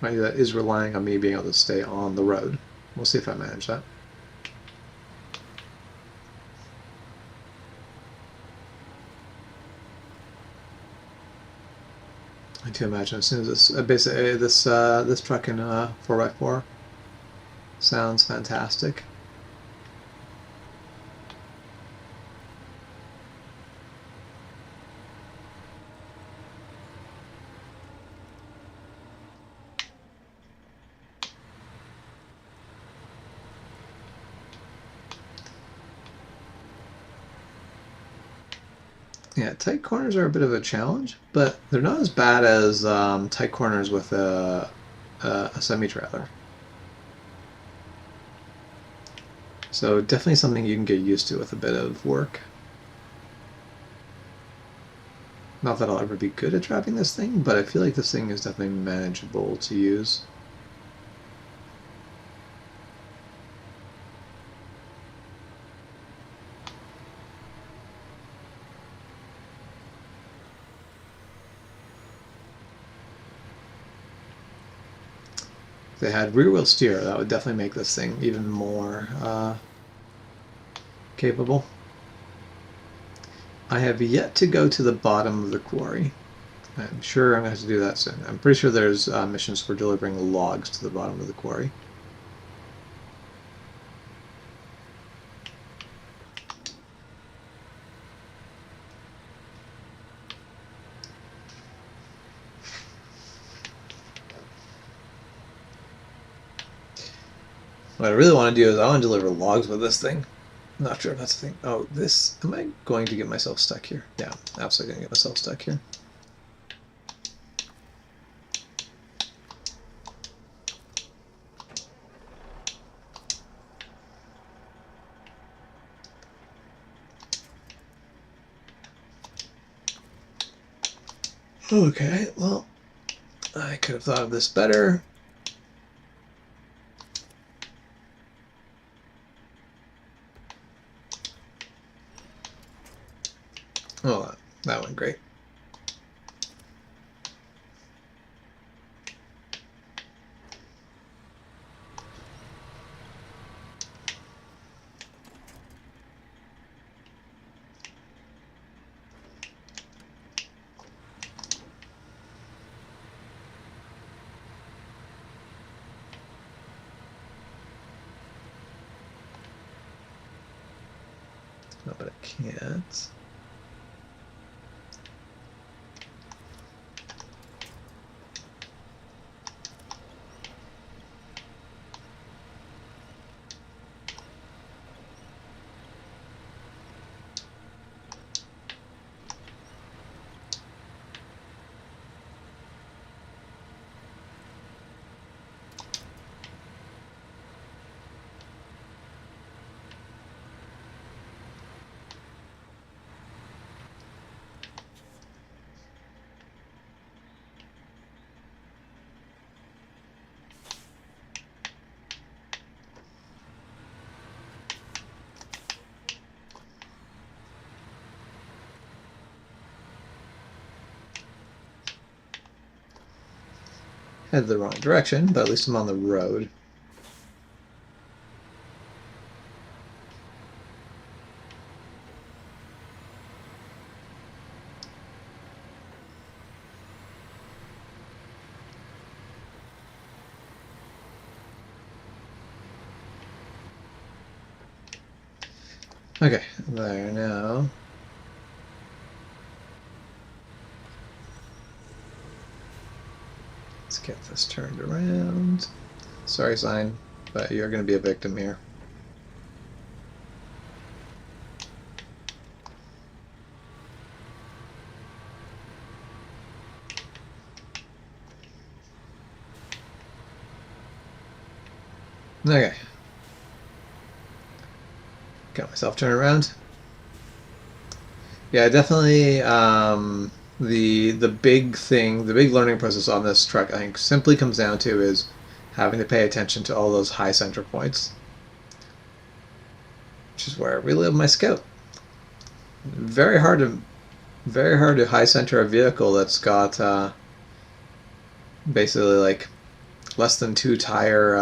Maybe that is relying on me being able to stay on the road. We'll see if I manage that. I do imagine as soon as this basically this truck in 4x4 sounds fantastic. Yeah, tight corners are a bit of a challenge, but they're not as bad as tight corners with a semi-trailer. So definitely something you can get used to with a bit of work. Not that I'll ever be good at driving this thing, but I feel like this thing is definitely manageable to use. If they had rear-wheel steer, that would definitely make this thing even more capable. I have yet to go to the bottom of the quarry. I'm sure I'm going to have to do that soon. I'm pretty sure there's missions for delivering logs to the bottom of the quarry. What I really want to do is I want to deliver logs with this thing. I'm not sure if that's the thing. Oh, this... Am I going to get myself stuck here? Yeah, absolutely going to get myself stuck here. Okay, well, I could have thought of this better. Oh, that went great. No, but I can't. Headed the wrong direction, but at least I'm on the road. Okay, there now. Let's get this turned around. Sorry, sign, but you're going to be a victim here. Okay. Got myself turned around. Yeah, definitely. The big thing, the big learning process on this truck, I think, simply comes down to is having to pay attention to all those high center points, which is where I relive my Scout. Very hard to, very hard to high center a vehicle that's got basically like less than two tire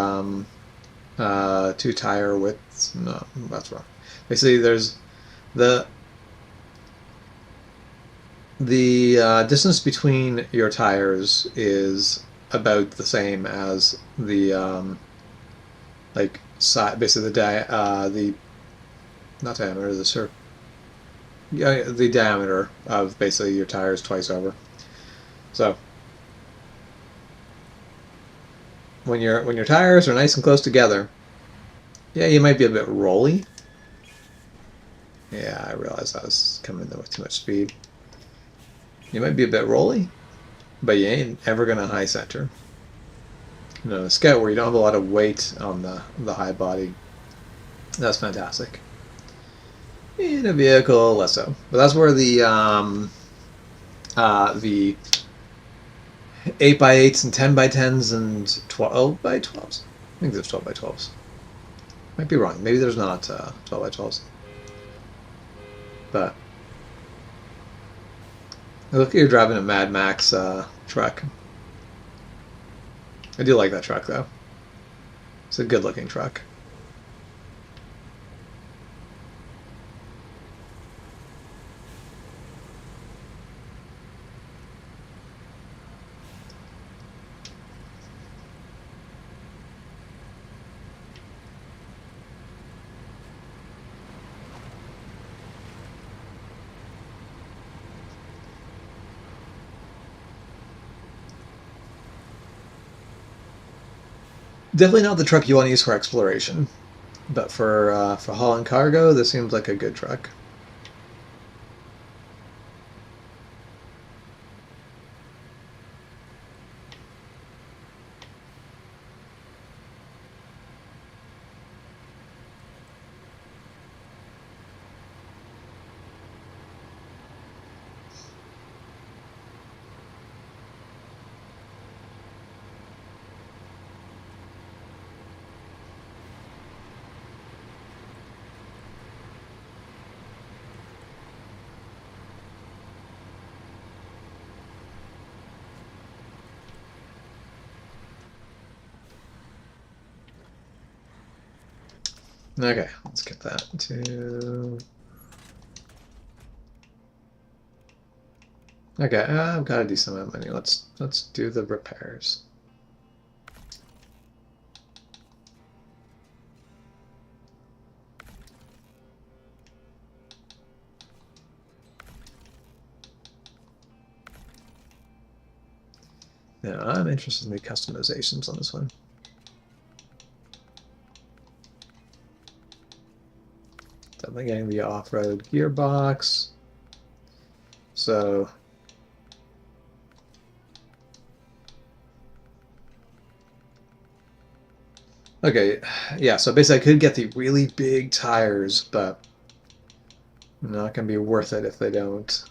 widths. No, that's wrong. Basically, there's the distance between your tires is about the same as the like side, basically the not diameter, the diameter of basically your tires twice over. So when your tires are nice and close together, yeah, you might be a bit rolly. Yeah, I realized I was coming in with too much speed. You might be a bit rolly, but you ain't ever gonna high center. You know, a Scout where you don't have a lot of weight on the high body, that's fantastic. In a vehicle, less so. But that's where the 8x8s and 10x10s and 12x12s. I think there's 12x12s. Might be wrong. Maybe there's not 12x12s. But look like you're driving a Mad Max truck. I do like that truck though. It's a good looking truck. Definitely not the truck you want to use for exploration, but for hauling cargo, this seems like a good truck. Okay, let's get that to. Okay, I've got a decent amount of money. Let's do the repairs. Now I'm interested in the customizations on this one. Definitely getting the off-road gearbox. So okay, yeah, so basically I could get the really big tires, but not gonna be worth it if they don't.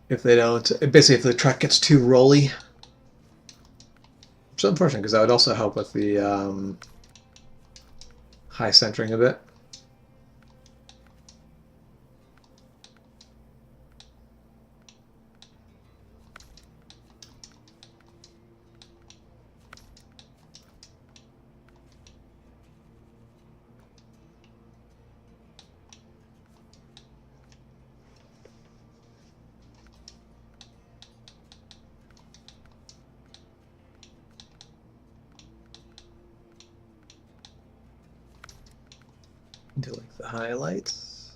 Basically if the truck gets too rolly. Which is unfortunate because that would also help with the high centering a bit. Do like the highlights.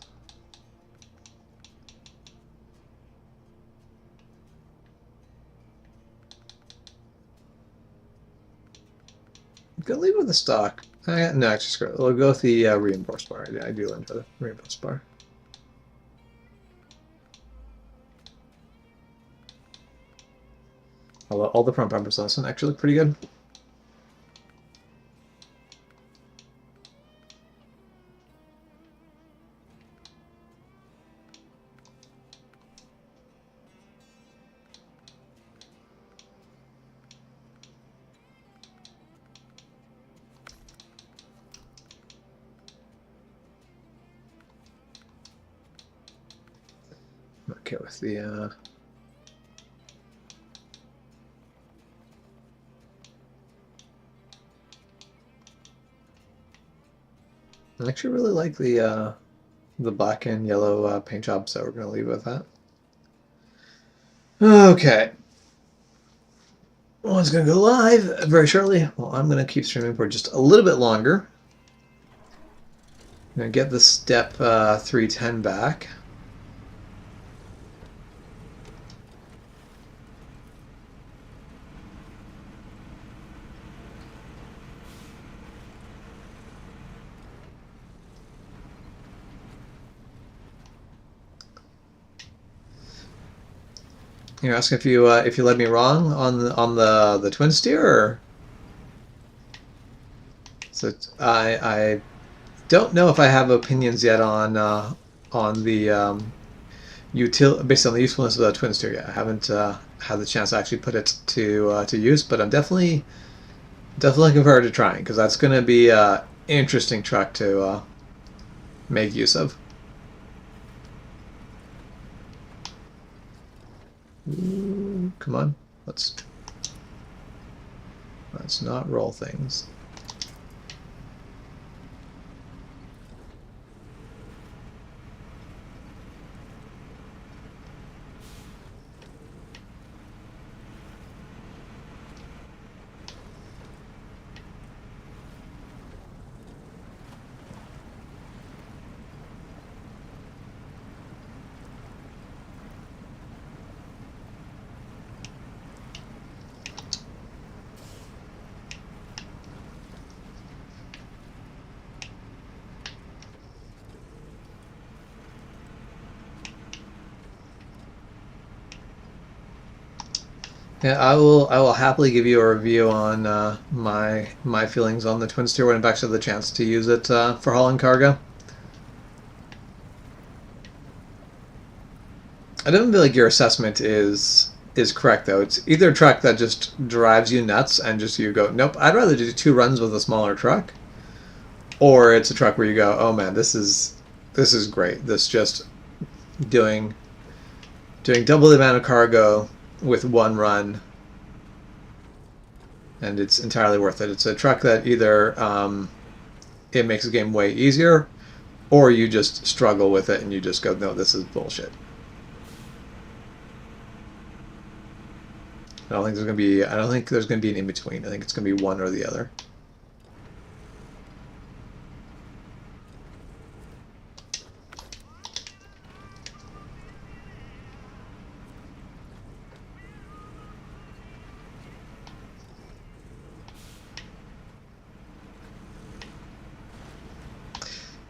I'm gonna leave it with the stock. No, actually, screw it. We'll go with the reinforced bar. I do enjoy the reinforced bar. Although all the front bumpers on this one actually look pretty good. Okay, with the I actually really like the black and yellow paint job, so we're gonna leave it with that. Okay. Well, it's gonna go live very shortly. Well, I'm gonna keep streaming for just a little bit longer. I'm gonna get the step 310 back. You're asking if you led me wrong on the twin steer, or? So I don't know if I have opinions yet on the based on the usefulness of the twin steer yet. I haven't had the chance to actually put it to use, but I'm definitely looking forward to trying, because that's going to be an interesting truck to make use of. Ooh, come on, let's not roll things. Yeah, I will happily give you a review on my feelings on the twin steer when I've actually had the chance to use it for hauling cargo. I don't feel like your assessment is correct, though. It's either a truck that just drives you nuts and just you go, nope, I'd rather do 2 runs with a smaller truck, or it's a truck where you go, oh man, this is great. This just doing double the amount of cargo with 1 run, and it's entirely worth it. It's a truck that either it makes the game way easier, or you just struggle with it and you just go, no, this is bullshit. I don't think there's gonna be an in between. I think it's gonna be one or the other.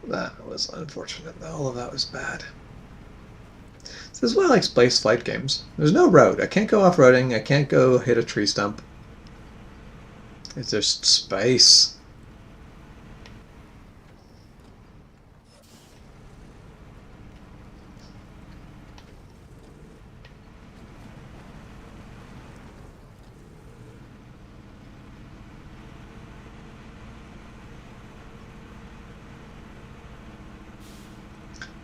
That was unfortunate. All of that was bad. So this is why I like space flight games. There's no road. I can't go off-roading. I can't go hit a tree stump. It's just space.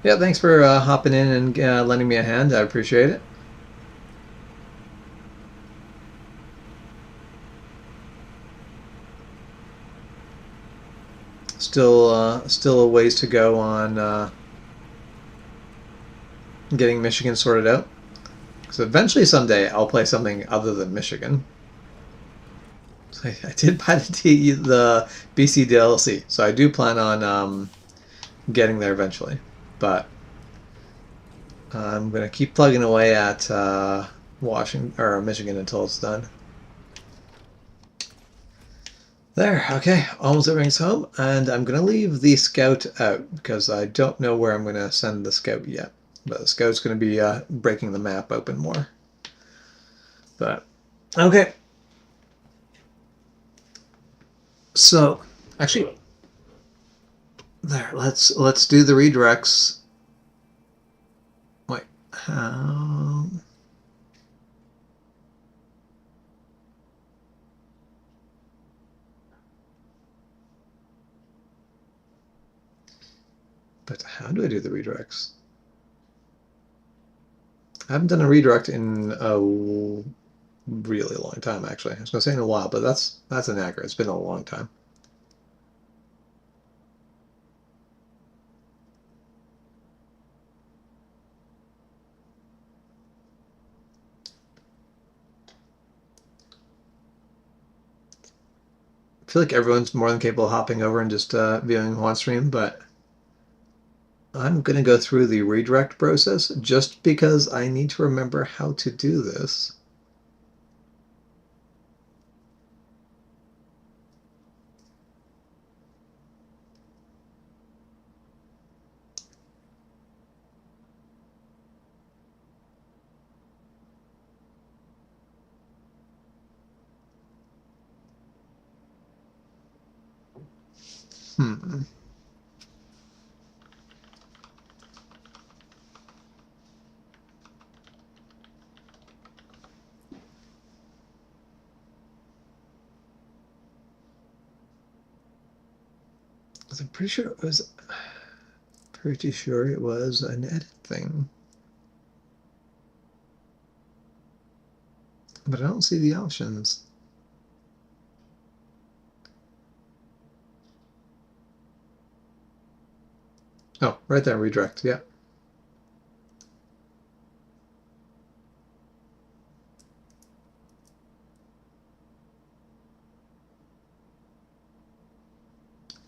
Yeah, thanks for hopping in and lending me a hand. I appreciate it. Still a ways to go on getting Michigan sorted out. Because eventually someday I'll play something other than Michigan. So I did buy the BC DLC, so I do plan on getting there eventually. But I'm gonna keep plugging away at Washington or Michigan until it's done. There, okay, almost everything's home, and I'm gonna leave the scout out because I don't know where I'm gonna send the scout yet. But the scout's gonna be breaking the map open more. But okay, so actually, there. Let's do the redirects. Wait, how? But how do I do the redirects? I haven't done a redirect in a really long time, actually. I was going to say in a while, but that's inaccurate. It's been a long time. I feel like everyone's more than capable of hopping over and just viewing one stream, but I'm going to go through the redirect process just because I need to remember how to do this. Hmm. I'm pretty sure it was an edit thing. But I don't see the options. Oh, right there, redirect, yeah.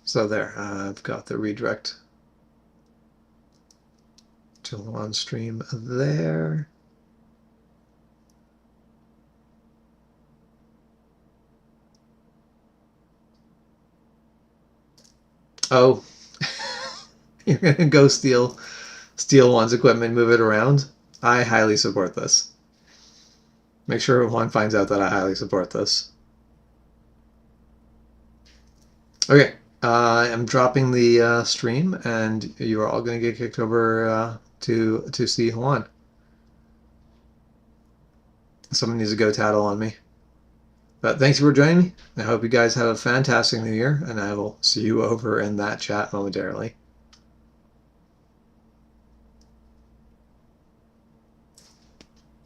So there, I've got the redirect to on stream there. Oh, you're gonna go steal Juan's equipment, move it around. I highly support this. Make sure Juan finds out that I highly support this. Okay, I'm dropping the stream, and you are all going to get kicked over to see Juan. Someone needs to go tattle on me. But thanks for joining me. I hope you guys have a fantastic new year, and I will see you over in that chat momentarily.